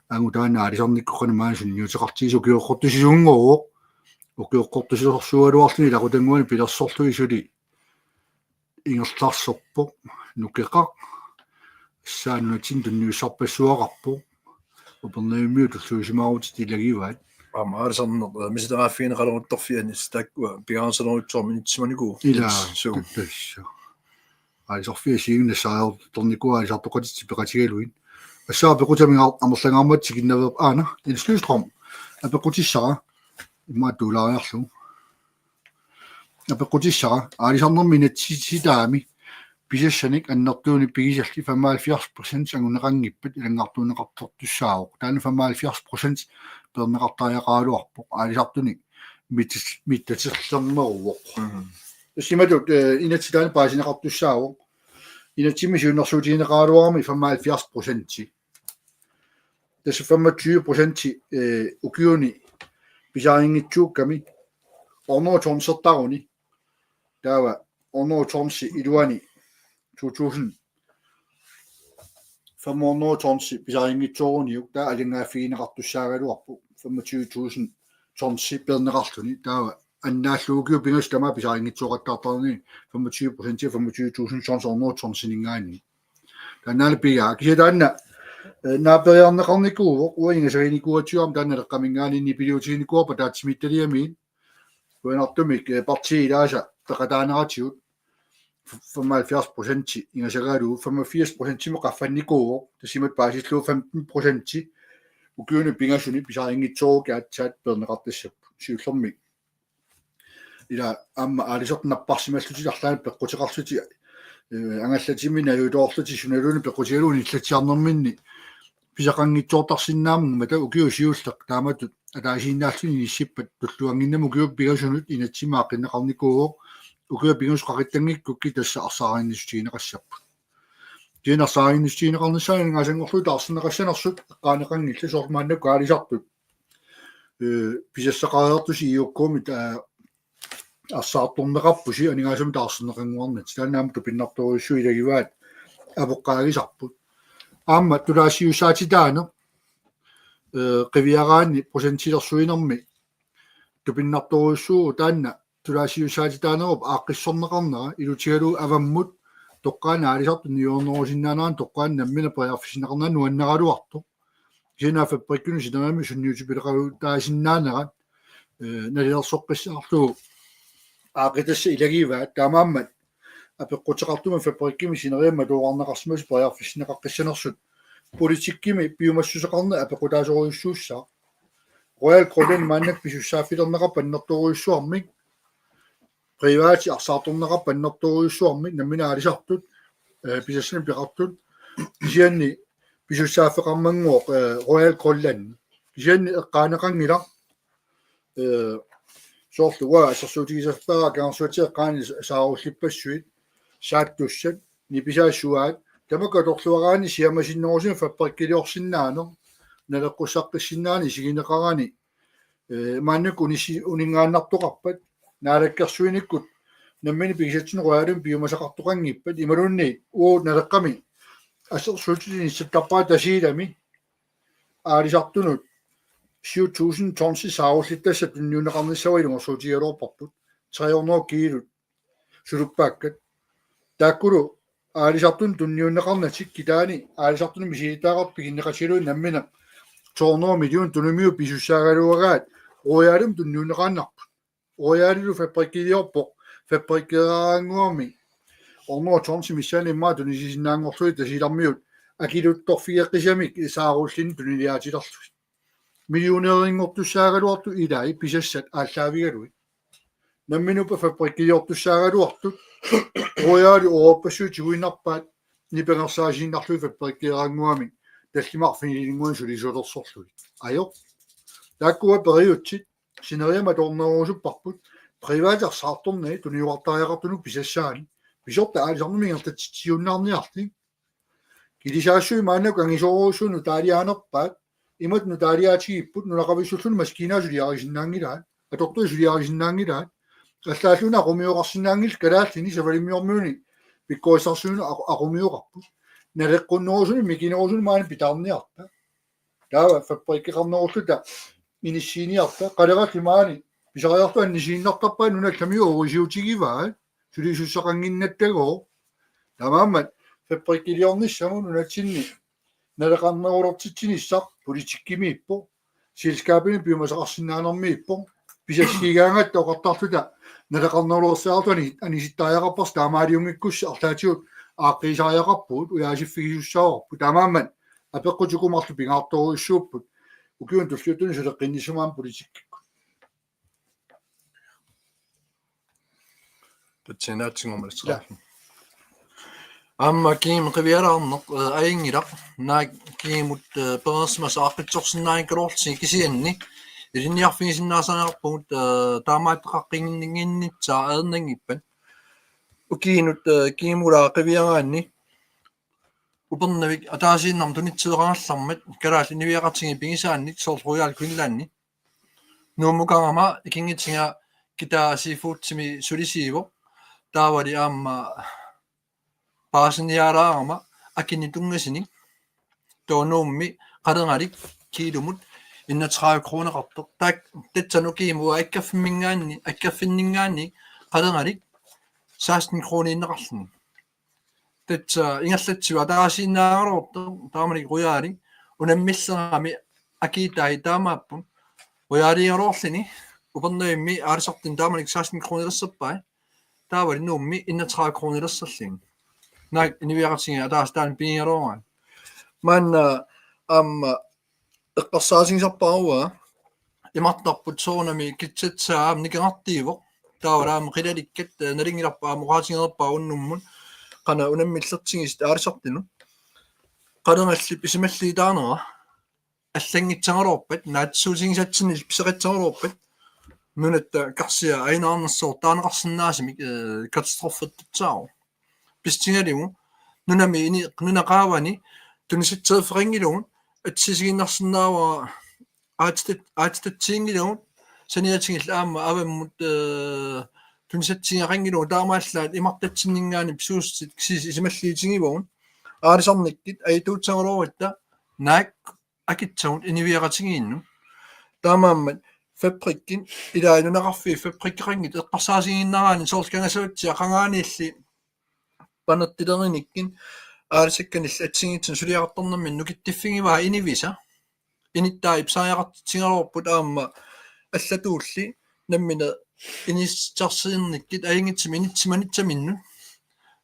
ангу таана алисарниккоққана маани сунниутеқартиису киоққортусисунгоо укиоққортусисорсуалуарлуни лақутангуани пилерсорлуисули ингерларсорпоқ нукеқақ сааннутин тунниуссарпассуақарпоқ упернеимиу туллуисимаарути тилагиваат амаарсарнер миситераффиинеқалерутторфиани стаккуа пигаансернерутсуарминитсиманикуу ила суу тасса алисорфиа сигиннассаариор торникуа алисартоқатитси пеқатигалуин ассаа пеқутамига амерлангаармат сигиннаверп аана Jens Lystrøm апеқутиссара имаатуулаариарлу апеқутиссара алисарнерминатситаами писассаник аннертууни пигисалли 75% агунеқангиппат илангартуунеқартортуссаавоқ таана 75% пернеқартариақаалуарпоқ аалисартуни миттатерлермеруоқ тассиматут инатситаани паасинеқартуссаавоқ инатсими сиуннэрсуутигинеқаалуарми 75% тасса 25% укиуни писаарингитсуукками орнуутормсертаруни таава орнуутормси илуани 2000 500 писаарингитсууруниук таа алингааффигинеқартуссаагалуарпу 25000 торнси пернеқарлуни таава аннааллуугиу пингас тама писаарингитсуоқаттаартарни 25% 25000 торнс орнуутормсинингаани танаали пигаа кисадаанна наапериарнеқарникууво уингасагиникуатсуам таанналеққамингаанинни пилиутигиникуапа таатсимитталиамиин уинартумик партиилааса пеқатаанератиут 75% инgasagalu 85% меқарфанникууво тасимат паасиллуу 15% укиуни пингасуни писаарингитсоорукаатсаат пернеқартассаппу сиуллерми ила амма алисортнаппарсималлутиларлаани пеққутеқарлути ангаллатими наюутоорлути суналуни пеққутигалуни иллатсиарнэрминни писақангитсоортарсиннаамгу мата укиу сиуллеқ тааматут атаасииннааллуни ниссиппат туллуангиннаму укиу пигасунут инатсимаа қиннеқарникууво укиу пигусқақиттангиккукки тасса арсаариннистигинеқассаппут тинарсаариннистигинеқарнассаани нгасангорлу таарсинеқассанерсут эққаанеқангилла соормааннакку аалисартут писассақариартуси иуккууми ассаарторнеқарпуси анигаасами таарсинеқангуарнат тааннаама тупиннарторуссуи илагиваат авоққаагисарпут аама тулаассиуссаатитаана qiviaraani prosentilersuinermi tupinnartoruussuu taanna tulaasiusaatitaanerup aaqqissorneqarnera ilutigalu avammut toqqaana alisartu niornerusinnaanaan toqqaan nammina priarfisinneqarnaa nuanneraluartu sina fabrikkunu sinerami sunniutipileqalu taasinnaanera nalilersoqqissaarlugu aaqitassa ilagiivaat taamaammat апеккутеқартума фабриккими синериамма тууарнеқарсимас париарфиснеқаққиссанерсут политиккими пиумассусеқарне апеккутаасоруйуссуусса роял кролен мааннак писуссааффилернеқар паннерторуйуссуармик приваати арсаарторнеқар паннерторуйуссуармик наммина алисартут писассани пеқартут кисианни писуссааффеқармангуоқ роял кролен кисианни эққаанеқангила соорлуга ассерсуутигисерпара каарсуатиэққаани сааруллиппассуит сааттуссат ниписаассуаат тамакаторлуараани сиамасиннерусин фабриккилиорсиннаано налеққусаққиссиннаани сигинеқарани мааннак унингааннартоқарпат наалаккерсуиниккут наммини пигисатсинеруаалум пиумасақартоқангиппат ималунни уу налеққами ассерсуутигин иссаттарпаа тасиилами аалисартунут 7000 tonsi saarullitassa tunniuneqarnissauilungersuutigaluorparput 300 kilut suluppaakkat taakkulu aalisartun tunniunneqarnatik kitaani aalisartun misiitaaqarpik inneqasiluun nammina 200 million tunimiu pisussaagaluagaat royaalum tunniunneqaannarput royaalilu fabrikkiliorpoq fabrikkeraanguarmi ornua tonsi missaanimmaa tunisisinnaangorlui tasilarmiut akiluttorfigeqqisamik saarullin tuniliaatilerlui миллионерингортуссаагалуарту илаи писассат ааллаавигалуи намминупа фабриккилиортуссаагалуарту рояали ооппассуути уинарпаат нипангерсаасиннарлуи фабриккераангуами таллимарфинилингуан сулисулерсорлуи аё тааккуа периутсит синериама торнерусуппарпут приваатарсаарторнери туниуартариақартуну писассаани писорта аалисарнумингертатсиуннаарниарти килисаассуи мааннаку ангисоруусуну таалиаанерпаат имат нутариаатигиппут нунақависсуллуну маскинаасулиарисиннаангилаат атортуисулиарисиннаангилаат аллааллуна aqumiоқарсинаангил калааллини савалиммиормиуни пиккоисарсуну aqumiоқарпут налеққуннерусуни микинерусуни маани питаарниарта таава фабриккеқарнеруллута иниссииниарта қалералли маани писариарту аннисииннартарпаа нуналламиу орисиутигиваа сулисуссақангиннаттагоо тамааммат фабриккилиорниссаму нунатсинни налеқарнерулортитсиниссақ политиккимииппо силскаапини пиумасақарсиннаанермииппо писассигаангат тоқартарлута налеқарнерулерсаартуани аниситтариақарпарс таамаалиунгиккусса арлаатиут ааққисариақарпут уяасиффигиуссааварпут таамааммат апеққутукумарлу пингаарторуиссууппут укиун туллиутуни сулеққиннисумаан политиккикку татсинаатсингумалсаа амма ким қивиараарнеқ аингилақ наа кимут персмас ааққитсорсиннаанкалуорси кисианни илинниарфигисиннаасанеқарпугут таамааттеқаққингиннитсаа аернангиппат укиинут кимулаа қивиараанни упернавик атаасииннарм тунитсеэқараллармат калаалли нивиақартиги пигисаанник соорруяал квинлаанни нуумукарама икингитсига китаасифуутсими сулисииво таавали аама паасниараарама акини тунгасини тоонуумми қалералик килумут 31 кронеқартоқ таак татсанукиимуа аккаффиннингаанни қалералик 16 кронииннеқарлни татса ингерлатсуа таасииннаагаруорто таамалик руяали унаммиллерами акитаи таамааппун руяалиаруорлини упернавимми аалисартин таамалик 16 кронилерсерпаа таавали нуумми 31 кронилерсерлин наа нивиақартиги атаастаан пингероонга манна амма эққарсаасингисарпаруа имартарпут соонами китсатсаам никеқартииво таавалаам қилаликкат налингиларпаа муқаатингерпаа уннуммун қана унаммиллертигис аалисартину қалералли писималлиитаанера аллангитсангалуорпат наатсуутингисатсинил писеқатсангалуорпат нунатта карсиа айнаарнерсоор таанеқарсинаасимик катастроффаттсаару пистингалиму нунами ини нунақаавани тунисатсеэфферингилугун атсисигиннарсинаава аатстатсиингилугун саниатингил аама аваммут тунисатсингақангилугун таамааллаат имартатсиннингаани писууссит кисис исималлиитингивугун аалисарниккит аитуутсангалуаритта наак акитсагут инивиаратигиинну таамааммат фабриккин илаанунақарфи фабриккеқангит эққарсаасигиннараани соорскангасаватсиа қангаанилли панаттилериниккин аалисакканилла атсигитсун сулиақарторнаммин нукиттиффигиваа инивиса иниттаа ипсааяқартитсигалуарпут аама аллатуулли наммина инисчарсиерниккит аингитсими инитсиманитсаминну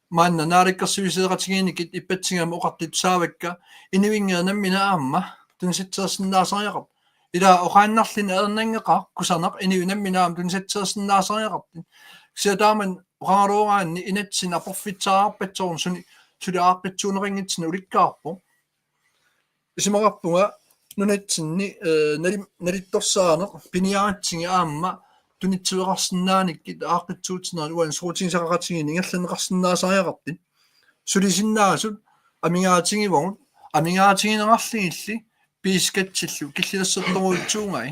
маанна нааликкерсивисеэратигииниккит иппатсигама оқартит саавакка инивингеернаммина аама тунситсерсиннаасариақарт ила оқааннарлина ернангеқа кусарнақ инивинамминаам тунситсерсиннаасариақартин ксиатааман оқангалуораанни инатсин апорфитсаарпатсорун сулиааққитсуунерингитсина уликкаарпо исимақарпунга нунатсинни налитторсаанеқ пиниаратсиги аама тунитсуеқарсинааниккит ааққитсуутинерани уан суутингисақаратигини ингерланеқарсинаасариақартин сулисиннаасут амингаатигивогут амингаатигинеқарлигилли пискатсиллу киллилассерторуутсуунgai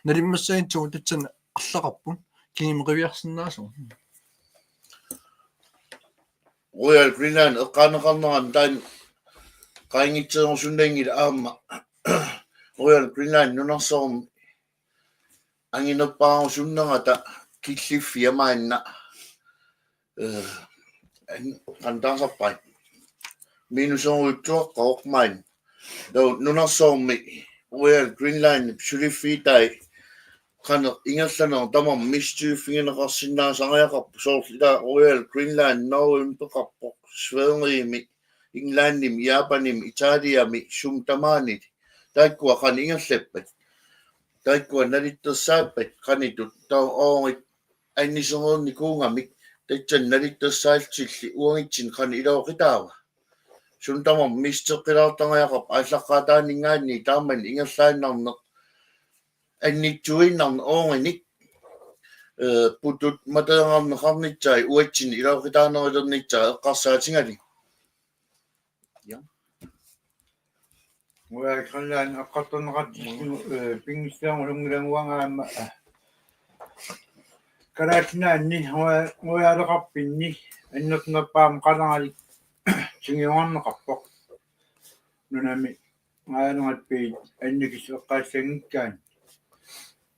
налиммассаинтугу татсан арлақарпун кигимеқивиарсинаасу Royal Greenland eqqaneqarneran taan qaingitseersunnaangila aamma Royal Greenland nunarsorum anginappaarsunnangata killiffiamaanna qantaasarpai minusoruuttuaqqaoqmaan nunarsoormi Royal Greenland suliffiitai qane ingerlaner tamam mistyuffingeneqarsinnaasariaqarpu soorlila Royal Greenland Northern peqarpoq Sverige Englandim Japanim Italiami sumtamaanit taikkua qani ingerlappat taikkua nalittersaappat qanitut tau oorit anniserernikuungamik tatsan nalittersaaltilli uangitsin qani ilooqitaava suntamam misteqqilaartangayaqap ааllaqqaataaningaanni taamman ingerlaannarneq аннитсуиннарна оорник путут матерангарнеқарнитсай уатсин илооқитаанерилернитсаа эққарсаатингали Royal Greenland аққартунеқартиллу пингиссаамулунгилангуангаама караатинаанни роялеқарпинни аннернерпаам қаларали сингиорнеқарпоқ нунами ааянератпи анникис эққаассангиккаан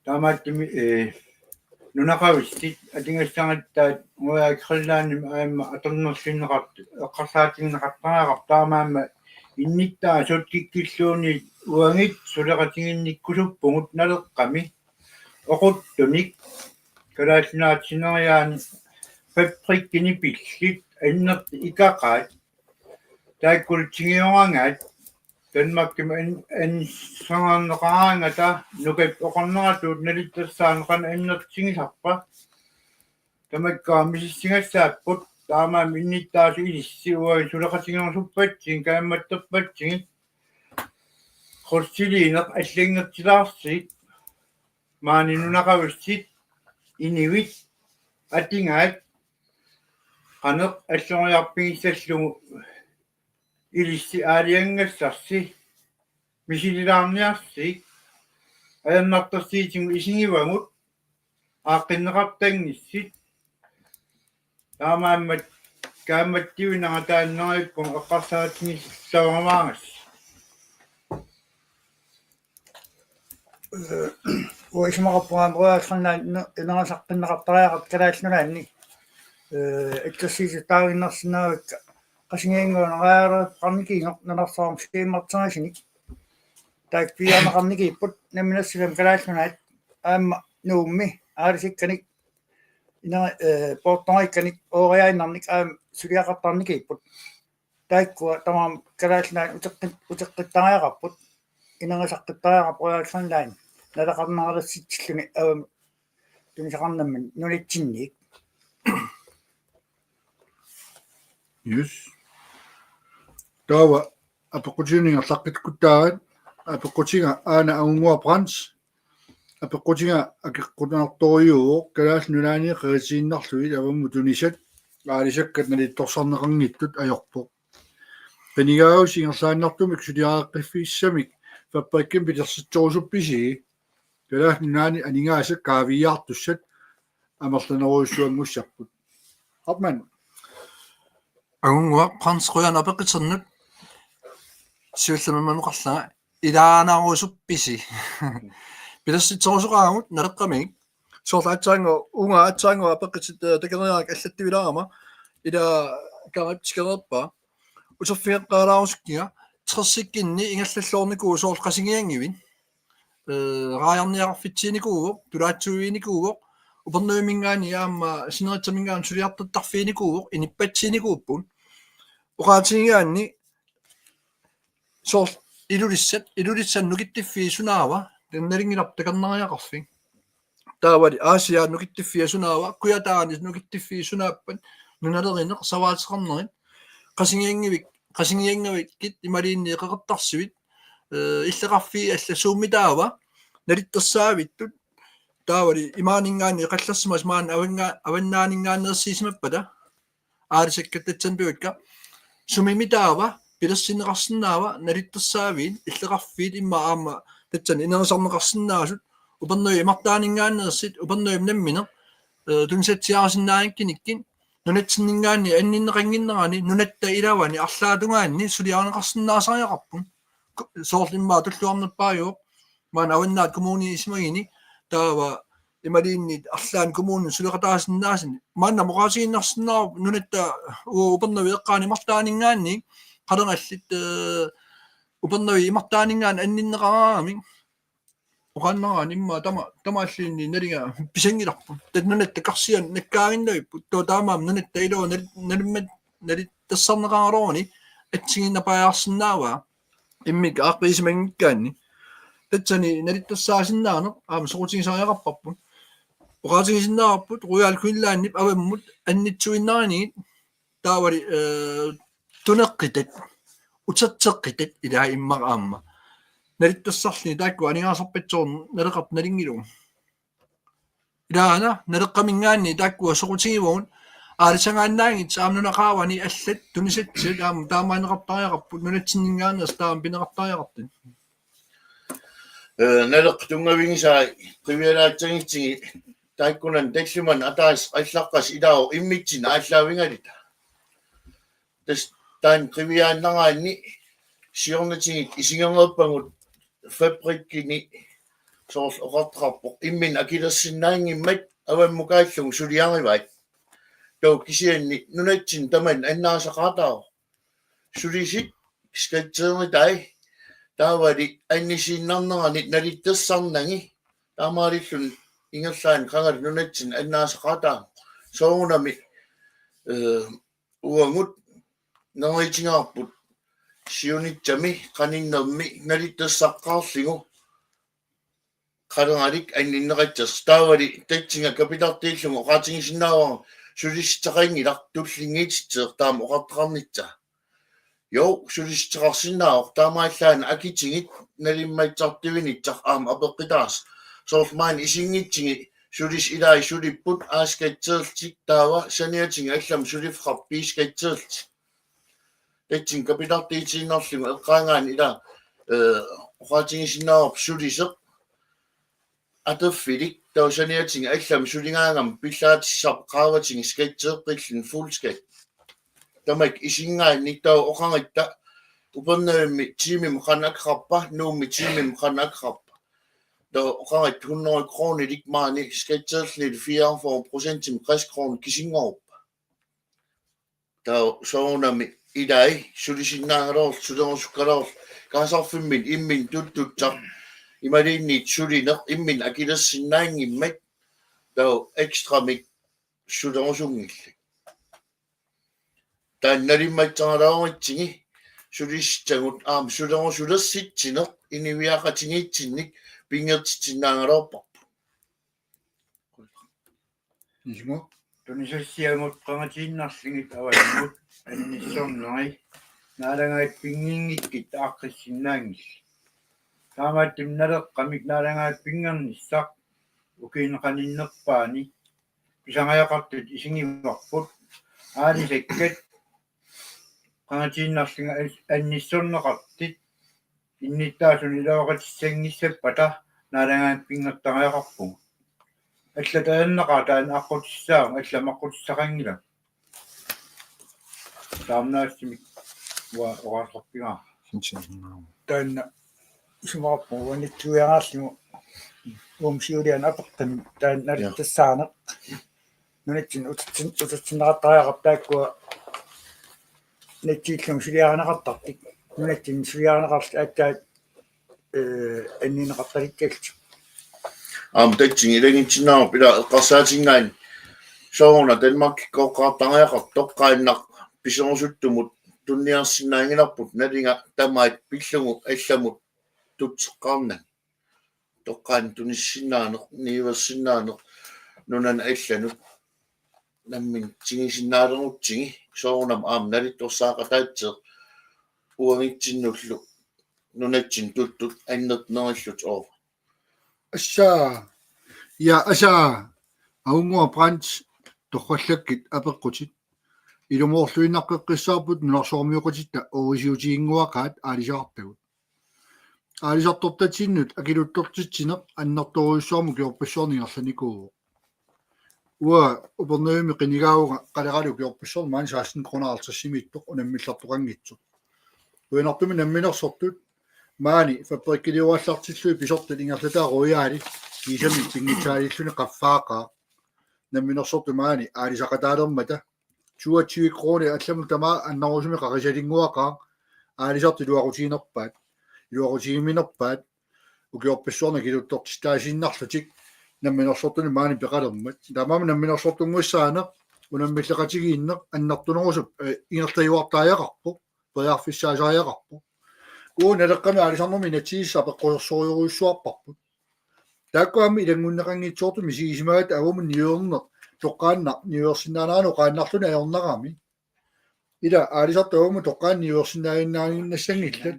таамааттими нунақавистит атингассангаттаат Royal Greenland аама аторнерсиннеқарту эққарсаатингинеқартараақар таамаама инниттаа соткиккиллууни уангит сулеқатингинниккусуппугут налеққами оқуттуник калаасинаатсинериаани фабриккини пиллит аннерт икақаат тааккултингиорангаат Danmark en sanganqaangata nukip oqarneratut nalittassaaneqan annertingisarpa tamakkaamisissingassaapput taama minnittaasu issiuai suleqatingersuppatsin kaammatterpatsin qorsiliineq аллингертилаарсит маани нунақависсит инивит атингаат qanеq аллориарпигиссаллугу илисси аалиангассарси мисилилаарниарси аяннартарсиитингу исингивагут ааққиннеқартангиссит таамааммат кааматтиуинагатааннериппун эққарсаатингиллавамаагас уисмақарпугаан рояаллернаа инерасарпиннеқартариақат калааллунаанни эккерсисутаагиннарсинаавакка qasingeengooneraara qarnikiingoq nanarsaarm skiimmarternasinik taakpiaanaqarnikiipput naminassilam kalaallunaat aamma nuummi aalisikkanik ina portangikkanik ooriainarnik aam suliaqartarnikiipput taakkua tamaam kalaallunaat uteqqittariaqarput inerisaqqittariaqarpu royaallernaani nalaqarneraalassitsilluni aam tunisaqarnamman nulitsinniik Yes. Tawa apequtininga llaqqitkuttaagat apequtiga aana aungua Frans apequtiga akeqqunartoriuuq kalaallunaani qerisiinnarlui avammu tunisat aalisakkat nalittorsarneqangittut ajorpoq qinigaagusingerlaannartumik suliaqaqqiffissamik fabrikkim piterssitsorusuppisii kalaallunaani aningaasa kaaviyaartussat amerlaneruussuangussarput Hartmann агунгуа Франс роян апеққитсернут сиулламамануқарлага ilaanaangusupписи пиласситсорусоqaangut налеққамик соортаатсаанго унга атсаанго апеққит такернераак аллаттивилаарама ила караптикерерпа усерфиэққалаарусуккига терсиккинни ингаллаллоорникуу соорқасигиангивин раайарниарфитсиникууво тулаатсуиникууво упернуимингаани аама синеритсамингаан сулиартаттарфиникууво иниппатсиникууппун оqaатигигаанни соор илулиссат нукиттиффиисунаава танналингилар такернариақарфин таавали аасиа нукиттиффиасунаава куятаанис нукиттиффиисунааппат нуналеринеқ саваатеқарнерит qasingиангавиккит ималиинни эқеқартарсивит иллеқарфи алласууммитаава налиттэрсаавиттут таавали имаанингаани эқаллерсимас маан аваннаанингаанерсиисимаппата аалисаккаттатсанпиутка сумимитаава пилерсинеқарсинаава налиттэрсаавиит иллеқарфиит имма аама татсан инерисарнеқарсинаасут упернуи имартаанингаанерсит упернуи наммине тунсатсиарсинаанккиниккин нунатсиннингаани анниннеқангиннерани нунатта илавани арлаатунгаанни сулиарнеқарсинаасариақарпун соорлиммаа туллуарнерпаажоо маан аваннаат коммуни исмагини таава ималииннит арлаан коммуни сулеқатаасиннаасини маанна моqaасигиннарсинаа нунатта упернуи эққаани мартаанингаанни qalerallit upernavi imartaaningaan anninneqaraami oqannaraan imma tamaalliinni nalinga pisangilarpu tatnunatta qarsian nakkaaginnaippu too taamaam nunatta iloo nalimmat nalittassarneqararooni atsinginnapajaarsinnaavaa immik aaqqiisimangikkaanni tatsani nalittassaasinnaaneq aama soqutigisariaqarparpun oqaatigisinnaarput royal queenlaannip avammut annitsuinnarinigit taavali tuneqqitat utatseqqitat ilaa immaqaamma nalittassarlini taakku aningaasarpatsoorn naleqart nalingiluu ilaana naleqqamingaanni taakkua soqutigivuun аалисангааннаангит саамнунақаавани аллат тунисатсит аама таамаанеқартариақарпут нунатсиннингаанерс таам пинеқартариақартин налеқ тунгавингисаа привиалаатсагитсиги тааккунан таллуман атаас аллаққас илао иммитсин ааллаавингалита тас таан привиааннараанни сиорнатигит исингернерпангут фабриккини соорл оқартарпо иммин акилерсиннаангиммат аваммукааллугу сулиариваат тоо кисианни нунатсин таман аннаасақаатаа сулисит скатсернитай таавали аннисииннарнерани налиттассарнанги таамаалиллун ингерлаан қангал нунатсин аннаасақаатаа соорунами уангут нэритингаарпут сиунитсами каниннерми налиттассаққаарлигу qaleralik anninneqattas taavali tatsinga kapitартииллугу oqaatigisиннааваа сулиссеқаингилар туллингиитсеер таама oqartaqarnitsa jo сулиссеқарсиннаавор таамааллаана акитингит налиммаитсартивинитсар аама апеққитаас соормаан исингитсиги сулис илаи сулиппут ааскатсеерлтик таава саниатинга аллам сулиффарпиискатсеерлтик татсин kapitартиитсиннарлугу эққаангаан ила oqaatigisиннаавор сулисеқ атаффилик таусаниатинга аллам сулингаангам пиллаатиссар qaаватинги скатсеэққиллин фулскат тамак исингаанни таа оқангатта упернерми тимим қанакқарпа нуумми тимим қанакқарпа таа оқангат 100 kroner ликмаани скатсеэрлни 44% 60 kroner кисингорпа таа соонами илай сулисиннаагалоор сулерусуккалоор каасарфиммит иммин туттутсар ималииннит сулинеқ иммин акилерсиннаангиммат таа экстрамик сулерусунгилла таанналимматсаралааритсиги сулиссагут аам сулерусулерситсинеқ инивиақатингитсинник пингертитсиннаагалоорпарпу нисмо тунисассиагут qangatииннарлигит аваамут анниссорнери наалагаат пингингиккит ааққиссиннаангилла таамааттим налеққамик наалагаат пингерниссақ укиинеқаниннерпаани писангаяқартут исингиварпут аалисаккат qangatииннарлига анниссорнеқартит инниттаасун илавақатиссангиссаппата наалагаат пингертариақарпуг аллатааннеқаа таан аққутиссаам алламаққутиссақангила таамнаассимик оqaarqorpigaa синчиннаа таанна исумарпу уанитсуягаарлиму уумсиулиан апертами таан налиттассаанеқ нунатсин утатсинеқартариақар тааккуа натсииллум сулиаранеқартартик нунатсин сулиаранеқарл ааттаат аннинеқарталиккалт Tetsin ilengitsinaa pila qasaatингаан soona Danmark qoqqaartangayaqartoq qaannaq pisorsuttumut tunniarsinnaangilarput nalinga tamaat pillugu allamut tutseqqaarnak toqqaan tunissinaaneq niiversinnaaneq nunan allanut nammin tingisinnaalerutsigi soonam naalittorsaaqataatseq uangitsinullu nunatsin tuttut annertnerillut oo Assa ja assa aungua branch toqallakit apeqqutit ilumorluinnaqqeqqissaarput nularsoormiuqutitta orisiutiinguaqaat aalisaartagut aalisartortatinnut akiluttortitsineq annertoruissuarmu kiorpassuarniarlanikuugu ua upernuimi qinigaaguga qaleralu kiorpassuar maan 16 kronaartassimittoq unammillartoqangitsu uinartumi namminersortut maani fabrikkiliuallartillui pisortut ingerlataa ruiaali kiisami pingitsaaliilluni qaffaaqa namminersortu maani aalisaqataalermata 22 kroner allamu tamaa annarusumi qaqasalinguaqaa aalisartu luaqutiinerpaat ukiorpassuarna kiluttortistaasinnarlutik namminersortuni maani peqalermat tamaama namminersortunguissaaneq unammilleqatigiinneq annartunerusup ingertayuartaajaqarpo toriarfissaasaajaqarpo uunaleqqami aalisarnermi natsiissa peqqorsoruissuarparput taakkuammi ilangunneqanngitsoortu misiisimagat avumun niuerneq toqqaanna niuersinnaanaanu qaannarluni ajornaqami ila aalisartu avumu toqqaan niuersinnaaginnaanginnassangillat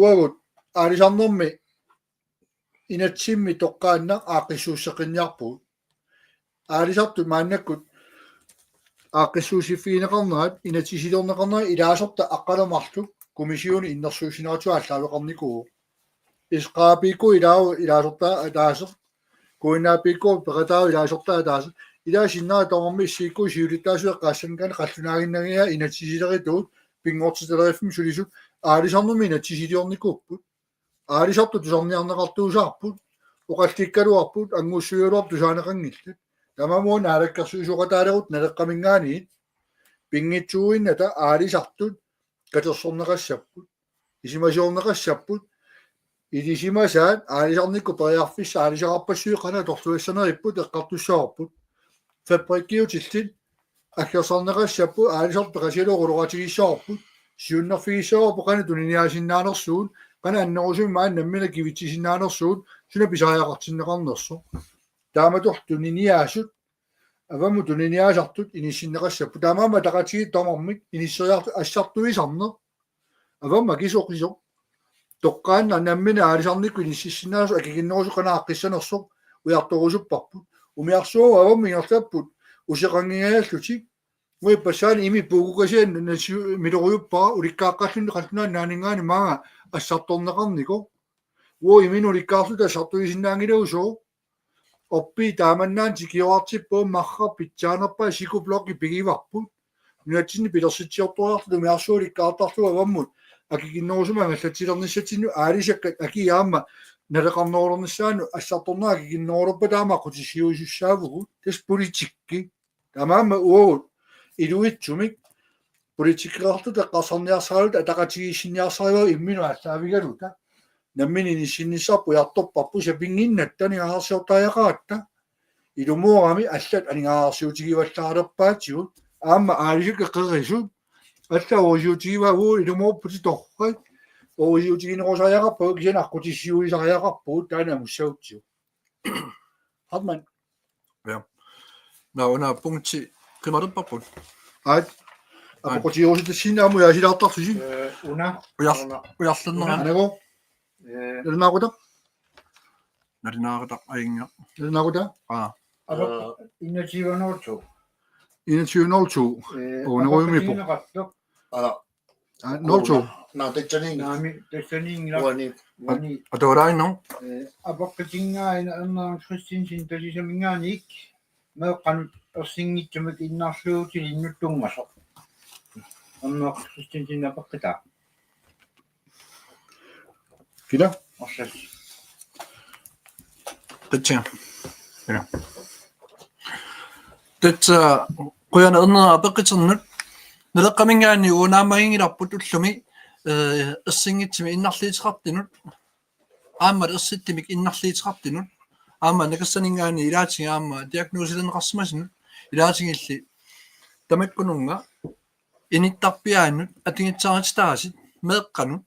uagut aalisarnermi inatsimmi toqqaanna aaqissuusseqinniarpuut aalisartu maannakkut aaqissuusiffiineqarnaat inatsisilorneqarnaa ilaasorta aqqalumarlu komisioni innersuusinaatuaallaaveqarnikuu isqaapiikku ilaasortaa ataaser kuinaapiikku peqataaru ilaasortaa ataaser ilaasinnaraa toormi issiikku siulittaasueq qaassangana qallunaaginnagia inatsisilerituut pinngortiteleriffim sulisut aalisarnermi inatsisiliornikuupput aalisartu tusorniarneqartuusaarput oqaltikkaluarput anguussuiuluar tusaaneqangillat tamamuun aalakkersuisuqataalerut naleqqamingaaniit pingitsuuinnata aalisartut katersorneqassapput isimasiorneqassapput idisimasaat aalisarnikku periarfissa aalisaqarpassui torluissaneripput eqqartussaarput fabrikkiutillit аггерсарнеқассаппу аалисар пеқасилуурулуратигиссаорпут сиуннерфигиссаорпу қана тунниаасиннаанерсуут қана аннерусуми маан наммина кивитсисиннаанерсуут суна писариақартиннеқарнерсо тааматор тунниаасут аваму тунниаасартут иниссиннеқассаппу таамаама тақатиги томармик иниссериарту ассартуисарнер авамма кисоқисо тоққаанна наммина аалисарникку иниссиссиннаасу акигиннерусу қана аққиссанерсо уярторусуппарпут умиарсуу авамма ингерлаппут усеқангигааллутик уи пассаани ими пуугукасиан милоруйуппара уликкааққаллунни қаллунаа нааningaani маага ассарторнеқарнико уи имину уликкаарлута сартуисиннаангилуусоо оппи тааманнаан тикиоартиппуу марра питсаанерпаа сикублоқи пигиварпут нуатсинни пилерситсиорториарлу умиарсуу уликкаартарлуа аваммут акигиннерусума галлатсилерниссатинну аалисаккат акиаама налеқарнерулернissaanu ассарторнаа акигиннерулерпа таама қутисиуисуссаавгу тас политикки тамаама уут илуитсумик политиккеартут эққарсарниарсаалут атақатигиссинниарсариуа иммину ассаавигалута наммини ниссинниссарпу ярторпарпу сапингиннаттани аарсиортааяқаатта илумуорами аллат анигаарсиутигиваллааралерпаатсигут аама аалисик эққерисут алла оожиутигиваагуу илумуорпути торрат оожиутигинерусаяақарпу кисинаққутиссиуисариақарпу таана муссаутсиу хатман науна пункти кемаруппарпут аат апоқутиоруситассинааму яасилаартарсуси una уярлернера анаго нэрнаагута наринааратақ аинга нэрнаагута aba inativanortu 2102 онеруйумиппо а 02 наатачани naami tassaniingla уани wani атораайно апаққатингаина аннаа христиансин талисамингааник меэққанут ерсингитсумак иннаарлуутил иннуттунгмасо аннаа христиансин апаққата Kila? Orsas. Tachia. Ja. Tatsa qoyana ernerna apeqiternut neleqqamingaani unaamaingilarput ullumi ersinngitsimi innarliitiqartinut aamma ersittimik innarliitiqartinut aamma nakassaningaani ilaatinga aamma diagnoosileneqarsimasinut ilaatingilli tamakkununga inittarpiaannut atingitsaaritaasit meeqqanut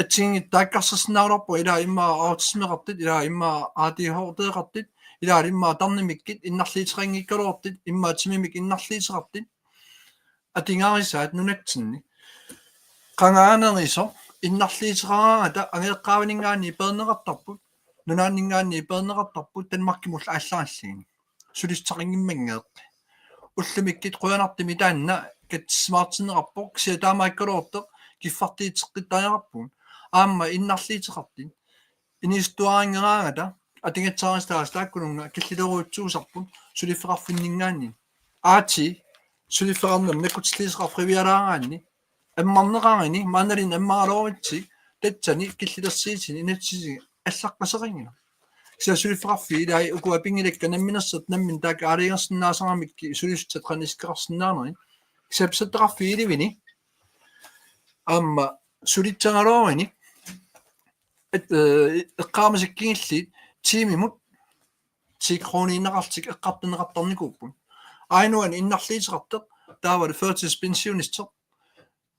atsingi taakkarsasnaaruarpu ilaa immaa autismeqartit ilaa immaa ADHD-qartit ilaa immaa tarnimikkit innarliitiqanngikkaluartit immaa timimik innarliitiqartit atingaarisaat nunatsinni qangaaneriso innarliitiqaraangata angeeqqaaviningaanni perneqartarput nunaanningaanni perneqartarput tanmarkimulla aallaralliini sulistaqingimmangeeqqi уллумиккит қуянартими таанна катсмаартиннеқарпоқ ксиатаамаиккалуорто киффартиитеққиттариараппун аама иннарлиитеқартин инистуаангераангата атингатсаарастаас тааккунунга киллилеруутсуусарпун сулиффеқарфиннингаанни аати сулиффеқарнам накутслиисеқарфривиалаагаанни аммарнеқарини maaналин аммаралооритси татсани киллилерсиитини инатсиси аллаққасеқингина сиасулиффеқарфи илаи укуа пингилакка намминерсат наммин таак аалиерсиннаасарамикки сулистат қанискеқарсинаанери сапсаттеқарфи иливини амма сулитсангалоорини эққаамасиккингиллит тимимут тикрониинеқартик эққартинеқартарникууппун айнуан иннарлиитеқартеқ таавали фертисpensionistер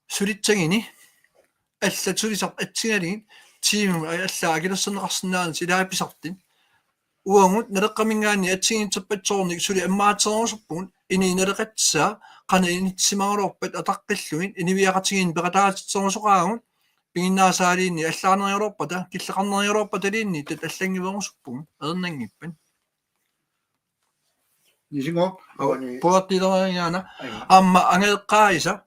сулитсагини аллатулисар атсигалигит тимим алла агилерсинеқарсинаани силааписартин уангут налеққамингаани атсигинтерпатсоорник сули аммаатернерусуппун ининалеқатсаа қана инитсимагалуорпат атаққиллугин инивиақатигин пеқатаатитсернусоқаагут пигиннаасаалиинни аллаарнериулуорпата киллеқарнериулуорпата лиинни тат аллангиверусуппун ернангиппан Nisingo? пуартилеригаана аама ангеэққаиса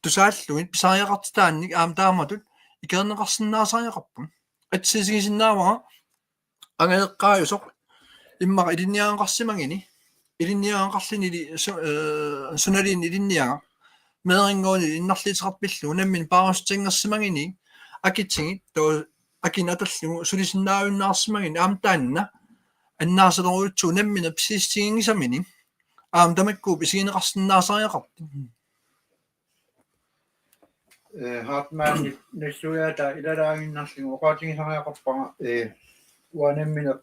тусааллугин писариақартитаанник аама тааматут икернеқарсинаасариақарпун атсисигисиннааваа ангеэққааюсоқ иммаqa илинниаанқарсимагини илинниаанқарлини суналиин илинниага меэрингоони иннарлиитеқарпиллу наммин паарустингерсимагини акитсиги тоо акинаталлугу сулисиннаавиннаарсимагини аамтаанна аннаасалеруутсуу наммина писистигингисамини аам тамаккуу писигинеқарсинаасариақарти Hartmann nessuata ilalaanginnarligu oqaatigisariaqarpaga uanammineq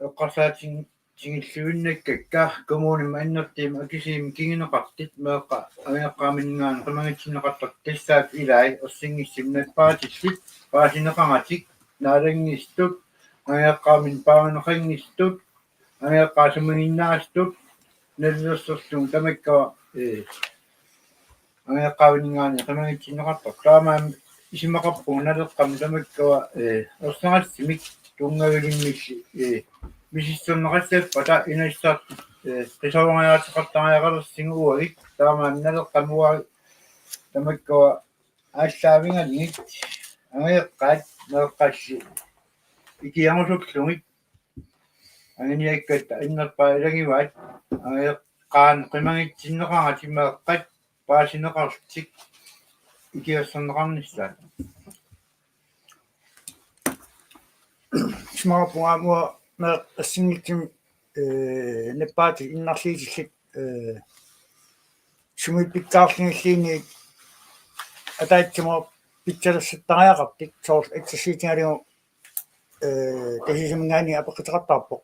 eqqarsaatin tingilluinnakkakka kommunimma annertiima akisiim kingineqartit meeqqa ameeqqaaminningaana qimagitsinneqartak tassaak ilai ossingissимнаппааtillit paasineqangatik naalangistut ameeqqaamin paaganeqanngistut ameeqqaasumaginnaastut nallerserlung tamakkawa аmeeqqaavinningaani qimagitsinneqartak taamaam isimaqarpugu naleqqam tamakkawa ersangatsimik tuungagilimmilli misisserneqassappa ta inaissaart qisavangayaateqartariaqalersingu uagik taamaam naleqqamua tamakkawa ааllaавингалигит аmeeqqaat meeqqalli ikiangusullungit аниаккат иннерпаа илагиваат аmeeqqaan qimagitsinneqarati meeqqat paasineqartik ikiasserneqarnissaat Smaapuamua me assingiltim neppaati innarliitillik sumipikkaarlingilliini атаатсимо питсалерситтариақартик соорл эксерсиитингалигу тасисимингаани апеқитеқартаарпоқ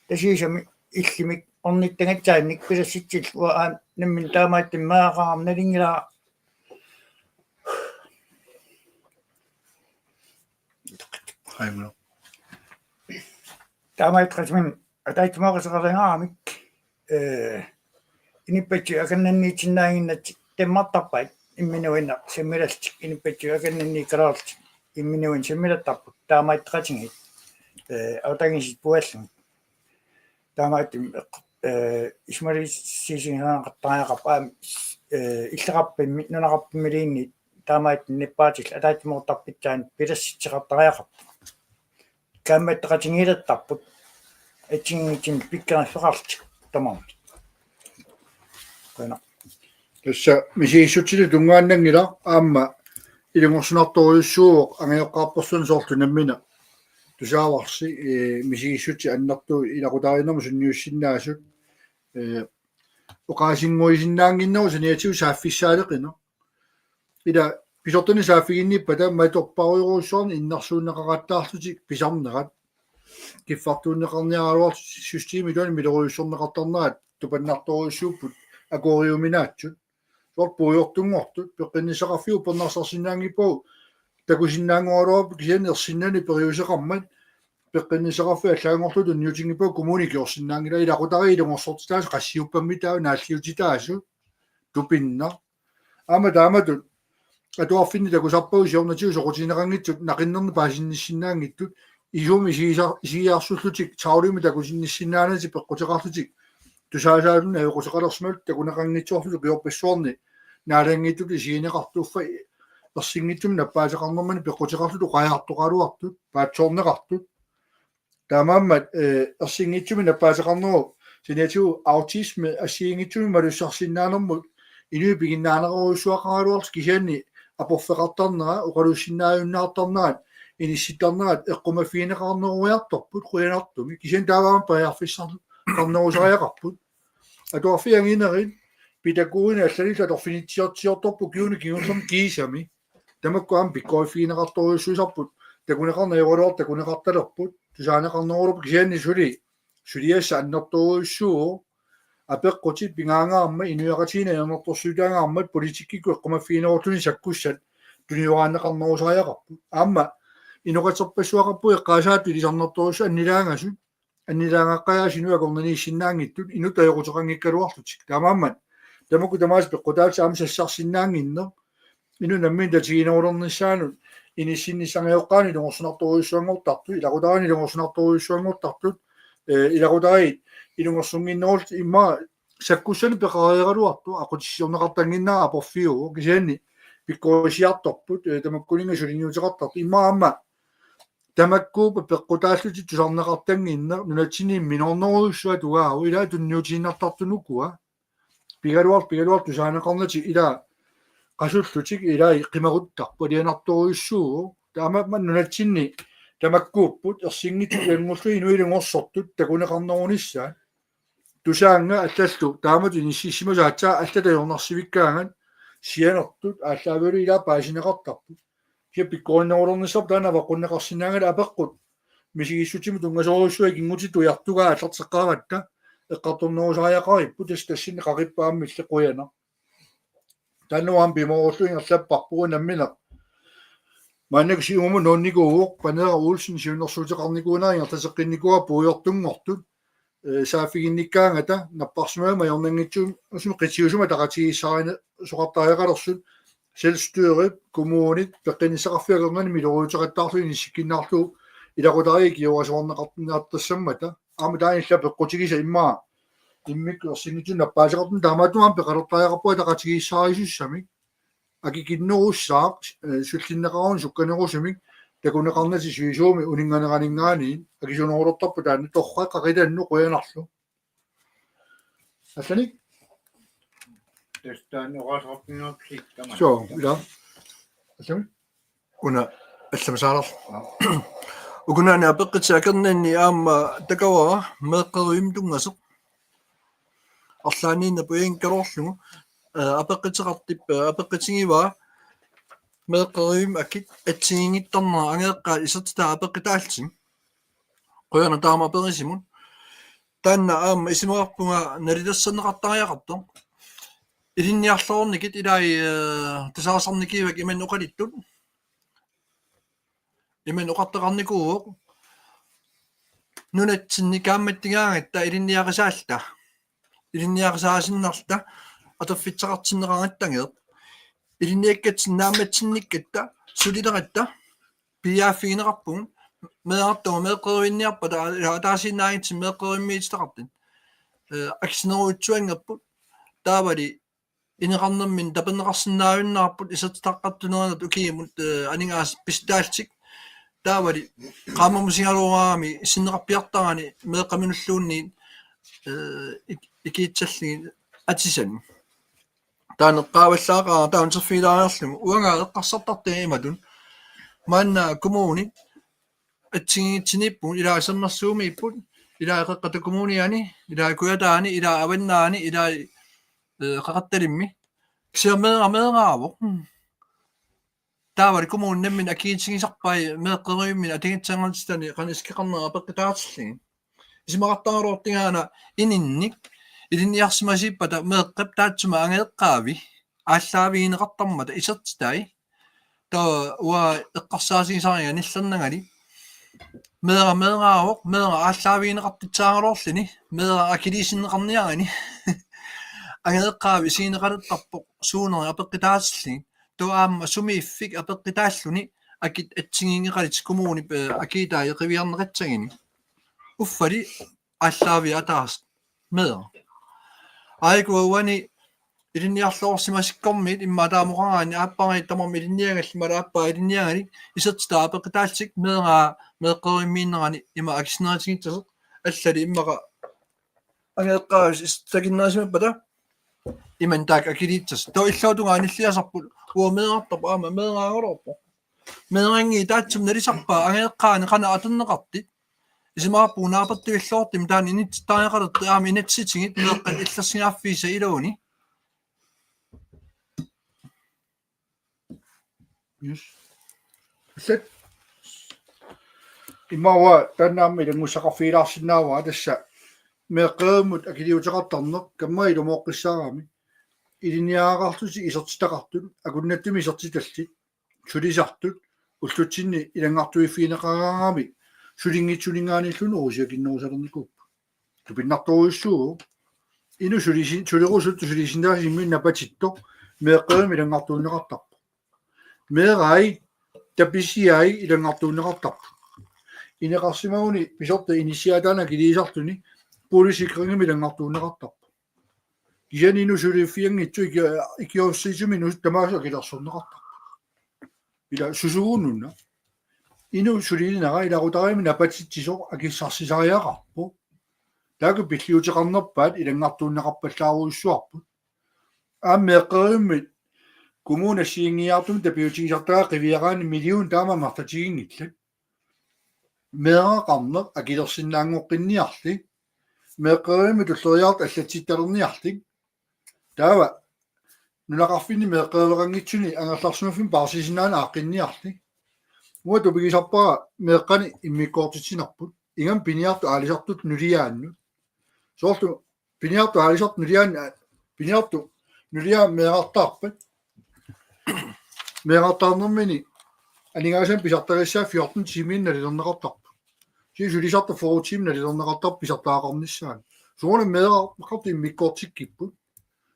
тасисами иллимик орниттангатсаанник пиласситсил уаа наммин таамааттим маақарам налингила Хаймно. таамааттқасмин атаатсимоқасеқарлангаарамик иниппатси аканнанниитсиннаагиннат теммартарпайт имминуинна семмилалтик иниппатси аканнанни караарлт имминуин семмилаттарпут таамааттқатингит аутагинсит пуаллун таамааттим исмалиссисингаақартариақарпаа иллеқарпимми нунақарпиммилиинни таамааттин ниппаатил атаатимоортарпитсаан пиласситсеқартариақарпу камматтақатингилаттарпут атингитин пиккерфеқарлтик тамаут кана Tässä misiissutсили тунгааннангила аама илингорсунарторюссуу ангиоққарперсун соортунаммина тусааварси мисигиссути аннартуу илакутааринерму сунниуссиннаасут оқаасингуисиннаангиннеру саниатиу сааффиссаалеқина ила писортани сааффигинниппата маторпаруйруусsuarni иннарсууннеқарааттаарлутик писарнерат киффартууннеқарниаралуар системи туани милеруйуссорнеқартарнерат тупаннарторуйссууппут акориуминаатсут сорпуйортунгортут пеққиннисақарфиу пернарсарсинаангиппау такусиннаангуалуарпу кисиани ерсиннани периусеқармат пеққиннисақарфи аллаангорлуту ньютингиппау коммуники орсиннаангила илақутари илунгорсортитаас qassiuppammitaau нааллиутитаасу тупинна ама тааматут атуарфинни такусарпау сиорнатиу соқутинеқангитсут нақиннерни паасинниссиннаангиттут исуми сигиарсуллутик таулими такусинниссиннаанати пеққутеқарлутик тусаасаалунна эқусеқалерсмалут такунеқангитсуарлуту қиорпассуарни наалангиттут сигинеқартуффа ерсингитсум наппаасеқарнермани пеққутеқарлуту қаjaartoqaluartut паатсоорнеқартут таамааммат ерсингитсуми наппаасеқарнеру синатиу аутизм ассиингитсуми малуссарсиннаанермут инуи пигиннаанеруйуссуақаралуарс кисианни апорфеқартарнера оқалуссиннааюннаартарнерат инисситтарнерат эққумаффиинеқарнеруйарторпут қуянартуми кисиан тааваама паяарфиссарлу қарнерусариақарпут атуарфиангинерит питакуина аллалила торфинитсиортиорторпу киуни киунлерм кисами тамаккуам пиккоиффиинеқарторуйуссуисарпут такунеқарнеруалуар такунеқарталерпут тусаанеқарнерулуп кисианни сулиасса аннерторуйуссуу апеққутит пингаагаарма инуяқатиина ернерторсуутаагаармат политиккику эққумаффиинерутлуни саккуссат туниуааннеқарнерусариақарпут аама инуқатерпассуақарпу эққаасаат илисарнерторуссу аннилаангасут аннилаангаққаяасинуа корнанисиннаангиттут инутаёқутеқангиккалуарлутик таамааммат тамаку тамаас пеққутаалса аама сассарсиннаангиннер ину наммин татигинерулерниссаанут иниссиннисангеоққаани лунгорсунарторуйуссуангортарту илақутаани лунгорсунарторуйуссуангортартут илақутари илунгорсунгиннерулт имма саккуссани пеқариералуарту ақутиссиорнеқартангиннаа апорфиу кисианни пиккоисиарторпут тамаккулинга сулиниутеқартарту имма аама тамаккуупа пеққутааллути тусарнеқартангиннер нунатсини минорнеруйуссуа тугаау илаа тунниутииннартартунуккуа пигалуар тусаанеқарнати илаа qasulllutik ilai qimaruttарпу лианарторуйуссуу таамаамман нунатсинни тамаккууппут ерсингиту янгуллу инуилунгорсортут такунеқарнерунissaat тусаанга аллаллу таамат иниссиссимасаатсаа аллатаёрнарсивиккаангат сианертут ааллаавалу илаа паасинеқартарпут киа пиккоиннерулерниссар таанава қуннеқарсинаангала апеққут мисигиссутиму тунгасоруссуа кингутиту яртугаа аллартеққаратта эққарторнерусариақариппут тассинни қариппаамми иллеқуяна тануам биморуллуингерлаппарпуа наммина маннак сиуму нонникууоқ панера уулсин сиунерсуутеқарникуунарингер тасеққинникуа пуйортунгортут саафигинниккаангата наппарсумаама ёрнангитсуум усуми қитсиусума тақатигиссаарина соқартариақалерсут селстюрит коммунит пеққинissақарфиагернани милоруутеқаттаарлу ниссиккиннаарлу илақутари киорасуарнеқартнааттассаммата аама таанилла пеққутигиса иммаа иммик ерсингитсун наппаасеқартун таамаатуам пеқалертариақарпуа тақатигиссаарисуссами акикиннеруссаақ суллиннеқарун сукканерусумик такунеқарнати суисууми унинганеранингаани акисунерулертарпу таанни торраққақиланну қуянарлу ассаник Tästä orasopinopsi tämä. so ila ассами уна алламсаарал угунаани апеққитсаакернанни аама такава меэққеруим тунгасеқ арлаанинна пуингкалорлугу апеққитеқартиппа апеққитингива меэққеруим акит атсигингиттарнера ангеэққаа исертаа апеққитаалтин қуяна таама перисимун таанна аама исимуарпунга налилассанеқартариақартор илинниарлорникит илаи тасаасарникивак иман оқалиттут иман оқартеқарникууоқ нунатсинникаамматтигаангатта илинниарисаалта илинниарисаасиннарта атоффитсеқартиннеқаргаттангеэ илинниаккатсиннаамматсинниккатта сулилератта пиааффигинеқарпун меартоо меэққеруинниарпа таасиннаагитсин меэққеруиммиитеқартин аксинеруутсуангерпут таавали инеқарнэрмин тапенеқарсинаавиннаарпут исертаққартунернат укиимут анингаас пистаалтик таавали qaamamусингалуаами синнеқарпиартарани меэққаминуллуунни икиитсаллиги атисани таанеққааваллаақаа таунсерфилаариарлум уангаа эққарсартартииматун маанна коммуни атсигиитсиниппун илаасернэрсуумииппут илаақеққата коммуниани илаакуятаани илаа аваннаани илаа қақатталимми ксиамеэрамеэраавоқ таавали коммуннаммин акиитсигисарпай меэққериуммин атигитсангалтани қанискеқарнера пеққитаатиллиги исимақартаруортингаана ининник илинниарсимасиппата меэққап таатсума ангеэққаави ааллаавиинеқартармата исертитай таа уа эққарсаасигисарига ниллернагали меэрамеэраавоқ меэра ааллаавиинеқартитсаагалоорлини меэра акилисиннеқарниарани ангеэққаави сиинеқалуттарпоқ суунери апеққитаатиллиги тоаама сумииффик апеққитааллуни акит атсигингеқалит коммуни акитаа эқивиарнеқатсагини уффали ааллаави атаас меэра айгуани илинниарлоорсимасиккормит имматаамоқараани ааппари тамарми илинниагалли малааппаа илинниагали исертаа апеққитаалсик меэра меэққериммииннерани има акиснератигитсасеқ аллали иммаqa ангеэққаавис истагиннаасимаппата иман таак акилиитсас тоо иллаутунгаа ниллиасарпут уа меэрартарпа аама меэраагорорпо меэринги таатсум налисарпаа ангеэққаани қана атуннеқартит исимааппу наапаттуиллоортим таан иниттааниқалерти аама инатситигит меэққат иллерсингааффииса илууни Yes. Set. Imauа таннаамми илангуссақарфиилаарсинаава тасса меэққеэммут акилиутеқартарнеқ камма илумооққиссаарами илиниаагартуси исертитақартут акуннаттуми исертиталлит сулисартут уллутсинни илангартуиффиинеқараарами сулингитсулингааниллуну уусиакиннерусалерникуп тупиннарторуйуссуу ину сулерусутту сулисиндаасимми напатитто меэққеэм илангартуунеқартарпу меэрай таписиай илангартуунеқартарпу инеқарсимауни писорта инисиатаана килиисартуни полисикрингми илангартуунеқартарпу кисанину сулиффиангитсу икиоссисумину тамааса килерсорнеқартарпу ила сусугуннунна ину сулининара иларутарими напатитсисо акиссарсисариақарпу таку пиллиутеқарнерпаат илангартуунеқарпаллааруйуссуарпут ааммеэққеримми коммуна сиингиартум тапиутигисартаа қивиараани миллиун таама мартатигингиллат меэқарнеқ акилерсиннаангоққинниарли меэққерими туллериарт аллатситталерниарли таава нунақарфини меэққерерангитсуни ангерларсумаффин парсисинаана ааққинниарли муа тупигисарпара меэққани иммиккоортитсинарпут ингам пиниарту аалисартут нулиаанну соорту пиниарту аалисарт нулиаан пиниарту нулиаа меэқартаарпат меэқартаарнэрмини анигаасан писартариссаа 14 тимин налернеқартарпу си сулисарта 4 тим налернеқартар писартаақарниссаан сууна меэқартарти иммиккоортиккиппут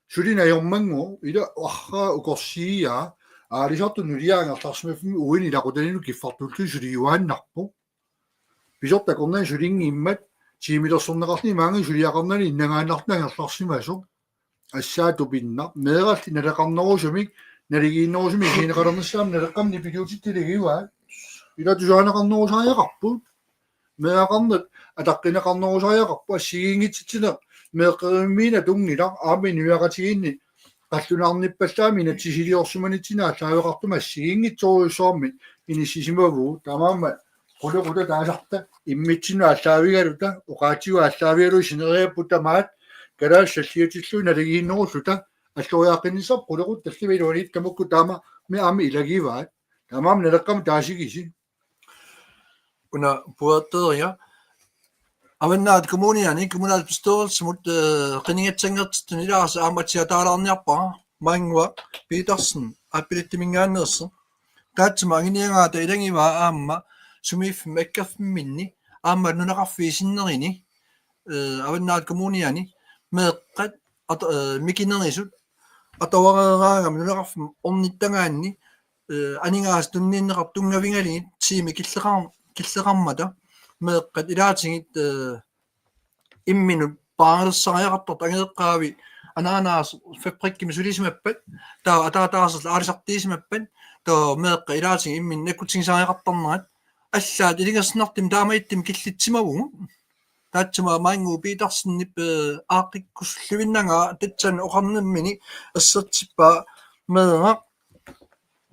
сулина йормангу ида орра укорсиа аалисарту нулиаангерларсмаффими уини лақутанину киффартулту сулиуааннарпу писорта корнаа сулингииммат тимилерсорнеқарни маанги сулиақарнани иннагааннартангерларсимасо ассаатупинна меэралли налеқарнерусумик налигииннерусуми синеқалернссаам налеққамни пилиутиттилигиуаа илатусааneqarnerusариақарпу меақарнат атаққинеқарнерусариақарпу ассигиингитситсина меэққериммиина тунгила аами нуяқатигинни қаллунаарниппаллаами натсисилиорсуманитсинаа таавеқартума ассигиингитсоруйуссуарми иниссисимаву тамаама quluquta taasarta immitsinnu allaavigaluta uqaatigu allaavigalu sineриаппута маат калаассаллиутиллуи налигииннеруллута аллуриааққиннисар quluqut талливилуанит камукку таама ми аами илагиваат тамаам налеққам таасигиси una puerteria avannaat kommuniani kommunal beståelsesmut qiningitsangertitun ilaas aamatsiataalarniarpa mangwa Petersen appilittimingaannerse taatsuma anginiangaata ilangiva aamma sumiif mekkaffimminni aamma nunaqarfiisinnerini avannaat kommuniani meeqqat mikinerisut атавараангам нунеқарфим орниттангаанни анинаас туннииннеқартунгаvingalini тими киллеқармата меэққат илаатингит имминут паалессариақартарт ангеэққаави анаанаас фабриккими сулисимаппат таа атаатаарсал аалисартиисимаппат таа меэққа илаатинг иммин наккутсигисариақартарнерат аллаат илингерснартим таамаиттим киллитсимаву таатсума маингу питарсиннип аақиккуслуиннага татсан оқарнаммини ассертиппа мега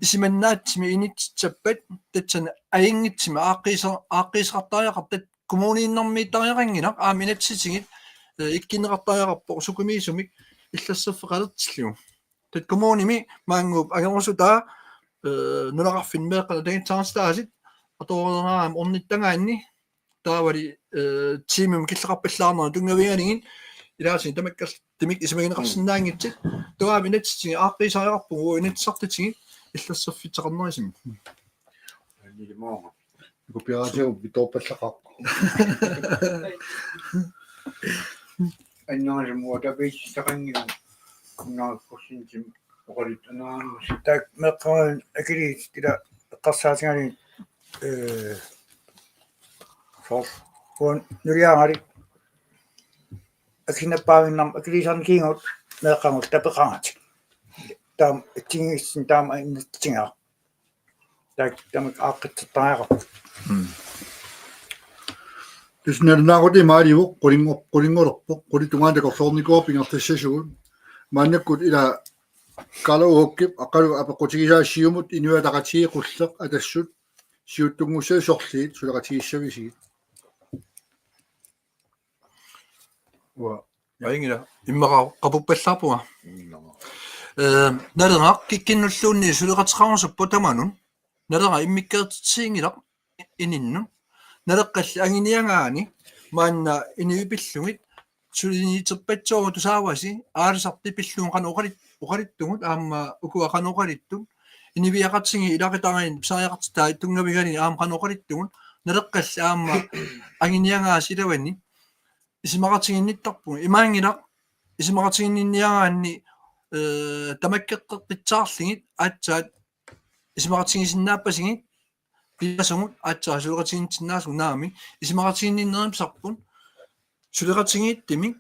исиманнаатсими инитсаппат татсан аингитсими ааққисартариақартат коммунииннэрмииттариақангинақ ааминатситигит иккинеқартариақарпо сукумиисумик иллассаффеқалертиллугу тат коммуними маангуп агерусутаа нулақарфин меэққала тагитсаарстаасит аторнераам орниттангаанни таавали тимим киллеқарпаллаарнера тунгавиганингин илаасин тамаккас тимик исмагинеқарсинаангитсит туааминатситиги ааққисариақарпугу инатсартитиги иллассаффитеқарнерисими нилимоо купиратиу битоопаллақақ аннаармуа табиссақангилу нааффусинтим оқалит анаамус так меққан акили тила эққарсаатингани сор фон нуриаари акинаппаагиннам акилисарни кингут меққангут тапеқангат там тингиссин там иннатсингаа так тамак ааққиттариақар тиснернаагути мааливу qulingorpo qulitugaantakorsoornikuup ingertassasugut мааннаккут ила калууккип ақалу апеқутигисаассиумут инуатақатигиқуллеқ атассут сиуттунгуссаа сорлиит сулеқатигиссависигит уа яингила иммагаа қапуппаллаарпуга налеraa киккиннуллуунни сулеқатеқарнерсуппу таманун налера иммиккеертитсиингилақ ининну налеққалли ангиниангаани маанна иниупиллугит сулиниитерпатсоору тусааваси аалисарти пиллуун қана оқалиттугут аама укуа қана оқалитту инивиақатсиги илақитараин писариақартаа тунгавигани аама қана оқалиттугут налеққалли аама ангиниангаас илавани исимақатигинниттарпуг имаангилақ исимақатигинниагаанни тамаккеққитсаарлигит аатсаат исимақатигисиннааппасигит пиасугут аатсаа сулеқатигинтиннаасу наами исимақатигинниннерипсарпун сулеқатигииттими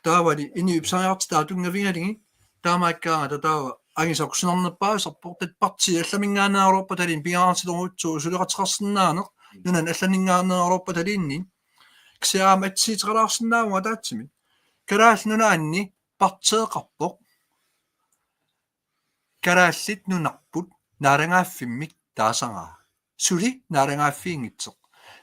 таавали иниупсариартаа тунгавигалиги таамааккаа татаава агисақусинарнаппаасарпор тат парти алламингаанаалуарпа талин пиаарсилоруутсуу сулеқатеқарсинаанеқ нунан алланингаанаалуарпа талиинни ксиаама атсиитеқалаарсинаауга таатсими караал нунаанни партеэқарпоқ карааллит нунарпут наарангаaffimmik таасангаа сули наарангаaffiингитсеқ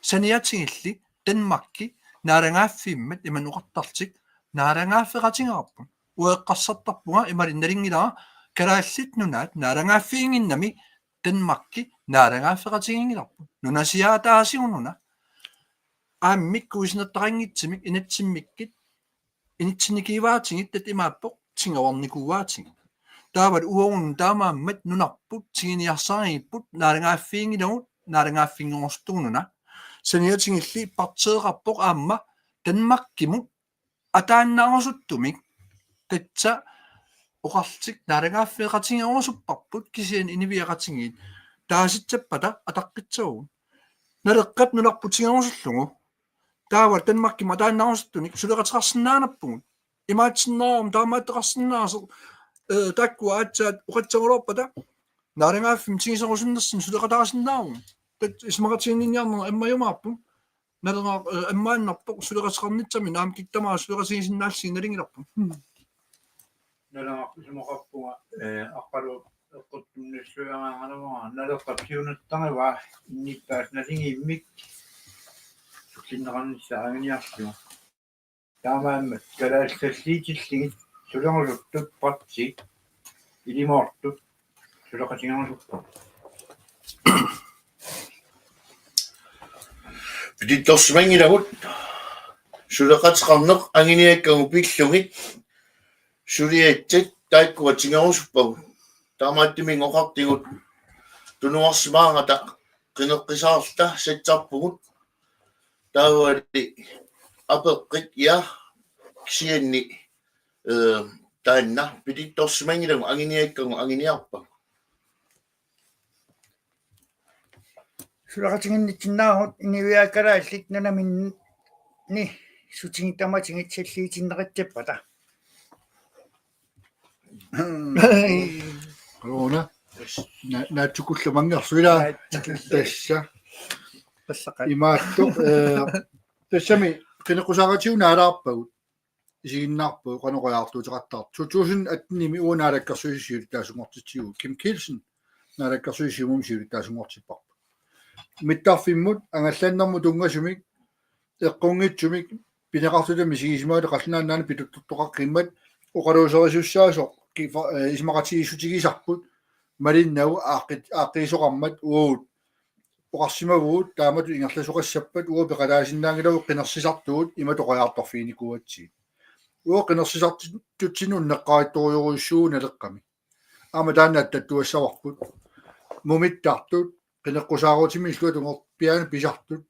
саниатигилли данмарки наарангаaffiиммат иман уқартартик наарангаafфеқатингаарпун уэққарсартарпунга ималинналингилаа карааллит нунаат наарангаaffiингиннами данмарки наарангаafфеқатингингиларпун нунасиаатаасигунуна ааммиккуисинаттарангитсимик инатсиммиккит инитсиникиваатингит тат имааппоқ тингаварникууаатингит таавал уорун таамааммат нунарпут тигиниарсааригиппут наарангаaffiingилагут наарангаaffiнгорстугунуна саниатингилли партеэқарпоқ аама данмаркимут атааннаарусуттумик татса оқарлтик наарангаafфеқатингорсуппарпут кисиан инивиақатингит тааситсаппата атаққитсагу налеққат нунарпутингорсуллугу таавал данмаркима атааннаарусуттуник сулеқатеқарсинаанаппугут имаатсиннаарум таамааттеқарсинаасе таккуа аатсаат уқатсагулорпата наарангаafфим тигисарусуннерсин сулеқатаарсинаарум тат исмақатигинниарнера аммаюмаарпу налера аммааннарпоқ сулеқатеқарнитсами наам киттамаа сулеқатигисиннаалси налингиларпу налаа исмоқарпуга аққалу эққуттуннассуяагаангалугаа налеққапсиунаттарива инниппаас налингииммик сулиннеқарниссаагиниарлуга таамааммат калаассаллиитиллигит суленгулуттут парти илимоортут сулеқатингорсуппа пититторсимангилагут сулеқатеқарнеқ ангиниаккагу пиллугит сулиатсат таиккуа тингорусуппагу таамааттимин оқартигут тунуарсимаангата қинеққисаарта сатсарпугут таавали апеққит я ксианни таанна пититторсимангилагу ангиниаккагу ангиниарпа сулеқатигиннитсинаагут инивиаккалааллит нунаминни сутингиттаматингитсаллиитиннеқатсаппата Corona. Naatsukullamangерсуила тасса пассақат имааттоқ тассами qinaqusaqatiu naalaarpagut isiginnarpu qanoqajaartuutiqattaart tutuusin atnimi uunaalakkarsuisiut taasungortitsigu Kim Kielsen naalakkarsuisiumum siut taasungortipparpu mittarfimmut angallannermu tungasumik eqqungitsumik pineqartutami sigismaale qalnaannaani pituttortoqaqqimmat uqaluuserisussaaso ismaqatigisutigisarput малиннау ааққиисоқармат уут оқарсимавуут таамату ингерласоқассаппат уу пеқалаасиннаангилаву қинерсисартуут иматоқаjaarторфиникуатси уу қинерсисартутсинун неққаитториоруссуу налеққами ама тааннаат таттуассаварпут мумиттартут қинеққусаарутими иллуатунгор пиаана писартут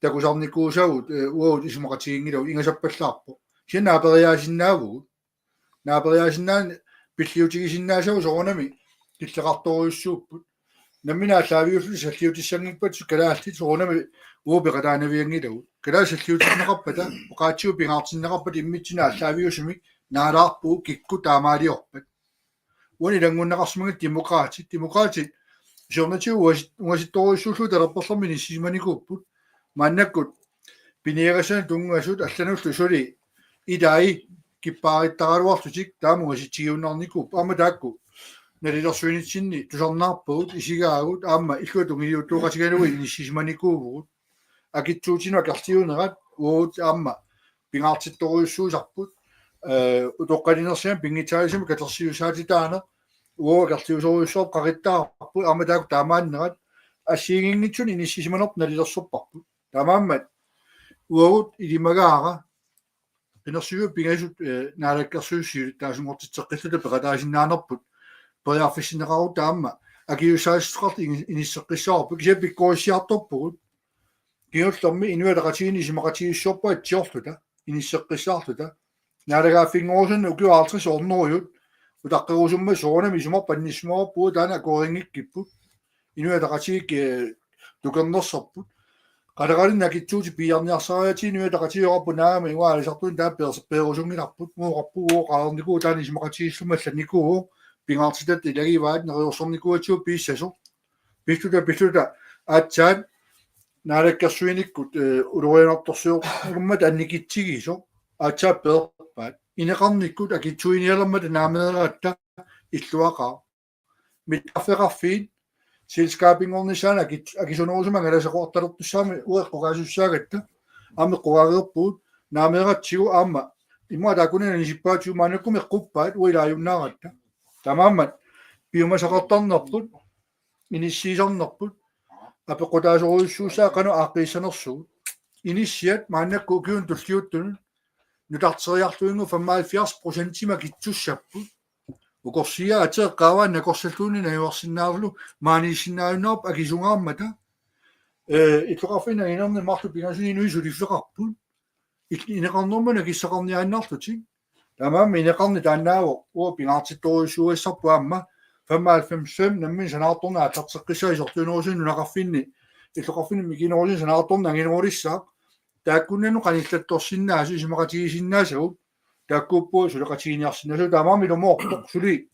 такусарникуусагут уут исмақатигингилау ингасаппаллаарпо синаапериаасиннаавугут наапериаасиннаан пиллиутигисиннаасагу соронами киллеқарторуйуссууппут намминааллаавиуллу саллиутиссангиппат калаалти соронами уупеқалаанавиангилагу калаасаллиутиннеқарпата оқаатсиу пингаартиннеқарпат иммитсинааллаавиусумик наалаарпуу кикку таамаалиорпат уани лангуннеқарсимагат демократи жорнатиу уаситторуйуссууллу талерперлэрмини сисиманикууппут маннаккут пинеерасана тунгасут аллануллу сули идаи киппаариттараалуарлутик таамугаситсигиуннарникууп ама таакку налилерсуинитсинни тусарнаарпуут исигаагут аама иллуатунгилиуттууqatiгалуи иниссисиманикуувгут акитсуутинуа картиунерат уут аама пингаартитторуйуссуусарпут утоққалинерсиам пингитаалисима катерсиусаатитаана уу картиусоруйуссоо қариттаарпу аама таакку таамааннерат ассигингитсун иниссисиманерп налилерсуппарпут тамааммат уут илимагаара пинерсиу пингасут наалаккерсуussiут таасунгортитсеққиллута пеқатаасиннаанерпут периарфиссинеқару таама акиусаастеқарт иниссеққиссаарпу кисапиккоиссиарторпугут киуллерми инуалеқатигини симақатигиссуорпа атсиорлута иниссеққиссаарлута наалагааффингоорсун укуаартрис орнеруйут утаққерусумма соонами сумар паннисмоорпуу таана акорингиккиппут инуалеқатигик тукернерсерпут qalaralin nakitsuuti piarniarsariati nualaqatiorappu naama inguaalisartun taa peerusungilarput muuqarpu qaarnikuu taani ismaqatigissumallannikuu pingaartitat ilagivaat neriorsornikuatiu piissaso pissuta aatsaat naalakkersuinikkut ulorianartorsiorummat annikitsigiso aatsaat peerpaat ineqarnikkut akitsuinialermat naameeraatta illuaqaa mittaffeqarfiit selskapingornisaan akisunerusumang alaseqortalertussaami ueqqoqaasussaaгаtta амеққугаариерпуут наамеератсигу аама имма таакунина нисиппаатиу маанаккуми эққуппаат уилааюннааратта тамааммат пиумасақартарнерпут иниссиисарнерпут апеққутаасоруйуссуусаа қану ааққиссанерсугут иниссиат маанакку киун туллиуттун нутартериарлуингу 75% китсуссаппут укорсиа атеэққааваа накорсаллууни наюарсиннаавлу маанисиннааюнаарп акисунгаармата итлоқарфина инерни марту пигасуинуи сулиффеқарпут инеқарнормана киссақарниааннаарлутик тамаама инеқарни тааннаавоо уа пингаартитторуйуссуассарпу аама 95 наммин санаарторнаа тартеққиссаисортуунерусуин нунақарфинни итлоқарфини микинерусин санаарторна ангинерулиссаа тааккуннану қаниллатторсиннаасу исмақатигисиннаасагут тааккууппуу сулеқатигиниарсинасу таамаами лумоорто сули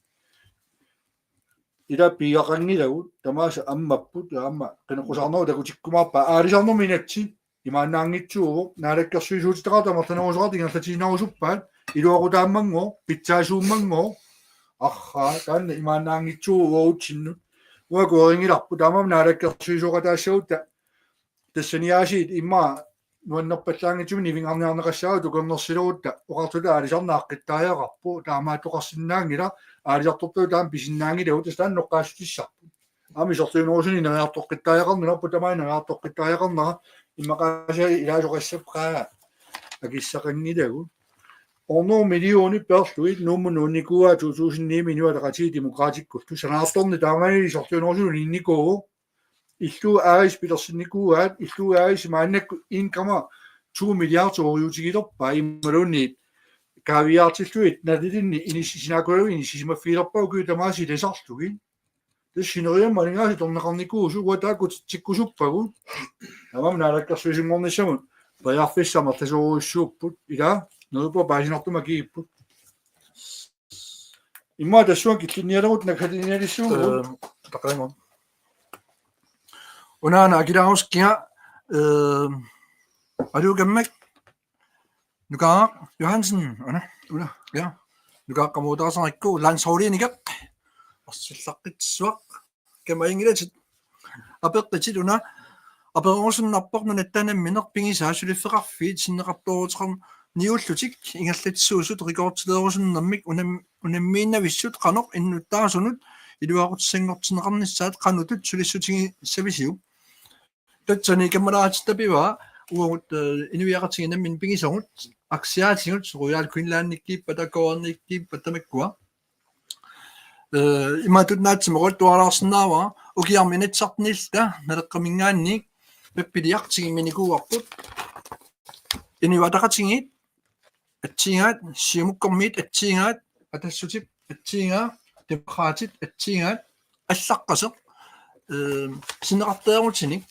ила пиақангилагут тамааса аммаппут аама қинеқусаарнеру такутиккумаарпа аалисарнерми инатси имаанаангитсуугу наалаккерсуисуутитеқартамартанерусеқарт ингерлатигинарусуппаат илуақутааммангоо питсаасууммангоо архаа таанна имаанаангитсуугу уутсиннут уакуэрингиларпу таамаам наалаккерсуисуоқатаассагутта тассаниаасиит иммаа нуаннерпаллаангитсуми нивингарниарнеқассаагу тукернерсилуутта оқартута аалисарнааққиттааяқарпу таамааттоқарсинаангила аалисарторпуу таам писиннаангилагу тастаан ноққаассутиссарпу аами сортуунерусуни нериартоққиттааяқарнераппу тамаи нериартоққиттааяқарнера иммақааса илаасоқассапқаа акиссақангилагу орноо миллиони перлуит нуммунуунникуа 2009 минуалеқати демократиккулту санаарторни таамаани сортуунерусуни инникуу иллуу аарис пилерсинникууаат иллуу аарис мааннакку 1,2 миллиард ориутигилерпа иммалуунни кавиартиллуит налилинни иниссисинакуалу иниссисимаффилерпау куутамааси лесарлуги тассинериаммалингаси торнеқарникуусу уатаакку тиккусуппагут тамам наалаккерсуисингорниссамут паярфиссамартасоруйуссууппут ила нерупа паасинартума кииппут имма тассуан киллинниалерут накалиниалиссуугут тақаримон унаана акилаарускиа алуукаммак Nuka Johansen Una. ja nuka kamuutaasarikku landshooliinikaq orsullaqitsuaq kamaingilachit apeqqitit una aperusunnarpoq nunattanammineq pingisaasuliffeqarfiit sinneqartoruteqarn niullutik ingallitsuusut rikoortileerusunnermik unammiinnavissut qanoq innuttaasunut iluaqutissangortineqarnissaat qanutut sulissutigi savisiu tatsani kamalaatittapiva uut inuiaqatiginammin pingisongut aksiaatigut royal queenlandnikkiip patakoornikkiip patamakkua imatut naatsimorut tualaarsinnaava ukiarminitsartinilla naleqqamingaanniik peppiliartigimminikuuarput inuataqatigit atsiingaat siumukkormiit atsiingaat atassutip atsiingaa demokraatit atsiingaat аллаққасеқ синеқартеерутиник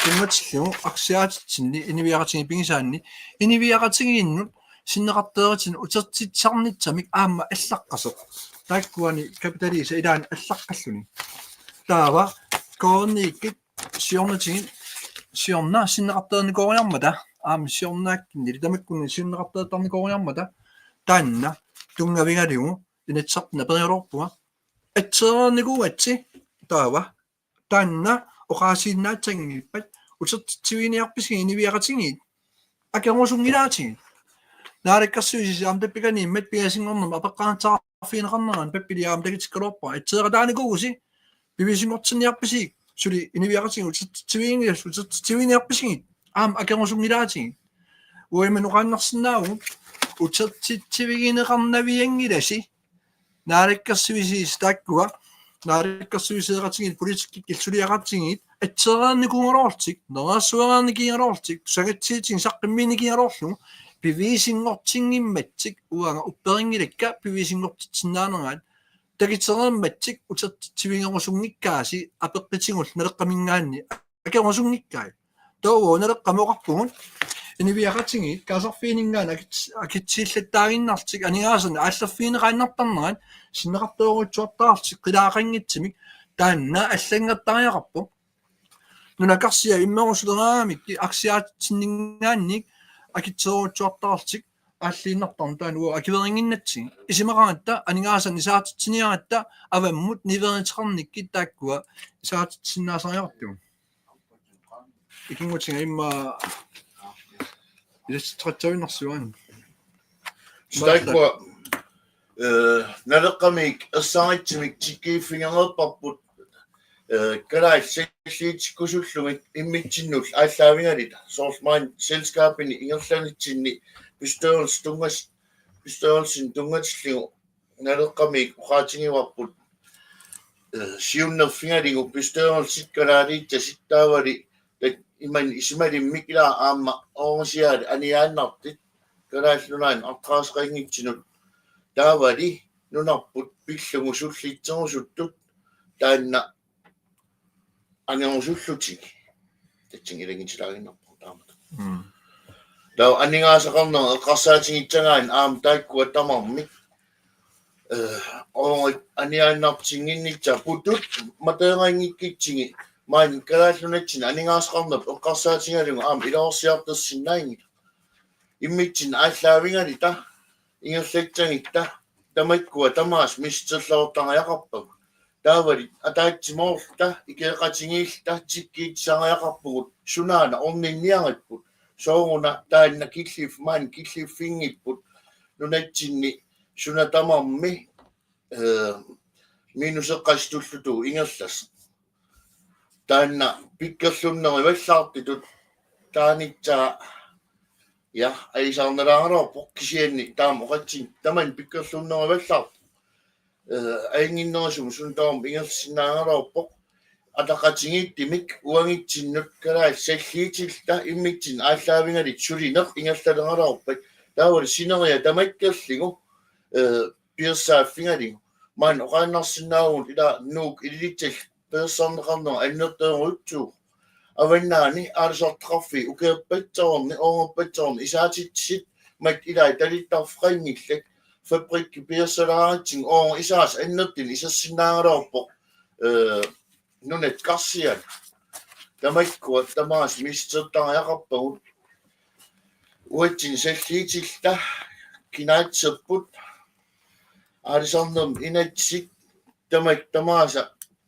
тумматиллугу аксиаатитсинни инивиаратиги пигисаанни инивиаратигииннут синеқартеерутин утертитсарнитсамик аама аллаққасеқ тааккуани капиталиса илаан аллаққаллуни таава коорнииккит сиорнатигит сиорна синеқартеерникоориармата аама сиорнааккинни тамаккунни синеқартеертарникоориармата таанна тунгавигалугу инатсартна периорорпуга атсеерникууатси таава таанна оқаасииннаатсангиппат утертивиниарписги инивиаратигиит акермусунгилаатигит наариккарсуисис аамтаппиканииммат пигасингорнерма апеққаантаарфиинеқарнеран паппилиаам тагитиккалуарпа атсеератааникууси пивисингортинниарписиг сули инивиаратиги утертивиингиас утертивиниарписгиит аам акермусунгилаатигит уимануқааннарсинааву утертитсивигинеқарнавиангиласи наариккарсуисис тааккуа наариккарсуисеэратигит политиккил сулиаратигит атсеерааникунгорортик нераассуарааникингорортик сагатсиитин саққимминикингорлу пивисингортингимматсик уага упперингилакка пивисингортитсиннаанераат тагитсереэмматсик утертитсивингерусунгиккааси апеққитингул налеққамингаанни акерусунгиккаи тоо налеққамоқарпугут инивиаратигит каасарфиинингаана акитсииллаттаагиннартик анигаасерни ааллерфиинеқааннартарнерат синнеқартеерутсуартаартик қилаақангитсимик таанна аллангаттариақарпу нунакарсиа иммерусулераамик аксиаатсиннингаанник акитсеерутсуартаартик ааллииннартарн таануа акиверингиннатсиг исимақаратта анигаасерни саатитсиниаратта аваммут ниверитеқарникки тааккуа саатитсиннаасариартугу икингутинга имма илэстратсавиннарсуан стайква налеққамик ассааритсимик тиккииффингерерпарпут калай селлиитиккусуллугит иммитсиннул ааллаавингалит соорсмаан селскаапини ингерланитсинни пистеерсин тунгатиллигу налеққамик уqaатингиварпут сиуннерфингалигу пистеерсиккалаалиитта ситтаавали иман исмалиммикла аама оорсиаали аниааннартит калааллунаан артраасqaingitsinut таавали нунарпут пиллугу суллитсерусуттут таанна анерусуллутик татсингилагитилаагиннарпу таамат таа анингаасақарнер эққарсаатингитсагаан аам тааккуа тамарми аниааннартингиннитса путут материангиккитсиги маан калааллунатсин анингаасақарнер эққарсаатингалугу аам илаорсиартассиннаанги иммитсин ааллаавингалита ингерлатсагитта тамаккуа тамаас мисцерлаортариақарпагу таавали атаатсимоорта икеэқатингиилта тиккиитсариақарпугут сунаана орнинниариппут сооруна таанна киллиф маан киллиффингиппут нунатсинни сунатамарми минусеққастуллуту ингерлас таанна пиккерлуннери валлаартитут таанитсаа ja aisarnalaarorpoq kisianni taamoqatsin taman pikkerlunneриваллаарт аингиннерисум сун таам ингерсинаагалорпоq атақатингиттимик уангитсиннут калаа саллиитилта иммитсин ааллаавингалит сулинеқ ингерлалералорпат таавал синериа тамаккерлигу пиерсааффингалигу маан оқааннарсинаагут ила нуук илитсал персорнеқарнера аннертерутсуу аваннаани аалсартеқарфи укеерпатсаорни оорпатсаорни исаатитсит мат илай талиттарфрангиллак фабрикки пиерсалааратсин оор исаас аннертин исассинаагалоорпоq нунат карсиат тамаккуа тамаас мисцертариақарпагут uatsin salliitilla kinaatserput aalisarnum inatsik tamaasa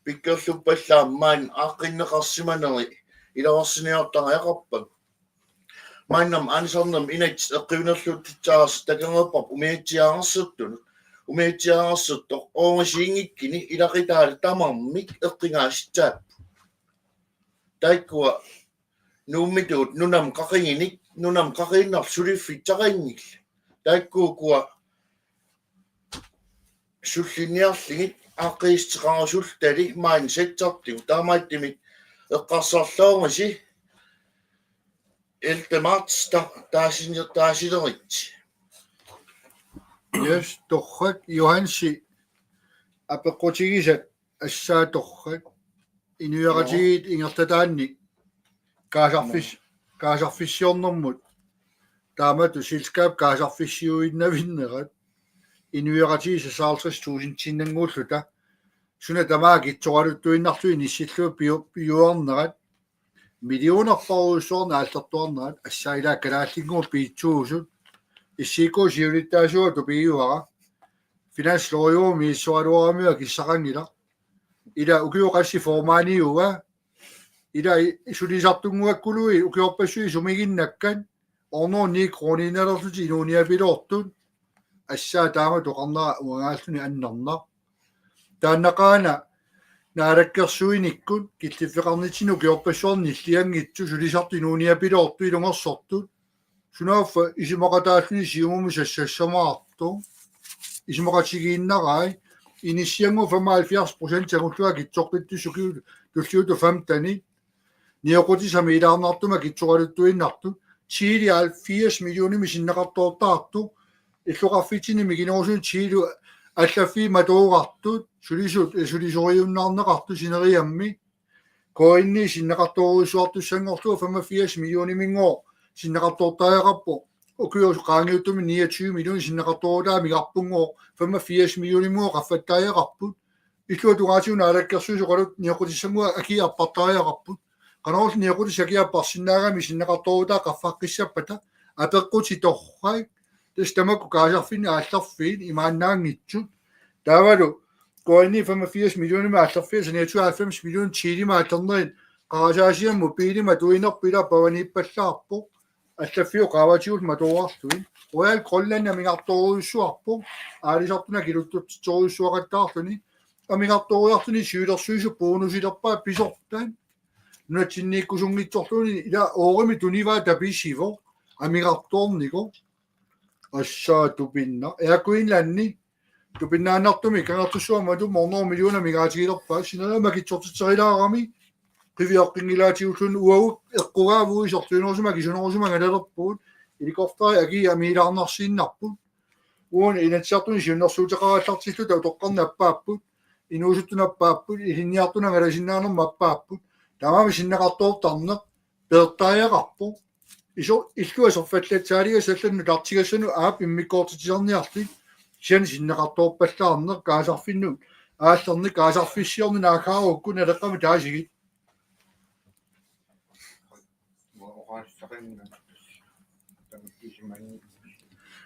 pikkerluppallaammaan aaqinneqarsimaneri ilaqarsiniartangayaqarpak maannam aalisarnum inats eqqiunerluutittaaras takangerpap umiatsiaarsertun umiatsiaarsertoq oongasiingikkini ilaqitaali tamarmik eqqingaasittaap taikkua nuummitut nunam qaqiinnar suliffitaqainnik taikkuukua sulliniarligit aaqiisteqarasulltali mindset-artigu taamaattimik eqqarsarloongasi 11. marts taasilerit Yes, torrak Johansi apeqqutigisat assaatorrak inuaratigit ingertataanni kaasarfissiornermut taamatu silskaap kaasarfissiuinnavinnerat inuaratigis 60.000 tinnanguulluta suna tamaakitsoqaluttuinnarlu nissillu piuarnerat millionerparuussuorna aallertuarnerat assailaa kalaallinguur piitsuusut иссикуус юлиттаасуа тупиуара финанслориуми иссуалуарамиа киссақангила ила укиоқасси формааниуга ила исулисартунгуаккулуи укиорпассуи сумигиннаккан орнуунни крониналерлути инуниапилоортун ассаа таама тоқарнера уагааллуни аннерна тааннақаана наалаккерсуиниккут киллиффеқарнитсину киорпассуарни иллиангитсу сулисарту инуниапилоорту илунгерсортут Sunafa isimaqataalluni siumumu sassamaartu isimaqatigiinnarai inisiangu 75% tagulluga kitsortittussuki tulliutu 15 nioqutisami ilaarnaartuma kitsoqaluttuinnartu Chile 80 millionimi sinnaqartoortaartu illuqarfitini miginorsun Chile allaffi matuuqartut sulisoriunnaarneqartu sineriammi koinni sinnaqartoorusuartussangorlu 85 millionimingoo sinnaqartoortaajaqarpo ukius qaangiuttumi 29 million sinnaqartoorutaami qarpunngoo 85 millionimmoo qaffattaajaqarput illuatugaatiuna alakkersuusu qalut niaqutissangua akiarpartaajaqarput qanaus niaqutissakiapparsinnaagami sinnaqartoorutaa qaffaqqissappata apeqquti torrai testamaku kaasarfinni aallarfiin imaannaangitsut taavalu koini 85 millionima aallarfiin saniatu 90 million chiilima aallernerin qarasaasiammu piilima tuinerpila pavaniippallaarpo allaffiu qaavatiut matuuartuin royal grönland amingartoruissuarpo aalisartuna kiluttutsorussuaqattaarluni amingartoriartuni syylersuisu bonusilerpaa pisortaan nunatsinniikkusungitsorluni ila oorimi tunivaa tapisivo amingartoornigo assaa tupinna eakuinlanni tupinnaannartumi kangertussuamatu mornor milliona migaatigilerpaa sinalama kitsortitserilaarami qiviaqqingilaatiullu uagu eqqugaavuui sortuinorusuma kisunorusuma ngalalerpuut ilikoftai agi amiilaarnarsiinnarput uun inatsiartuni siunnersuuteqarallartillu tautoqqarnappaaput inuusuttunappaaput ilinniartuna ngalasinnaarnermappaaput tamami sinnaqartoortarneq peertaajaqarpu illua sorfallatsaalia sallannu tartigassanu aap immikkoortitisarniartik sian sinnaqartoorpallaarneq kaasarfinnu aallerni kaasarfissiorni naakaaruukku naleqqami taasigit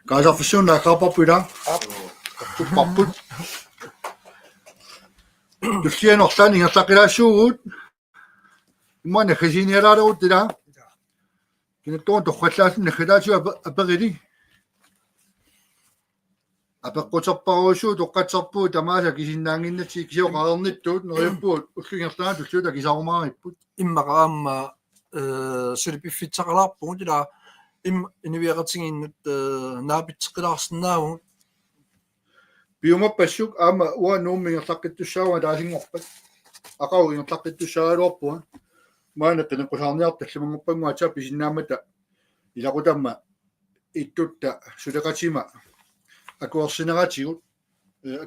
kaasarfissuun naakaaparpula tupparput tullianortaan ingerlaqilaassuugut immaana khasinialaalerutila kinattuun torqallaassun nakhalaasiu aperili apeqqutserparuussuu toqqatserpuu tamaasa kisinnaanginnatsi kisioqarernittuut neriuppuut ullingertaa tulluuta kisarumaaриpput иммақаама сулипиффитсақалаарпугут ила инивиақатигииннут наапитсеқилаарсинаавгут piumappassuk aama ua nuummigerlaqqittussaaga taasiнгорпат aqau ingerlaqqittussaaluarpua maana qinеққусаарниарталлумангорпангуатаа писиннаамата илақутамма иттутта сулеқатима акуерсинератигут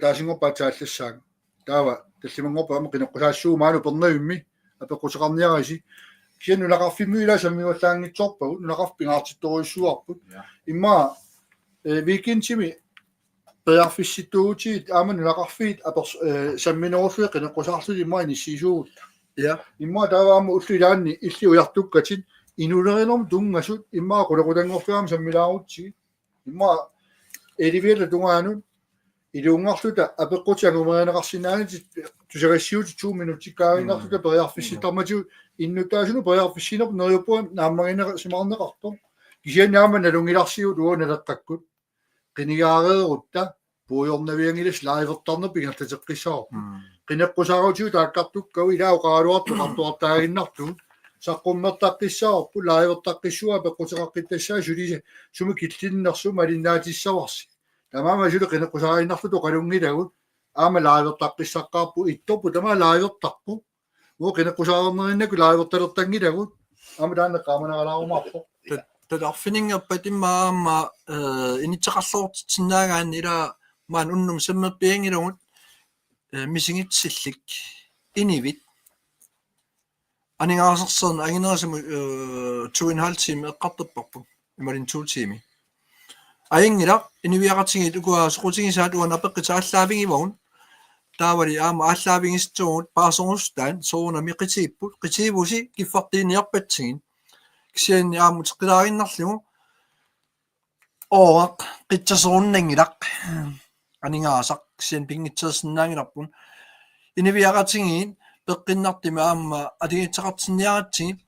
таасингорпаа тааллассаага таава таллимангорпаама qinеққусаассуу maaну пернавимми апеққусеқарниараси киану лақарфиммуила саммиуллаангитсорпагут нақарпингаартитторуиссуарпут имма викинтими пеарфисситуутиит ааману лақарфиит аперс самминерусуи qinеққусаарлули имма иниссисуугут я имма тааваама уллилаанни илли уяртуккатит инулерилорм тунгасут иммаа qulaqutangorluam саммилаарутсиг иммаа эливиала тунгаанут илунгарлута апеққутиангумеринеқарсинаанит тусагассиут 2 минутиккаагиннарлута периарфисситармату иннутаасуну периарфиссинер нериуппуам нааммагинеqa симаарнеқартор кисианаама налунгиларсиут ууналеққаккут qinigaareerutta puujornaviangilus laivертарнапи гартатеққиссаа qinеққусаарутиу тааққартуккау илаоқаалуарту қартуартаагиннарту саққуммертаққиссаарпу лаивертаққиссуа пеққутеқаққиттассаа сулиси суми киллиннерсу малиннаатиссаварси тамаама суле qinеққусаариннарлуту қалунгилагут аама лаивертаққиссаққарпу итторпу тама лаивертарпу уу qinеққусаарнериннаку лаиверталертангилагут аама таанеққааманералаарумаарпо тадарфинингерпат имаама инитсеқарлуортитсинаагаан ила маан уннум саммерпиангилугут мисингитсиллик инивит анингаасерсерн агинерасму 2.5 тими эққартаппарпу ималин 2 тими аингила инивиақатсигит укуа соқутигисаат уан апеққитааллаавингивагун таавали аама ааллаавингистугут паасорнустаан соорнами қитииппут қитиивуси киффартииниарпатсигин кисиан ааму теққилаариннарлугу оақ қитсасоруннангилақ анингаасақ кисиан пингитсерсинаангиларпун инивиақатсигин пеққиннартима аама атигитсеқартинниаратсигит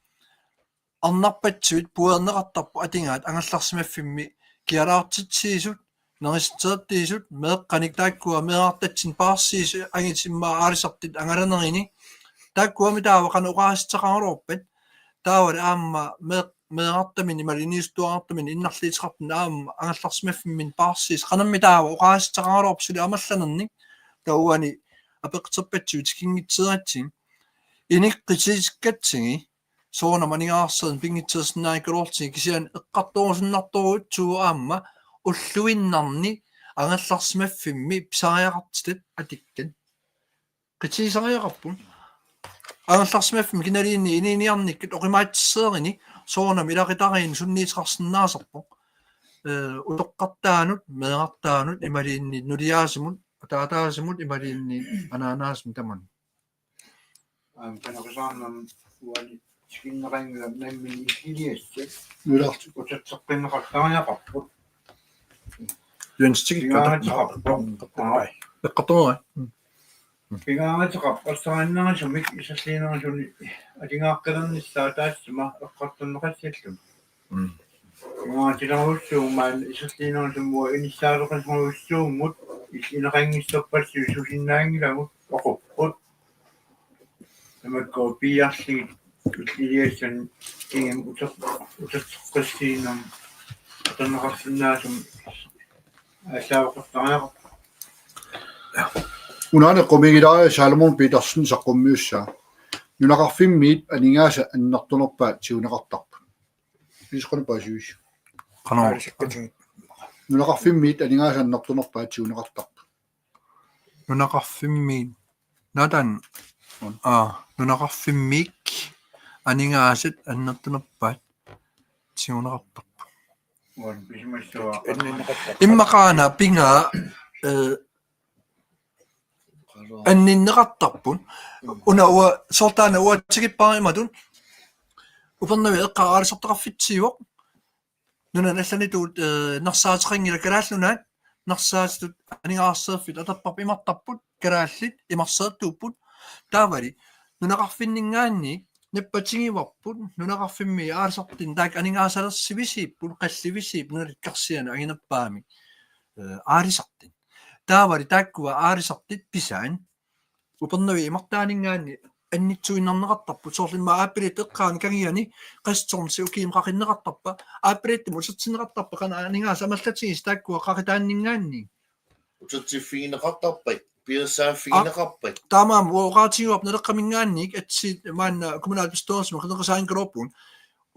арнарпатсуит пуернеқартарпу атингаат ангалларсимаффимми киалаартитсиисут неристерттиисут меэққаник тааккуа меартатсин паарсиис агитиммаа аалисартит ангаланерини тааккуами таавақана уqaаситеқарулорпат таавал аама меартамини малинистуартамини иннарлиитеқартна аама ангалларсимаффиммин паарсиис қанамми таава уqaаситеқарулорпсули амалланерни тауани апеқтерпатсуит кингитсератсин иникқитиккатсиги соона манигаарсерн пингитсерсинааиккалуортиг кисиан эққарторусиннарторуут туу аама уллуиннарни ангалларсимаффимми писариақартитат атиккан қитисариақарпун ангалларсимаффимми киналиинни ининиарниккат оқимаатиссеерини соона милақитариин сунниитеқарсинаасарпо утоққартаанут меэқартаанут ималиинни нулиаасимут атаатаасимут ималиинни анаанаас таман канакусаарнам уани скиннерингла намми илиассак нулаарт утатсеққиннеқартариақарпут юнстигикката эққарторуа пигааматеқарпассараннерасумик исаллиинерасуни атингааққилерниссаа таассима эққартуннеқассиаллун пигаатиларуссуумаан исаллиинерасуммуа иниссаалеқасмауссууммут илинеқангиссаппассу сусиннаангилагут оқуппут намакко пиарлигит илиассан ингем утатсеққассиинам атаннеқарсинаасум асаавақартариақар унаане комигилаа Salomon Petersen саққуммиусса нунақарфиммиит анингааса аннартунерпаат сиунеқартарпу исқоне паасуис қанаа нунақарфиммиит анингааса аннартунерпаат сиунеқартарпу нунақарфимми надан нунақарфиммик анингаасат аннартунерпаат сиунеқартарпу уан бисмассуа иммақаана пингаа анниннеқартарпун унауа сортаана уатсигиппаариматун упернави эққараарисортақарфитсиуоқ нунан алланитуут нарсаатерингила калааллунаат нарсаатут анигаарсерфит атаппап имартарпут калааллит имарсеертууппут таавали нунақарфиннингаанни наппатигиварпут нунақарфимми аалсортин таак анингаасалерсивисииппут қалливисиип нуналиккарсиана агинаппаами аалисартин таавали тааккуа аалисартит писаан упернави имартаанингаанни аннитсуиннарнеқартарпут соорлимма ааппилит эққаани кангиани қассорнси укиимқақиннеқартарпа ааппилиттиму сатсинеқартарпа қана анингааса амаллатигис тааккуа қақитааннингаанни утатсиффигинеқартарпат пиерсааффигинеқарпат таамаам уоқаатигуап налеққамингаанник атси маанна коммунал пистоорсма қинеқасаангилорпун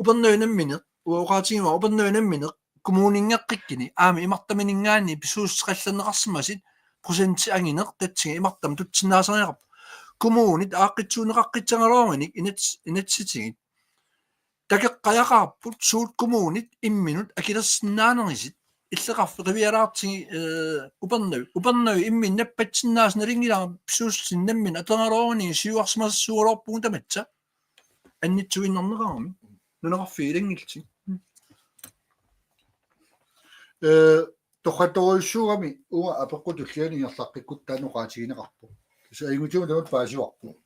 упернавинаммине уоқаатигуа упернавинаммине коммунингеққиккини аами имартаминингаанни писуussеқаллернеқарсимасит проценти ангинеқ татсига имартам тутсинаасариақап коммунит ааққитсуунеқаққитсангалуарник инатситигит такеққаяқарпут суут коммунит имминут акилерсинаанерисит иллеқарфеқивиалаартиги упернави иммин наппатсинаас налингилаа писууссиннаммин атангалуарни сиуарсимассуулорпуун таматса аннитсуиннарнеқарами нунеқарфиилингилти тоқаторуйссуугами уа апеққутуллиани ингерлаққиккуттааноқаатигинеқарпу саингутиума тамат паасиуарпу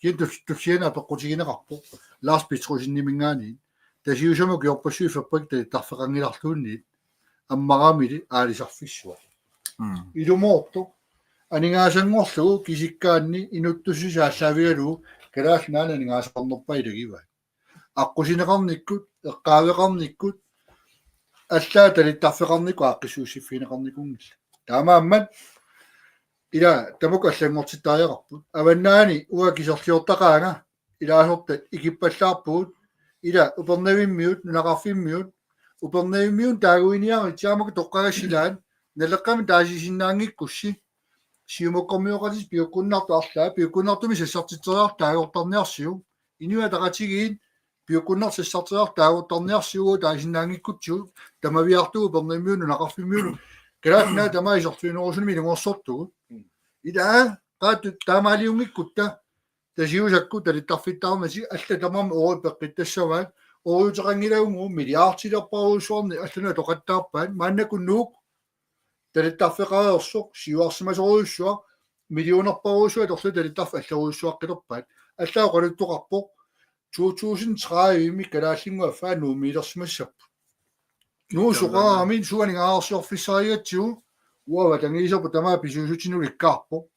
киин туллиана апеққутигинеқарпу ларс петрусиннимингаани тасиусаму киорпассуи фабрик тарфеқангиларлуунни аммарамили аалисарфиссуа илумоорту анигаасангорлугу кисиккаанни инуттусисааллаавигалуу калаалнаана нигаасақарнерпаилагива аққусинеқарниккут эққаавеқарниккут аллаа талиттарфеқарнику ааққисуусиффинеқарникунгилла таамааммат ила тамук аллангортиттариақарпут аваннаани уа кисерлиортақаага илаасортат икиппаллаарпуут ила упернавиммиут нунақарфиммиут упернавиммиун таагуиниари тиамак тоққагассилаан налеққами таасисиннаангиккусси сиумоккормиоқатис пиуккуннарту арлаа пиуккуннартуми сассартитсериар таагортарниарсиу инуа тақатигиин пиуккуннар сассартитсериар таагортарниарсиугу таасиннаангиккутсуу тамавиартугу упернавиммиун нунақарфиммиун калаатнаа тамаисортуинерусунми илунгорсортугу илаа qaatu taamaaliungikutta tasiusakku talittarfittaaramasi alla tamam oruippeqqittassavat oruuteqangilaungu milliartilerparuussuarni alluna toqattaarpaat maannakunnuuk talittarfeqareersuq siuarsimasoruussua millionerparuussua torlu talittarfa allaruussuaqqilerpaat allaa qaluttoqarpoq 2030 kalaallingu affaa nuumiilersimassappu nuusuqaraami suaningaarsiorfissariatsiu uava tangiisorpu tamaa pisuusutinnulikkaarpo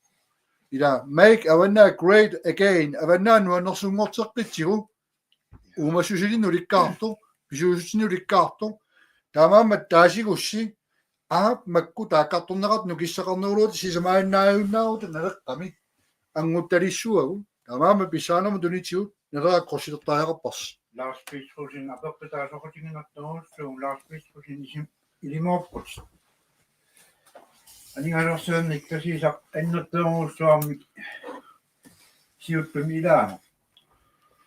ila make avanna great again avanna nuannersunngorteqqitsigu uumasusilinnulikkaartu pisuusutinnulikkaartu tamaammat taasigussi aap makku taakkartorneqart nukissaqarneuluut sisamaannaajunnaarut naleqqami anguttalissuagu tamaamma pissaanamu tunitigut naleraqqorsilertaajaqarpars Lars Petrussin апертатаасоқутигинартэрусsuum Lars Petrussin илимоорпут анигалерсуунник тасисақ аннертерусsuarmi сиуттумилаама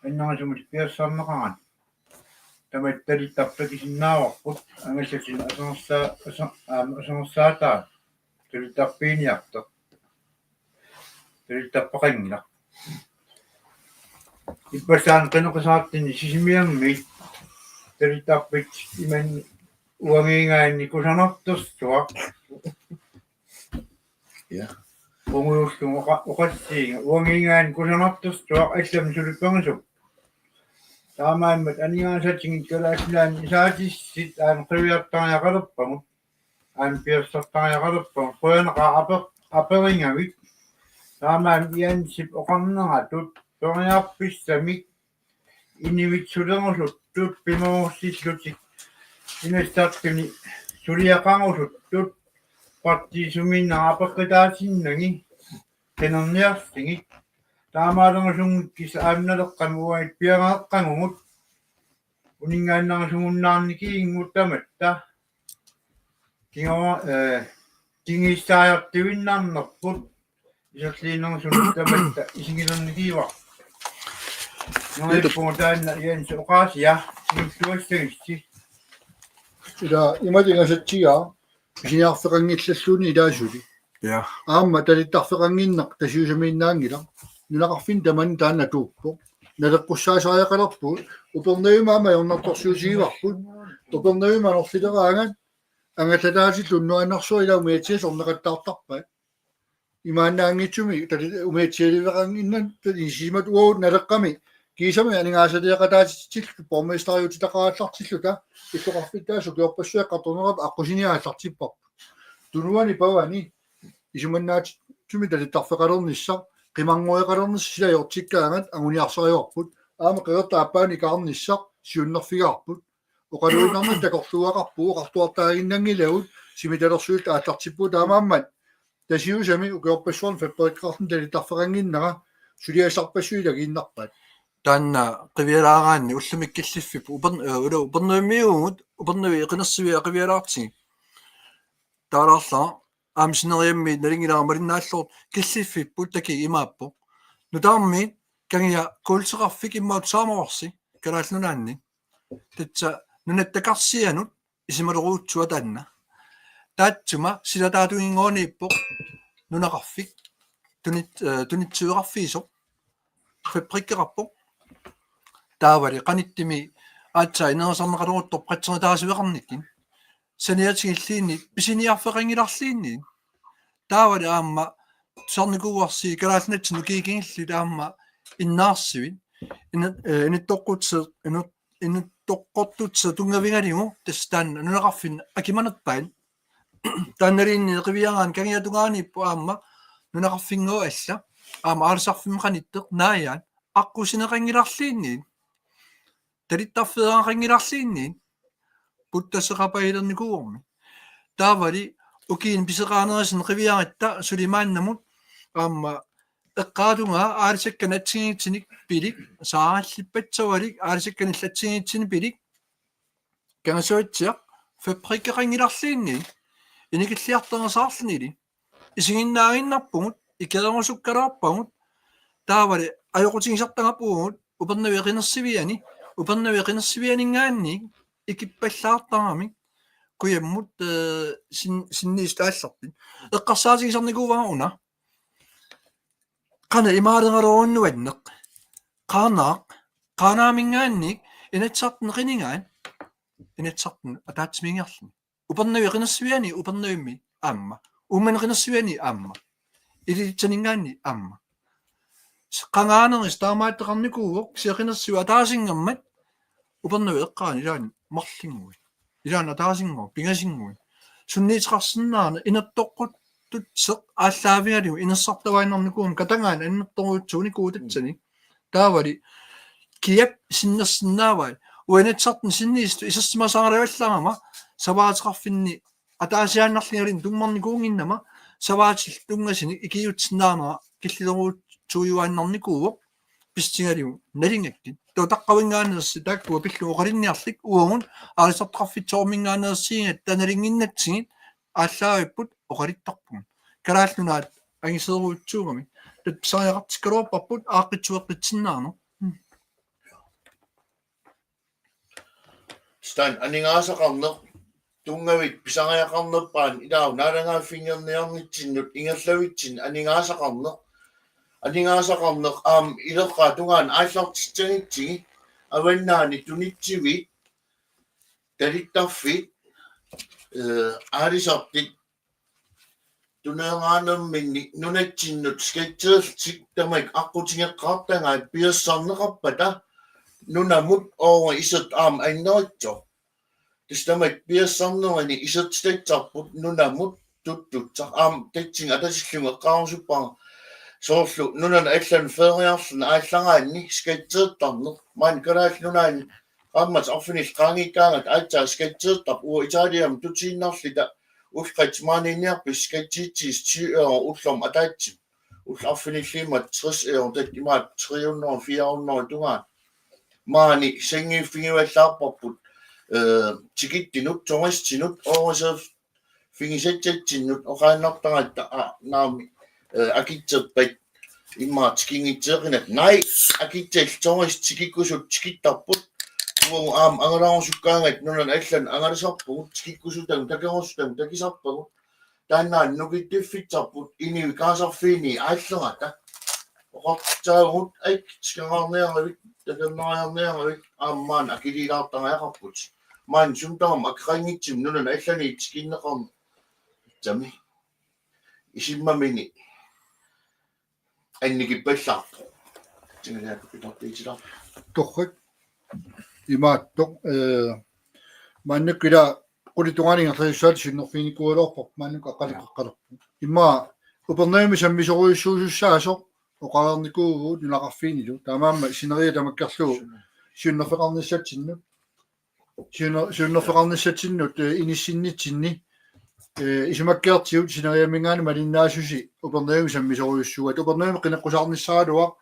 аннерисумут пиассаарнеқаран тамат талиттартакисиннааварпут ангаллатин асерсаатаа талиттарпииниарта талиттарпақангила иппасаан канеқисаартини сисимиангми талиттарпит иман уангингаанни кусанартэрсуа Ja. Onguullung oqassiinga uangingaan kusanartersuaq аллам сулиппангасуп таамааммат анигаасатингит калаасилаан исаатиссит аан қивиартариақалерпагут аан пиассартариақалерпагут қуянеқа аперингавит таамаам иансип оқарнера тут ториарписсамик инивитсулерусут тут пимоорсиллутик инастартуни сулиақангусут тут партисуминнаапеққитаасиннаги тенерниарсиги таамаалерсунгут кис аамналеққамуаит пиагааққангугут унингааннарсугуннаарники ингуттаматта кингоо кингиссаajартивиннаарнерпут исерлиинерсунуттаматта исигилерникиива нуиппуутаанна ианс оqaасиа сиуссагисси ila imatingasatsia писиниарфеқангиллаллууни илаасули ja аама талиттарфеқангиннақ тасиусамииннаангила нунақарфин таман таанна тууппо налеққуссаасариақалерпут упернавимаама юрнарторсуусигиварпут упернавиманерлилераангат ангаллатаасиллуннуаннарсуа илаумиатсиас орнеқаттаартарпат имааннаангитсуми умиатсиаливеқангиннан исимат уут налеққами кисами анигаасалиақатаатитсиллу порместариутитақааллартиллута иллоқарфиттаасу киорпассуаққарторнерап аққусиниааллартиппарпу тунуани павани исуманнаати туми талиттарфеқалернисса қимангуеқалернissila йортиккаангат агуниарсариорпут аама қиертааппаани каарниссақ сиуннерфигаарпут оқалуиннарнат такорлуақарпуу қартуартаагиннангилагут симиталерсуут ааллартиппуу таамааммат тасиусами укиорпассуарн фабриккартн талиттарфеқангиннера сулиасарпассуилагииннарпат таанна қивиалаагаанни уллумиккиллиффип упернавимиугут упернави иқинерсивиа қивиалаартиги таалаарлаа аамсинериамми налингилаармалиннааллуут киллиффиппут таки имааппо нутаарми кангиа кулсеқарфик иммаут саамаварси калаалнунаанни татса нунаттакарсианут исималеруутсуа таанна таатсума силатаатуингоониппо нунақарфик тунитсуеқарфиисо фабриккеқарпо таавали қаниттими атсаа инерсарнеқалуруттор пратсеритаасуеқарниккин саниатигиллиинни писиниарфеқангиларлиинни таавали аама сарникууарси калаалнатсину кикингилли таама иннаарсивит иниттоққутсе иниттоққортутсе тунгавингалигу тастаанна нунеқарфин акиманерпаан таанналиинни эқивиараан кангиатугааниппу аама нунеқарфингоо алла аама аалсарфиммақаниттеқ нааяан аққусинеқангиларлиинни талиттарфеерақангиларлиинни путтассеқапаилерникуорми таавали укиин писеқаанерисин қивиаратта сулимааннамут аама эққаатунгаа аалисаккан атсигиитсиник пилик саараллиппатсавалик аалисаккан иллатсигиитсини пилик канасуатсиақ фабрикеқангиларлиинни иникиллиартернесаарлинили исигиннаагиннарпугут икерерусуккалаарпагут таавали аёқутигисартангаппугут упернавиқинерсивиани упернавиқинерсивианингаанни икиппаллаартарамик куяммут синниистааллартин эққарсаатигисарникуваа уна qana imaalengaluunnuanneq qaanaaq qaanaaminggaannik inatsartneqinigaan inatsartne ataatsimiingiarluni upernaviqinersiviani upernavimmi aamma uummaneqinersiviani aamma ilitsaningaanni aamma qangaaneris taamaatteqarnikuuvoq siaqinersiva ataasingammat upernavi eqqaani ilaani marlingui ilaana ataasinngua pingasingui sunniiteqarsinnaarne inattoqqut tutseq ааллаавигалу инерсартаваиннарникуум катангаан аннерторуутсууни куутатсани таавали киап синнерсиннаавай уанатсартни синниисту исерсимасааравалларама саваатеқарфинни атаасиааннарлингалин туммарникуунгиннама саваатил тунгасини икиутсиннаанера киллилеруутсуюааннарникууво пистингалиу налингаккит тотаққавингаанерси тааккуа пиллу оқалинниарлик уангун аалисартақарфитсоормингаанерсиингат таналингиннатсигит ааллаавиппут оқалиттарпугун калааллунаат ангисеруутсуугами тат сааяқартиккалуарпарпут ааққитсуэққитсиннаарно Stan aningaasaqarneq tungavit pisangayaqarnerpaan ilaav naalangaafingerniarnitsinut ingerlavitsin aningaasaqarneq ileqqaa tungaan aallartitsagitsigi avannaani tunitsivit talittarfit aalisartit tuneeraanerminni nunatsinnut sketseertik tamak aqutingeqqaartangaat piassarneqarpata nunamut oora isat ainneritso tastamak piassarnerani isatstatsarput nunamut tuttutsaq tatsinga atasillunga eqqaarusuppaa soorlu nunana allan feeriarluna aallaraanni sketseertarneq maan kalaallunaani qammat arfinil qaangikkaangat aatsaa sketseertarp ua itaaliam tutiinnarlita ulqat maaniinniarpis sketsiitsiis 10 euro ullorm ataatsim ullarfinilliimat 60 euro tattimaat 300 400 tungaan maani sengiiffingivallaarparput tikittinut toristinut ooriseef fingisatsatsinnut oqaannartaratta naami akitserpat immaat kingitseerinat nai akitsall toris tikikkusut tikittarput angalaarsukkaangat nunan allan angalisarpugut tikikkusutang takerusutang takisarpagut taannaan nukittiffitsarput inivi kaasarfiini aallerata oqartaagut aik skaraarniaravit takannaariarniaravit aammaan akililaartangayaqarput maan sumtaram akirangitsim nunan allani tikinneqarm tami isimmamini annikipallarpu tingaluapitartiitila torrik imaattoq maannukila qulitugaanigerluissaat sinnerfiinikuuloorpoq maannuk aqaliqqaqqalerpu imma upernaami sammisoruissuusussaasoq oqaarnikuugu nulaqarfiinilu taamaamma sineria tamakkarlugu siunnerfeqarnissatsinnu siunnerfeqarnissatsinnu inissinnitsinni isumakkiartigut sineriamingaani malinnaasusi upernaami sammisoruissuat upernaami qineqqusarnissaaluaq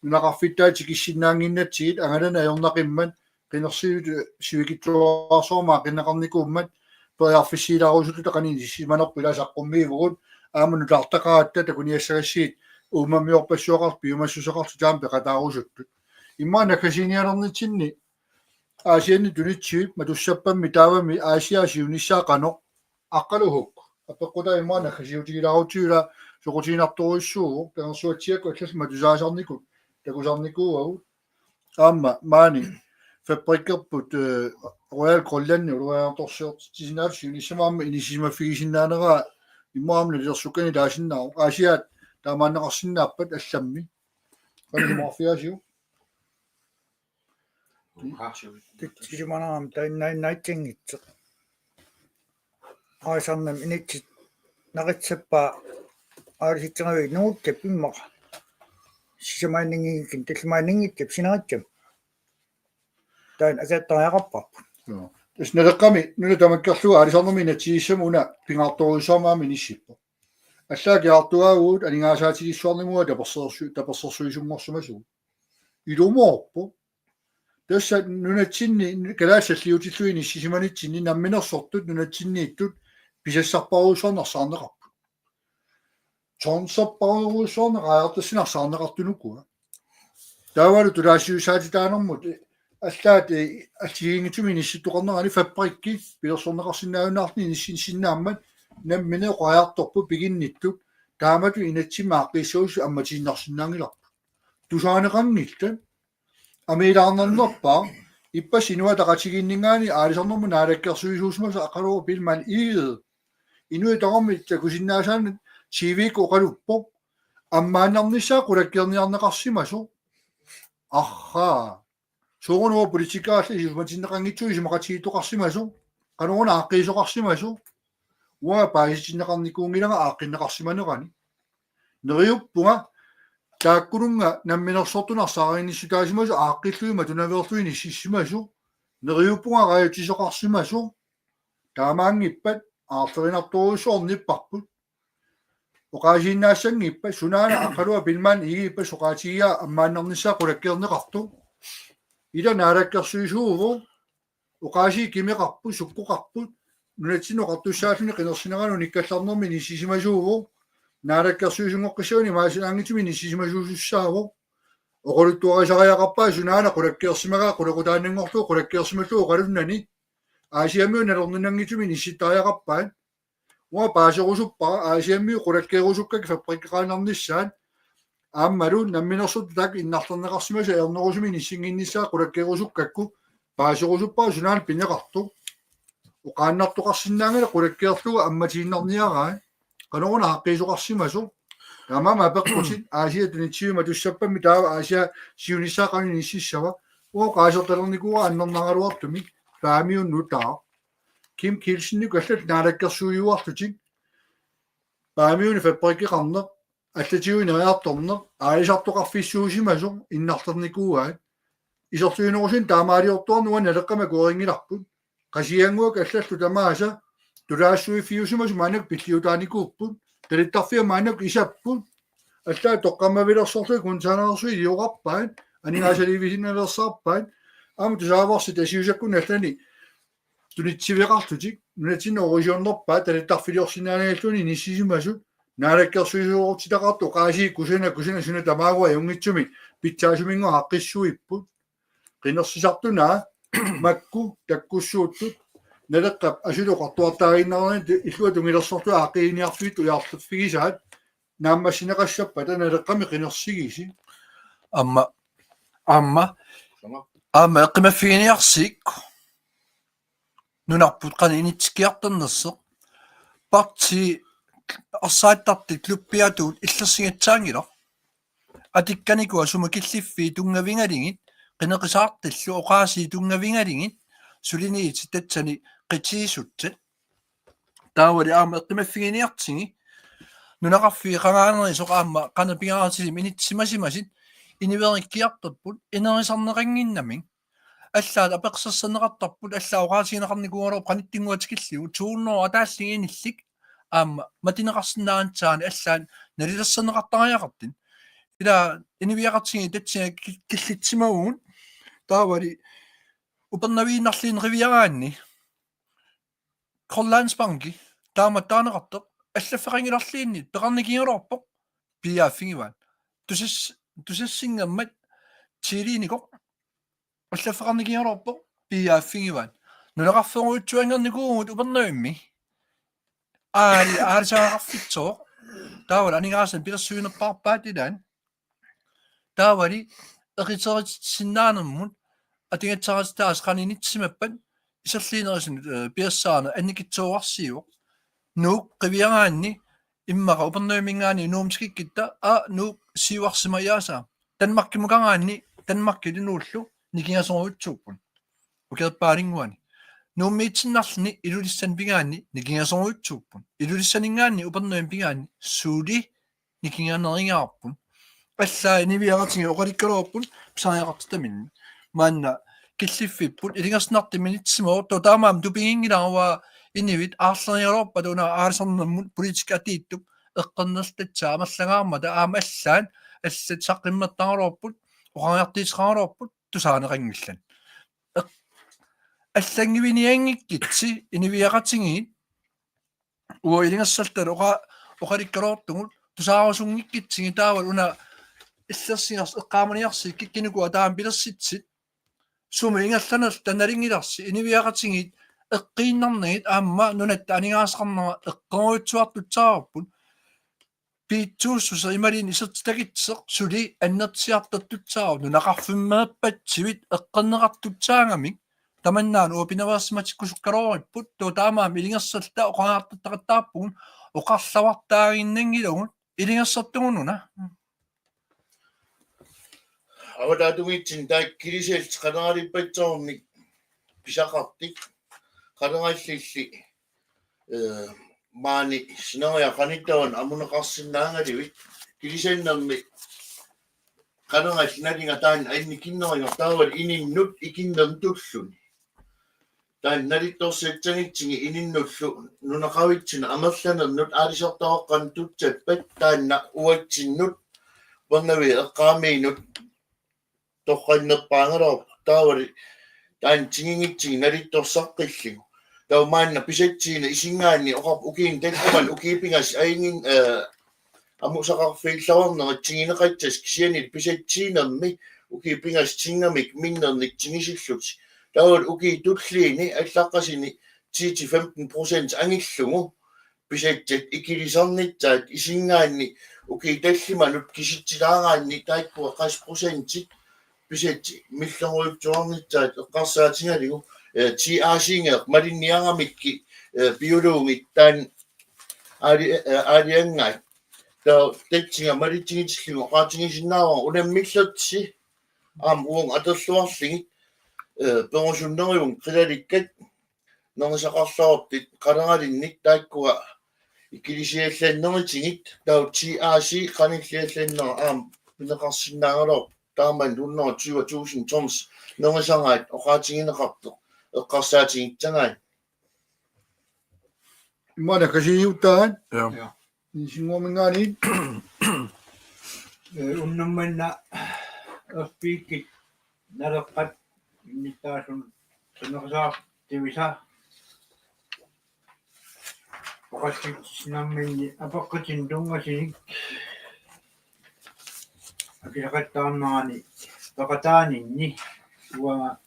nulaqarfittaat tikissinnaanginnatsigit angalana ajornaqimmat qinersiut sivikittuarsormaa qinnaqarnikuummat periarfissiilaarusututa qanini simanerpilasaqqummiivugut aamanu tartaqaatta takuniassagassiit uumammiorpassuaqarpi umassuseqartu taam peqataarusuttut immaana kasinialernitinni aasianni tunitsivit matussappanmi taavami aasiaasiunissaaqanoq aqqaluhuk appeqqula immaana kasiutigilaarutiula soqutiinartoruissuugu penersuatsiakku allas matusaasarnikut takusarnikuuagu aamma maani fabrikkerput royal grollanni uluaartorsiort tisinaarsiuni samaamma inisimafigisinnaanera immaamna lersukani laasinnaau aasiaat taamaannaqarsinnaappat allammi qanimmoorfiasiu титсиманаам таиннаиннаитсингитсеқ аасарнам инитсит наритсаппаа аалиситсерави нуутта пиммаqa сисамааннингикин таллимааннингиттап синеритсам таан акааттариақарпарпу исналеққами нуна тамаккерлуга алисарнерми натсигиссам уна пингаарторуусаамаами ниссиппо аллаакиартуаагуут алингаасаатигиссуарнингуа таперсерсуисунгорсумасуу илумоорпо тасса нунатсинни калаассаллиутиллуини сисиманитсинни намминерсортут нунатсиннииттут писассарпаруусуарнерсаарнеқарпу чонсаппаруусуарнеқаартассинарсаарнеқартунуккуа таавалу тулаассиусаатитаанермут аллаат аллигингитсуми нисситтоқарнерани фабрикки пилерсорнеқарсинаагунаарни ниссиннааммат наммине қаярторпу пигинниттут таамату инатсимааққиссуусу амматииннарсинаангиларпу тусаанеқангилла амилаарнернерпаа иппа синуа тақатигиннингаани аалисарнерму наалаккерсуисуусмаса ақалуу пилман ииде инуи тағаммитта кусиннаасаани тивик оқалуппо аммааннарниссаа қулаккерниарнеқарсимасо арха сооноо политикаалли исуматиннеқангитсуи исумақатигиттоқарсимасо кануна аққиисоқарсимасо уа паиситиннеқарникуунгилага ааққиннеқарсиманерани нериуппунга тааккулунга намминерсортунарсааринниссутаасимасу ааққиллуима тунаверлуини сиссимасу нериуппунга раатисоқарсимасу таамаангиппат аарлеринарторуусуорниппарпут оқаасииннаассангиппа сунаана ақалуа пилмаан игиппа соқаатигиа аммааннерниссаа қулаккернеқарту ила наалаккерсуисууву оқааси кимеқарпу суккоқарпут нунатсинеқартуссааллуни қинерсинерану никкалларнерми ниссисимасууву наалаккерсуисунгоққисууни маасинаангитсуми ниссисимасуусуссааву оқолуттуарисариақарпаа сунаана қулаккерсимага қулақутааннингорлуу қулаккерсималлуу оқалуннани аасиамиу налернунангитсуми нисситтариақарпаат уа паасерусуппара аасиамиу қулаккерусуккак фабриккаанарниссаат ааммалу намминерсут так иннарлернеқарсимаса ернерусуми ниссингинниссаа қулаккерусуккакку паасерусуппара сунаана пинеқарту оқааннартоқарсинаангала қулаккерлуга амматииннарниараа канаруна аққиисоқарсимасу тамама пеққусит аасиа тунитсиума туссаппами таава аасиа сиунissаақани ниссиссава уа қаасерталерникуа аннернагалуартуми паамиуннутаа ким килсинник аллат наалаккерсуиуартутик паамиуни фабрикеқарнеқ аллатиуинериарторнеқ аалисартоқарфиссуусимасу иннарлерникууаат исерлуинерусин таамаалиортуарнуа налеққама куорингиларпут қасиангуак аллаллу тамааса тулаассуи фиусимасу маанак пиллиутааникууппут талиттарфиа маанак исаппут аллаа тоққаммавилерсорлу кунсаанерсуи иоқарпаат анигаасаливисиннерсаарпаат аама тусааварси тасиусаккун аллани тунитсивеқартутик нунатсинна оригионнерпаат талиттарфилиорсинаанагаллуни ниссисимасу наалаккерсуисуортитақарту қааси кусина суна тамаагуа юнгитсуми питсаасумингуа аққиссуиппут қинерсисартунаа макку таккуссууттут налеққап асулоқартуартаагиннарани иллуа тунгилерсорту аақииниарфиит уяарлуффигисаат нааммассинеқассаппа таналеққами қинерсигиси амма эққимаффигиниарсик нунарпут қани инитсикиартернерсеқ парти арсааттарти клуппиатуут иллерсигатсаангила атикканикуа сумакиллиффи тунгавингалингит qinaqisartillu oqaasi tungavingalingit suliniit tatsani qitiisuttat taawali aama eqqimaffiginiartingi nunaqarfi qangaaneri soqaamma qanapigaartisim initsimasimasit iniverikkiartarput inerisarneqanginnamin аллаат апеқсерсанеқартарпут аллаа оqaasiginaqarnikuugalup qanittinguatikilliu tuunnoo атааллигииниллик аама матинеқарсинаанцаани аллаан налилерсанеқартариақартин ила инивиақартиги татсига киллитсимагуун таавали упернавииннарлиин ривиараанни Kollandsbanki тааматтаанеқартеқ аллаффеқангиларлиинни пеқарникингилорпоқ пиааффигиваан тусассингаммат тилиникоқ аллаффеқарникингилорпоқ пиааффигиваан нунеқарферуутсуангерникуугут упернавимми аалисаагақарфитсоо таавал анигаасан пилерсуинерпарпаат илаан таавали эқитеритсиннаанермут атингатсарастаас qaninitsimapan исерлиинерисун пиассаана анникитсууарсиу нуук qivиагаанни иммаqa упернуимингаани нуумскиккитта нуук сиуарсимаяаса танмаркимукангаанни танмаркилинууллу никингасоруутсууппун укерпаалингуани нууммиитсиннарлни илулиссан пигаанни никингасоруутсууппун илулиссанингаанни упернуим пигаанни суули никингаанерингаарпун аллаа нивиаратиги оқаликкалуарпун писариақартаминни маанна киллиффиппут илингерснартиминитсимоо таамаам тупингингиларва инивит аарлериалорпа туна аалсернэрмут политик атииттуп эққернерлатсаа амерлангаармата аама аллаан аллат саққиммертаралорпут оқариартиисқаралорпут тусаанеқангиллан аллангивиниангиккитси инивиақатиги уа илингерсалтал оқаликкалуартугут тусаарусунгиккитсиги таавал уна иллерсингерс эққааманиарси киккинукуа таам пилерситсит суми ингерланер таналингиларси инивиақатиги эққииннарнигит аама нунатта анигаасқарнера эққоруутсуартутсаарпут пиитсууссуса ималин исертитагитсеқ сули аннертиартаттутсаару нунақарфиммеэппатсивит эққернеқартутсаангамик таманнаан уопинаваасматиккусуккалоориппут тоо таамаам илингерсалта оқаартаттақаттаарпугун оқарлавартаагиннангилагун илингерсартугунуна авадаатугитсин тааккилисеэлт канаариппатсоорник писақартик канараиллилли маани синериа каниттаван амунеқарсиннаангаливит килисеннерми канараиллналинга таан аинни киннерингор таавал ининнут икиннерн туллуни таан налитторситсагитсиги ининнуллу нунақавитсина амерланернут аалисартаваққан тутсаппат таанна уатсиннут ваннави эққаамиинут торраннерпаангалоо таавали таан тигингитсиги налитторсаққиллигу таумаанна писатсиина исингаанни оқап укиин таллуман укиипингас аингин амусақарфииллаварнера тигинеқатсас кисианит писатсиинерми укиипингас тингамик миннерник тигисиллути таавал уки туллиини аллаққасини 10-15% ангиллугу писатсат икилисарнитсаат исингаанни уки таллиманут киситсилаагаанни таиккуа 30% писатси миллеруйуттуарнитсаат эққарсаатингалигу TRCingер малинниарамикки биологит таан ариангай таа тэтсинга малитигитиллугу qaatigisиннаава унаммиллатси уун атерлуарлигит персоннериум қилаликкат нерисақарлаортит канаралинник тааккуга иккилисиаллааннеритигит таа TRC qanillиаллааннера пинеқарсиннаагалоо тааман 120,000 tons нерисангаат оқаатигинеқартоқ эққарсаатигитсангаат имана касиниуттаан ja сингуамингаани уннамманна аппикит налеққат иннитаасун сунерсаа тивиса оқасситснамминни апаққатин тунгасиник акилақаттаарнаани пақатаанинни уа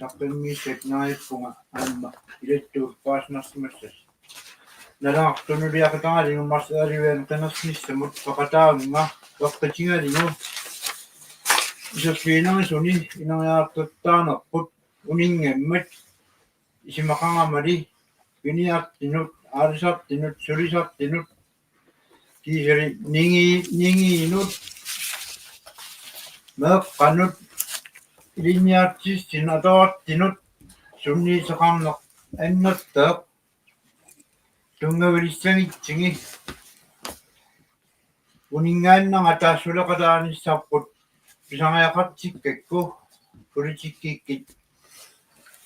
саққиммиссат наиппунга аама илаттуут пааснарсимассас налаартунулиақатаалигу марсааливаан канерсниссамут пақатаанга паққатингалигу исерлиинерисуни инериаартаттаанерпут унингаммат исимақангамали пиниартинут аалисартинут сулисартинут кисери нингиинут меққанут илинниартиссин атоартинут сунниисеқарнеқ аннаттаақ тунгавилиссагитсиги унингааннага таассулеқалааниссарпут писариақартиккакку политиккиккит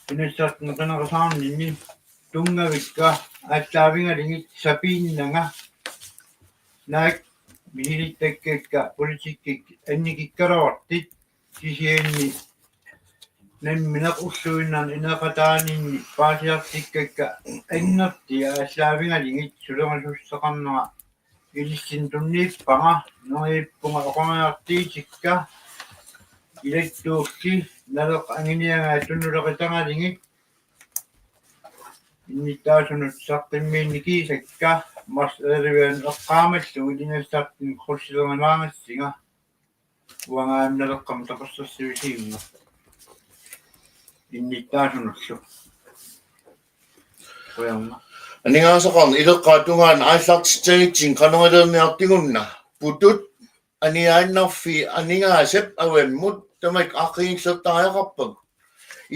пинессаартнеқинерисаарнинни тунгавикка ааллаавингалингит сапииннага наак милиттаккакка политиккик анникиккалавартит кисианни намминеқ уллуиннарни инеқатаанинни паасиартиккакка аннерти ааллаавингалингит сулерасуссеқарнера илиссин туннииппага нериппунга оқариартиитикка илаттуукки налеқ ангиниангаа туннулеқитангалингит инниттаасунут саққиммиинни кисакка марс эривэн эққаамаллу илингассаартин хулсилернаагассига уангаамналеққам тақассассивисиимма инниттаасунерлу коямма Aningaasaqarni ileqqaattungaan aallartitagitsin qaneraleerniartigunna putut aniaannarfi aningaasap awammut tamak aqiinsertariaqarpag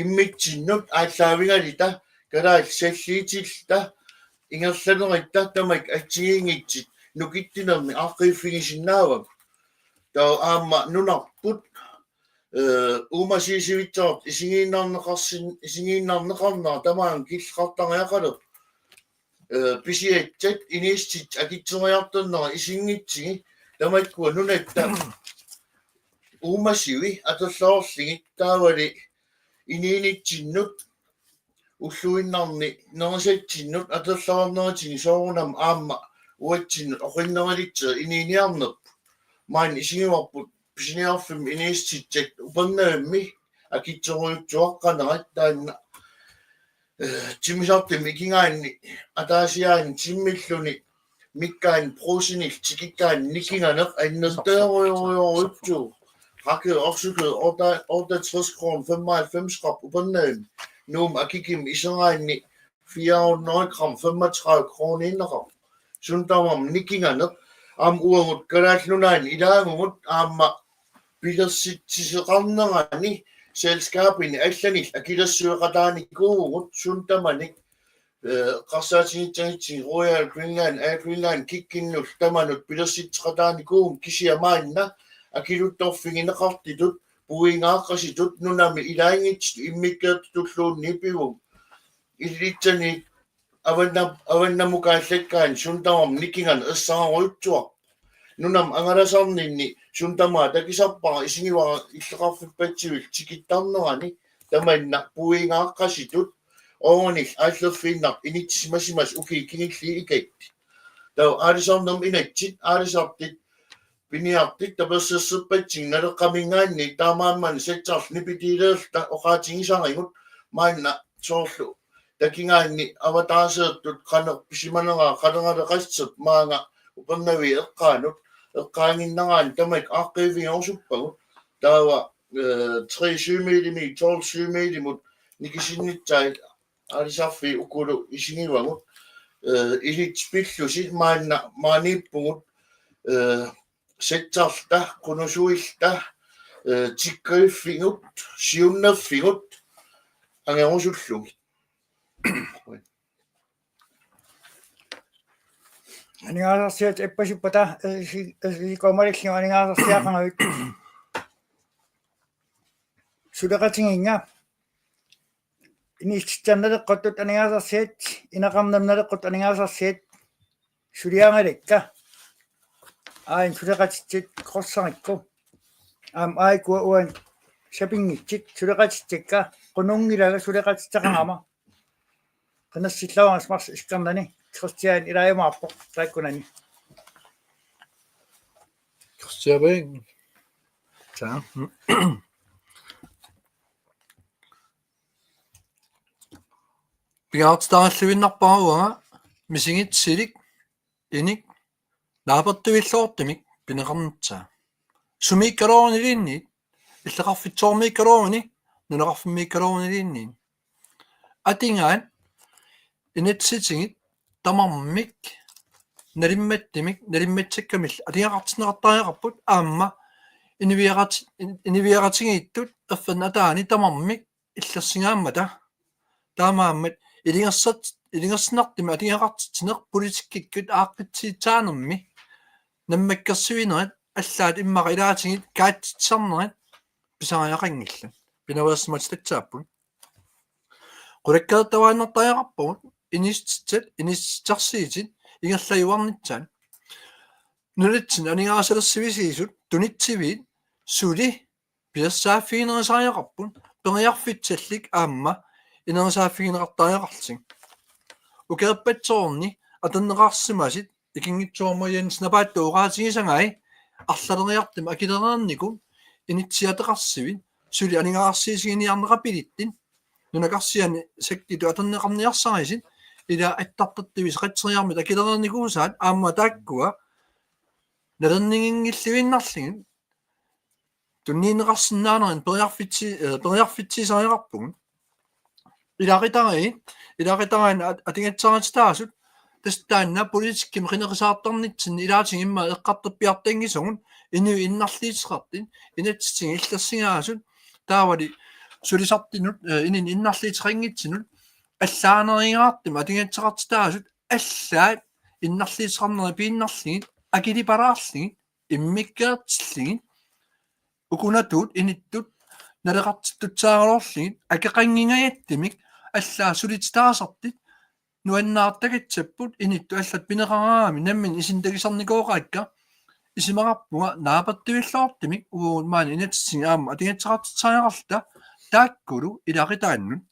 immitsinnut ааllaавигалита калаал саллиитилта ингерланерита тамак атсигингитсит нукиттинерни ааққииффигисиннаавак таа аама нунарпут уумасиисивитсаорт исигииннарнеқарнаа тамаан киллеқартариақале писиатсат инистит акитсериартуннера исингитсиги тамаккуа нунатта уумасиви атерлаорлиги таавали иниинитсиннут уллуиннарни нерисатсиннут атерлаорнеритини соорунам аама уатсиннут оқиннерилитсер инииниарнерп маан исигиварпут писиниарфим иниститсат упернаамми акитсериутсуаққанерат таанна тимисартим икингаанни атаасиаани тиммиллуни миккаан просинил тикиккаан никинганеқ аннертааруйоруйорутсуу раке орсуке орда 60 крон 95 рап упернаам нуум акиким исераанни 400 gram 35 крон иннеқар сунтамам никинганеқ ам уангут калааллунаани илаагумут аама пилерситсисеқарнерани selskabin allanil akillassueqataanikkuugut suntamanik qarsaatinitsanitsi Royal Greenland kikkinnul tamanut pilersitseqataanikkuum kisiamaanna akiluttorfigineqartitut puingaaqasitut nunami ilaangitsit immikkeertutulluunniipigum illitsani avannamukaallakkaan suntamam nikingan essararuutsuaq nunam angalasarninni suntamaa takisarpara isingiwara illeqarfippatsivil tikittarnerani tamanna puingaaqqasitut oonil aallerfiinnar initsisimasimas ukikingilli ikatti tau aalisarnum inatsit aalisartit piniartit taperserserpatsin naleqqamingaanni taamaamman satsarlni pitiileerta oqaatingisarigut maanna soorlu takingaanni avataaseertut qaner pisimaneraa qaneraleqassert maanga upernavi eqqaanut eqqaanginnagaan tamak aaqqiiviorsuppagут таава 3 mm 12 mm никисиннитсаит алисарфи укулу исигивагут илитспиллусит маанна мааниппугут сеттарта кунусуилта тиккаиффигут сиуннерфигут ангерусуллуги анигаасарсиат эппасиппата икомариллу анигаасарсиақангавик сулеқатингинга иниститсанналеққоттут анигаасарсиат инақарнамналеққут анигаасарсиат сулиангаликка аин сулеқатитсит қорсарикку аам айкуа уан шапингитсит сулеқатитсикка қунунгилага сулеқатитсақангама қанассиллавангас марс искарнани Christian ilaimappo taikkunani Christian ta Piaatstaalluinnarparuanga misingitssilik inik naapertuvillortimik pineqarnitsaa sumiikkaloruniliinni illeqarfitsoormiikkaloruni nuneqarfimmiikkaloruniliinni atingaan initsitsingit tamarmik nalimmatsikkamil aliaqartineqartariaqarput aamma iniviaqatigiittut affan ataani tamarmik illersingaamata taamaammat ilingersnartima aliaqartitineq politikikkut aaqqitsitaanermi nammakkersuinerat аллаат иммаqa илаатигит каатсарнерат писариақангилла пинаваасматитааппут qulakkaertavaannertariaqarput иниститсарсиитит ингерлаюарнитсаан нулитсин анигаасалерсивисиисут тунитсивиит сули пиассааффигинерисариақарпут периарфитсаллик аама инерисааффигинеқартариақарлсин укеерпатсоорни атаннеқарсимасит икингитсуормаянс напаатту уqaатигисангаи арлалериартима акилерернику инитсиатеқарсивит сули анигаарсиисигиниарнеқапилиттин нунакарсиани сактиту атаннеқарниарсарисит ила аттартаттивис қатсериармит акилерерникуусаат аама тааккуа налернингингилливиннарлигит тунниинеқарсинаанерин периарфитсисариақарпугут илақитараан атингатсаратаасут тастаанна политикким қинерисаартарнитсин илаатин имма эққартиппиартангисугун инуи иннарлиитеқартин инатситин иллерсингаасут таавали сулисартинут инин иннарлиитеқангитсинут аллаанеригаартим атингатсақартаасут аллаат иннарлиитеқарнери пииннарлигит акилипараарлигит иммиккаатсиллигит укунатут иниттут налеқартиттутсаагалоорлигит акеқангингаяттимик аллаа сулититаасартит нуаннаартагатсаппут инитту аллат пинеқараами наммин исинтагисарникооқаакка исимақарпунга наапаттивиллаартимик уун маани инатсингаама атингатсақартитсааяралта тааккулу илақитааннут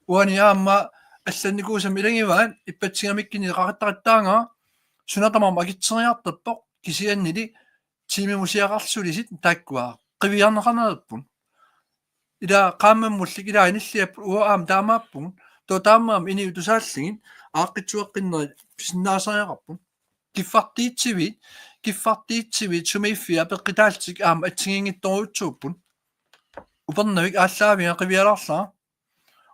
уаниаама алланникуусам илангиваан иппатсигамиккини қақаттараттаангаа сунатамам акитсериартаппоқ кисианнили тимимусиақарсулисит тааккуаа қивиарнеқарнерппун ила qaammammullik ila inilliap uaam taamaapпун то таамаам ини тусааллигин ааққитсуаққиннери писиннаасариақарпун киффартиитсивит сумииффиа пеққитаалтик аама атсигингитторуутсууппун упернавик ааллаавиа қивиаларлаа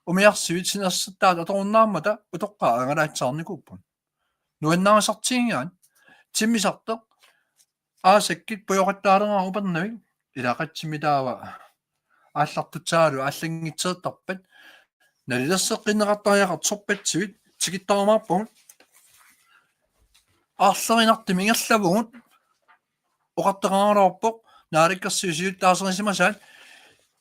умиарсивит синерсаттаат аторуннааммата утоққаа ангалаатсаарникууппун нуаннаарисартигингаан тиммисартеқ аасаккит пуйоқаттаалераа упернавик илақатсимитаава ааллартутсаалу ааллангитсеэттарпат налилерсеққиннеқартариақарт сорпатсивит тикиттарумаарпун аарлеринартим ингерлавугут оқартеқаралуарпоқ нааликкерсиусиут таасерисимасаат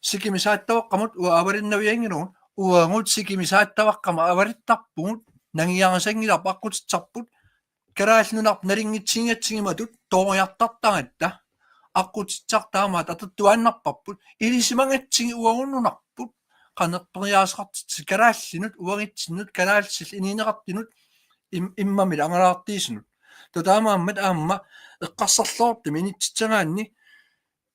сикимисааттаваққамут уаавалиннавиангилугут уангут сикимисааттаваққама авалиттарпугут нангиарисангилар паққутитсарпут караалнунарп налингитсингатсигиматут тоориартартагатта аққутитсартаамаат ататтуааннарпарпут илисимангатсиги уагуннунарпут qanерпериаасеқартит карааллинут уагитсиннут караалсил ининеқартинут иммамил ангалаартиисинут татаамааммат аама эққарсарлоортим инитситсагаанни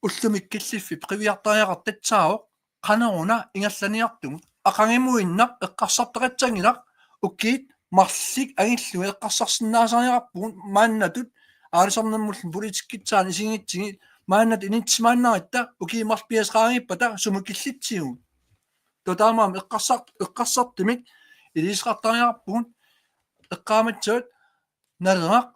уллумиккиллиффи қивиартариақартатсаавоқ qanеруна ингерланиартугут ақангимуиннақ эққарсартақатсангилақ уккиит марлик агиллуи эққарсарсинаасариақарпугут мааннатут аалисарнаммуллу политиккитсаани исингитсиги мааннат инитсимааннарита укиимарпиасқаагиппата сумукиллитсигут тотаамаам эққарсартимик илисқартариақарпугут эққааматсуут налерақ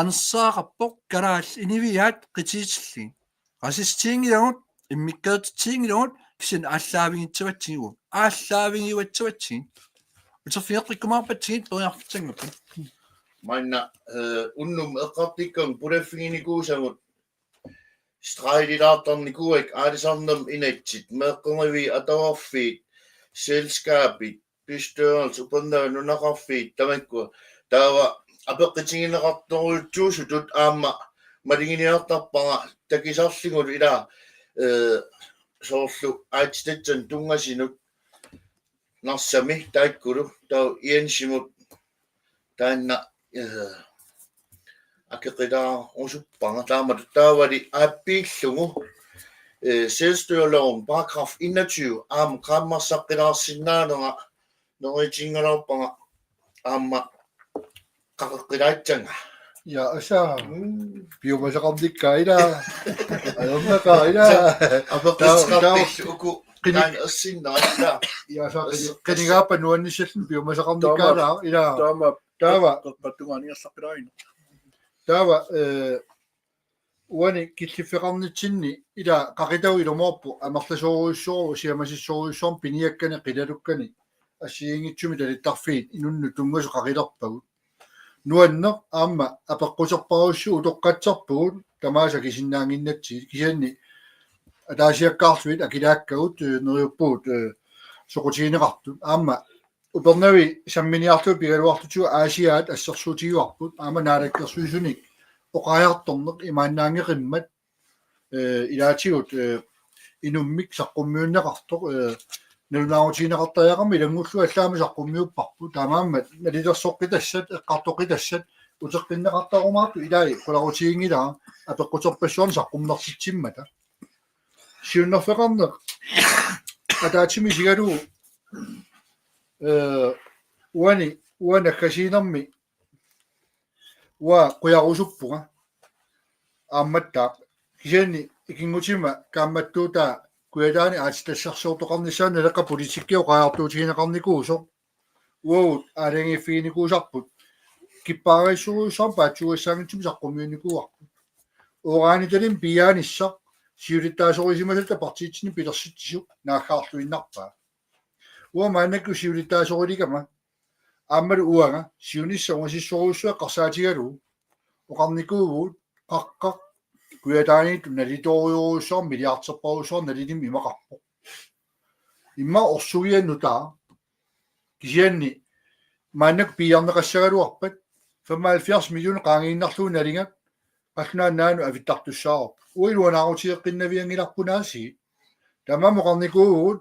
анссаақарпоқ караал инивиаат қитиитилли расистиингилагут иммиккаатитсиингилагут кисин ааллаавингитсаватсигугут ааллаавингиватсаватсигит утсерфиэққиккумаарпатсигит ториарфитсангаппа Manna unnum eqqartikkan pulaffiginikuusagут straidilaartarnikuak aalisarnam inatsit meeqqernavi atavarfiit selskaapit bestørelse upannaga nunaqarfiit tamakkua taava apeqqitigineqartoruutsuusutut aamma malinginiartarpara takisarligul ila soorlu aatitatsan tungasinut narsami taakkulu tau iansimut taanna акеқиdaa усуппанга таамат таавали ааппииллугу selvstyreloven paragraf 21 аам qaammarsaqqilaarsinnaanera noritingalorpanga аама qaqeqqilaatсanga ja asa biumasaqarnikkaila ayornaqaila апеққисқартиллу уку таан ассиннералла ja sa qinigaappa nuannissallu biumasaqarnikkaala ila taava паттуганиерлаққилаина taava uani killifeqarnitsinni ila qaqitau ilumorpu amarlasooruissoru siamasissoruissoorm piniakkani qilalukkani assiingitsumi talittarfiit inunnu tungasu qaqilerpagut nuanne aamma apeqquserparussu utoqqatsarpugut tamaasa kisinnaanginnatsi kisanni ataasiakkaarluit akilaakkagut neriuppuut soqutigineqartu aamma upernavi samminiarlu pigaluarlutu aasiaat assersuutigiuarput aama naalakkersuisunik oqajartorneq imaannaangeqimmat ilaatigut inummik saqqummiunneqartoq nalunaautigineqartariaqarmi ilangullu allaami saqqummiupparpu taamaammat nalilersoqqitassat eqqartoqitassat uteqqinneqartarumaartu ilai qularutigingilaa apeqquterpassuarni saqqumnersitsimmata siunnerfeqarneq ataatimi sigalu uana kasiinermi wa quярusuppuga aammattaaq kisaanni ikingutima kaammattuutaa kuetaani aatitassarsuortoqarnisaan nalaqa politikkiu qaartuutiginaqarnikuuso uut alengifiinikuusarput kippaarisuusaam paatsuussaangitsum saqqummiunnikuuarput oraani talim piaanissa siulittaasorisimасалта партиитсини пилерситсису наахаарлуиннарпаа уамааннакку сиулиттаасорилигама ааммалу уага сиунissорусиссоруссуа қарсаатигалу оқарникуувут қаққа куятаанит налиториоруссоор милиартерпаруссоор налилим имақарпо имма орсугианнутаа кисианни мааннак пиарнеқассагалуарпат 75 миллион qaangiinnarluu nalingat qallunaannaanu avittartussaarup uiluanaaruutigeqqinnaviangilарпунааси тамамоқарникуувут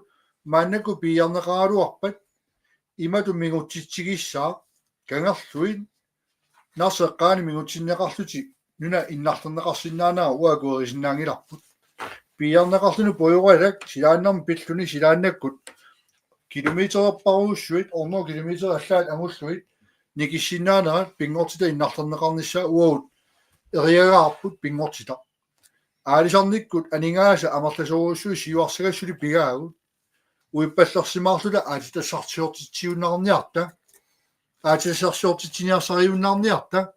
мааннакку пиарнеқаралуарпат имату мигутситсигиссаа кангерлуин нарсеққаани мигутсиннеқарлути нуна иннарлернеқарсиннаанаа уакуерисиннаангиларпут пиарнеқарлуну поёралак силааннарми пиллуни силааннаккут километерпаруussуит орно километер аллаат амуллуит никиссиннаанерат пингортита иннарлернеқарнissaа уут эриагаарпут пингортита аалисарниккут анингааса амерласоруussуи сиуарсагассули пигаагу уиппаллерсимаарлута аатитассартиортитсиуннарниарта аатитассартиортитсиниарсариуннарниарта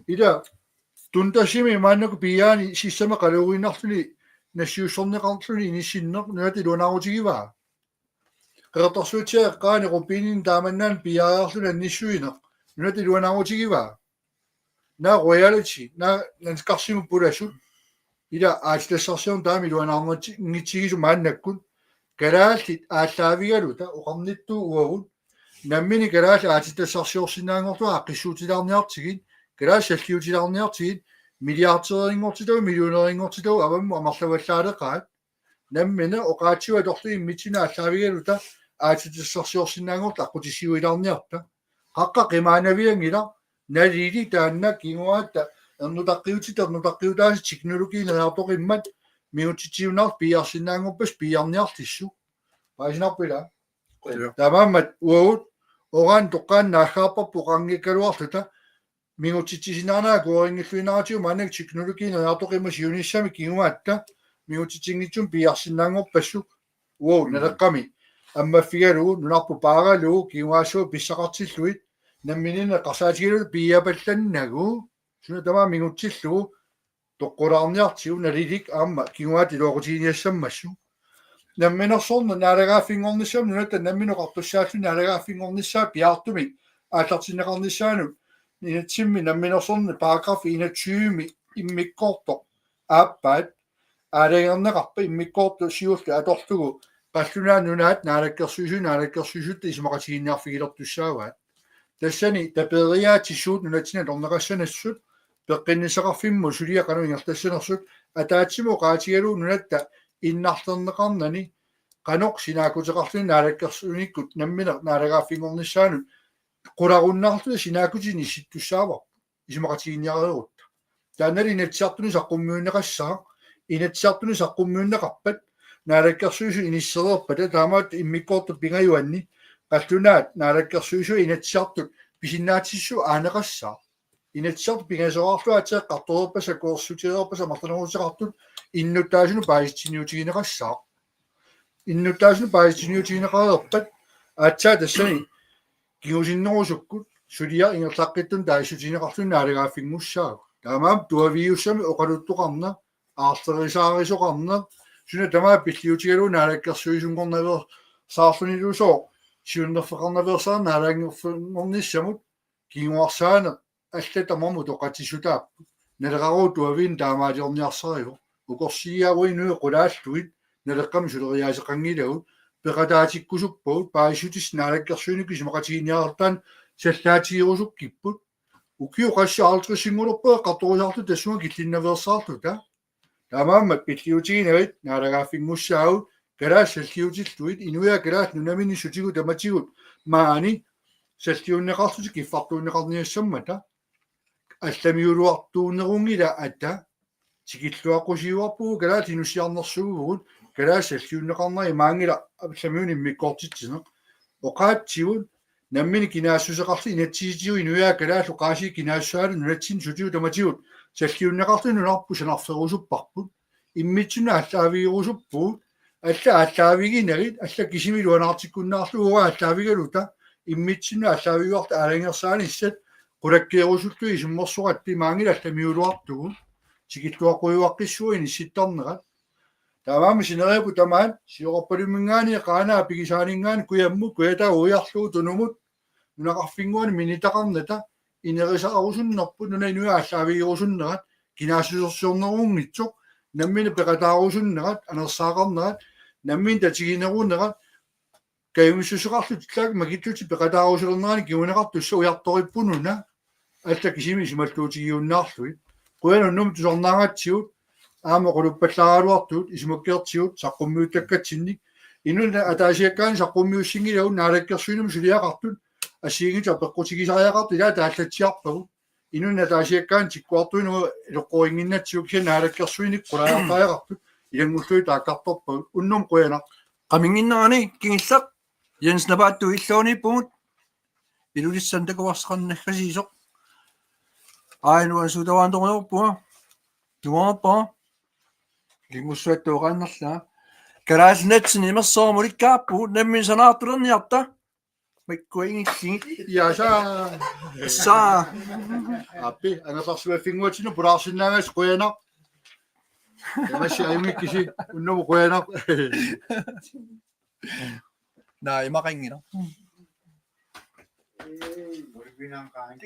ида тунтасими мааннаку пиаани сиссама қалугуиннарлуни нассиуссорнеқарлуни иниссиннер нуати лунаарутигиваа qertorsuutiaqaani rupiinin taamannaan piaaraarluna annissuina nunati luanaarutigivaa naa royalty naa nansqarsimu pulasut ila aatitassarsiorn taami luanaarngitsigisu maannakkun kalaallit ааllaavigaluta oqarnittuu uagut nammini kalaal aatitassarsiorsinnaangortua aqissuutilaarniartigin kalaal salliutilaarniartigin milliarderingortitau millioneringortitau avammu amarlavallaaleqaat nammina oqaatsiwa torlu immitina ааllaavigaluta aatitassarsiorsinnaangorta aqutisiuilaarniarta qaqqa qimaanaviangila nalili taanna kinguaatta ernutaqqiutaasi teknologiineriartoqimmat miutitiunar piarsinnaangorpas piarniartissu paisinarpila tamammat uut oran toqqaannaaggaarparpu qanngikkaluarluta miutitisinarnaa kuoringilluinaratiu maanak teknologiineriartoqimmas unissami kinguaatta miutitingitsum piarsinnaangorpassu uut naleqqami аммаффигалуу нунарпу паагалуу киуаасуу писсақартиллуит намминина қарсаатигилу пиапалланнагу суна тама мигутсиллуу тоққулаарниартигу налилик аама киуаати лоқутигиниассаммассу намминерсорна наалагааффингорниссам нуната намминеқартуссааллуни наалагааффингорниссаа пиаартуми ааллартинеқарниссаану инатсимми намминерсорна параграф 21 иммиккоорто ааппаат аалагернеқарпа иммиккоорто сиулла аторлугу qallunaannunaat naalakkersuisut ismaqatiginniarfigilortussaavaat tassani taperiaatissuut nunatina torneqassanassut peqqinnisaqarfimmu suliaqanu ingertassanersut ataatsimu qaatigalu nunatta innarlerneqarnani qanoq sinaakuteqarluni naalakkersuunikkut nammina naalagaaffingornissaanu qularunnarlu sinaakutini issittussaava ismaqatiginniareerutta taanali inatsiartuni saqqummiunneqassaa inatsiartuni saqqummiunneqarpat naalakkersuisu inissererpata taamaat immikkoortu pingajuanni qallunaat naalakkersuisu inatsiartut pisinnaatissuu aaneqassaa inatsiartu pingasoraarlu ateeqqartorerpasa koorsutirerpasa martaneruutiqartut innuttaasunu paasitsiniutigineqassaa innuttaasunu paasitsiniutigineqareerpat aatsaa tassani kigusinnerusukkut sulia ingerlaqqittum taissutigineqarlun naalagaaffingussaagu taamaam tuaviussami oqaluttuqarna aarlerisaarisoqarna suna tamaa pilliutigalu naalakkersuisungornaver saarluniluusoo siunnerfeqarnaversaa naalaangornissamut kinguarsaane аллатамарму тоқатиссутааппу налеқаруу туавин таамаалиорниарсариу укорсииагуинуи қулааллуит налеққами сулериаасеқангилагут пеқатаатиккусуппут паисутис наалаккерсуиникки симақатигиниаартаан саллаатигирусуккиппут укиу qassaaltrisinngulorpaa qartorusarlu тассуга киллиннаверсаарлута тамаамма пиллиутигинерит наалагааффингуссаагу калаас саллиутиллуит инуя калаас нунамини сутигу таматигут маани саллиуннеқарлути киффартууннеқарниассаммата алламиулуартуунерунгила атта тикиллуаққусиуарпугу калаас инуссиарнерсугугут калаас саллиуннеқарнери маангила алламиуни миккортитсинеқ оқаатсигут наммини кинаассусеқарли инатсигитигу инуя калаас оқааси кинаассуалу нунатсин сутигу таматигут саллиуннеқарлу нунарпу санарферусуппарпут иммитсуна аллаавигерусуппуут аллаавигинерит алла кисимилуанаартиккуннаарлуга аллаавигалута иммитсину аллаавигуарта алангерсаани иссат qulakkeerusuttu isummersuqatti maangila allamiuluartugu tikilluaquyuaqqissuini sittarnerat taamaami sineriapu tamaan siorpalummingaani qaanaa pigisaaningaani kuyammu kuyata uiarlugu tunumut nunaqarfinguani minitaqarnata inerisaqarusunnerpu nuna inua allaavigirusunnerat kinaasusersiornerungitsoq nammini peqataarusunnerat anersaaqarnerat nammin tatiginerunerat kayumissuseqarlu tillaak makitluti peqataarusulernerani kiuneqartussa ujartorippununa алла кисими сималлуутигиуннаарлуи куянуннум тусорнаангаатсиут аама quluppallaagaluartuut исмуккиертиут саққуммиутаккатсинник инуна атаасиаккаани саққуммиуссингилау наалаккерсуинум сулиақартут ассиигита пеққутигисариақарту илаа тааллатсиарпагу инуна атаасиаккаани тиккуартуинуга илоққорингиннатсиук хи наалаккерсуиник qulaajaqtaajaqartut илангуллуи тааккарторпагу уннум куяна qamingиннерани кигиллақ Jens Nabaattu иллууниппугут илулиссан такуарсеқарнассисоқ аинуан сутаваандориорпуа туарпа лимуссуаттуоқааннарлаа караалнатсини имерсоормуликкааппу наммин санаартулерниарта маккуингилли яса саа аппи анасарсуаффингуатсину пулаарсиннаангас куяна ямаси аймиккиси уннуму куяна наа имақангина Ei, voi pinankaan.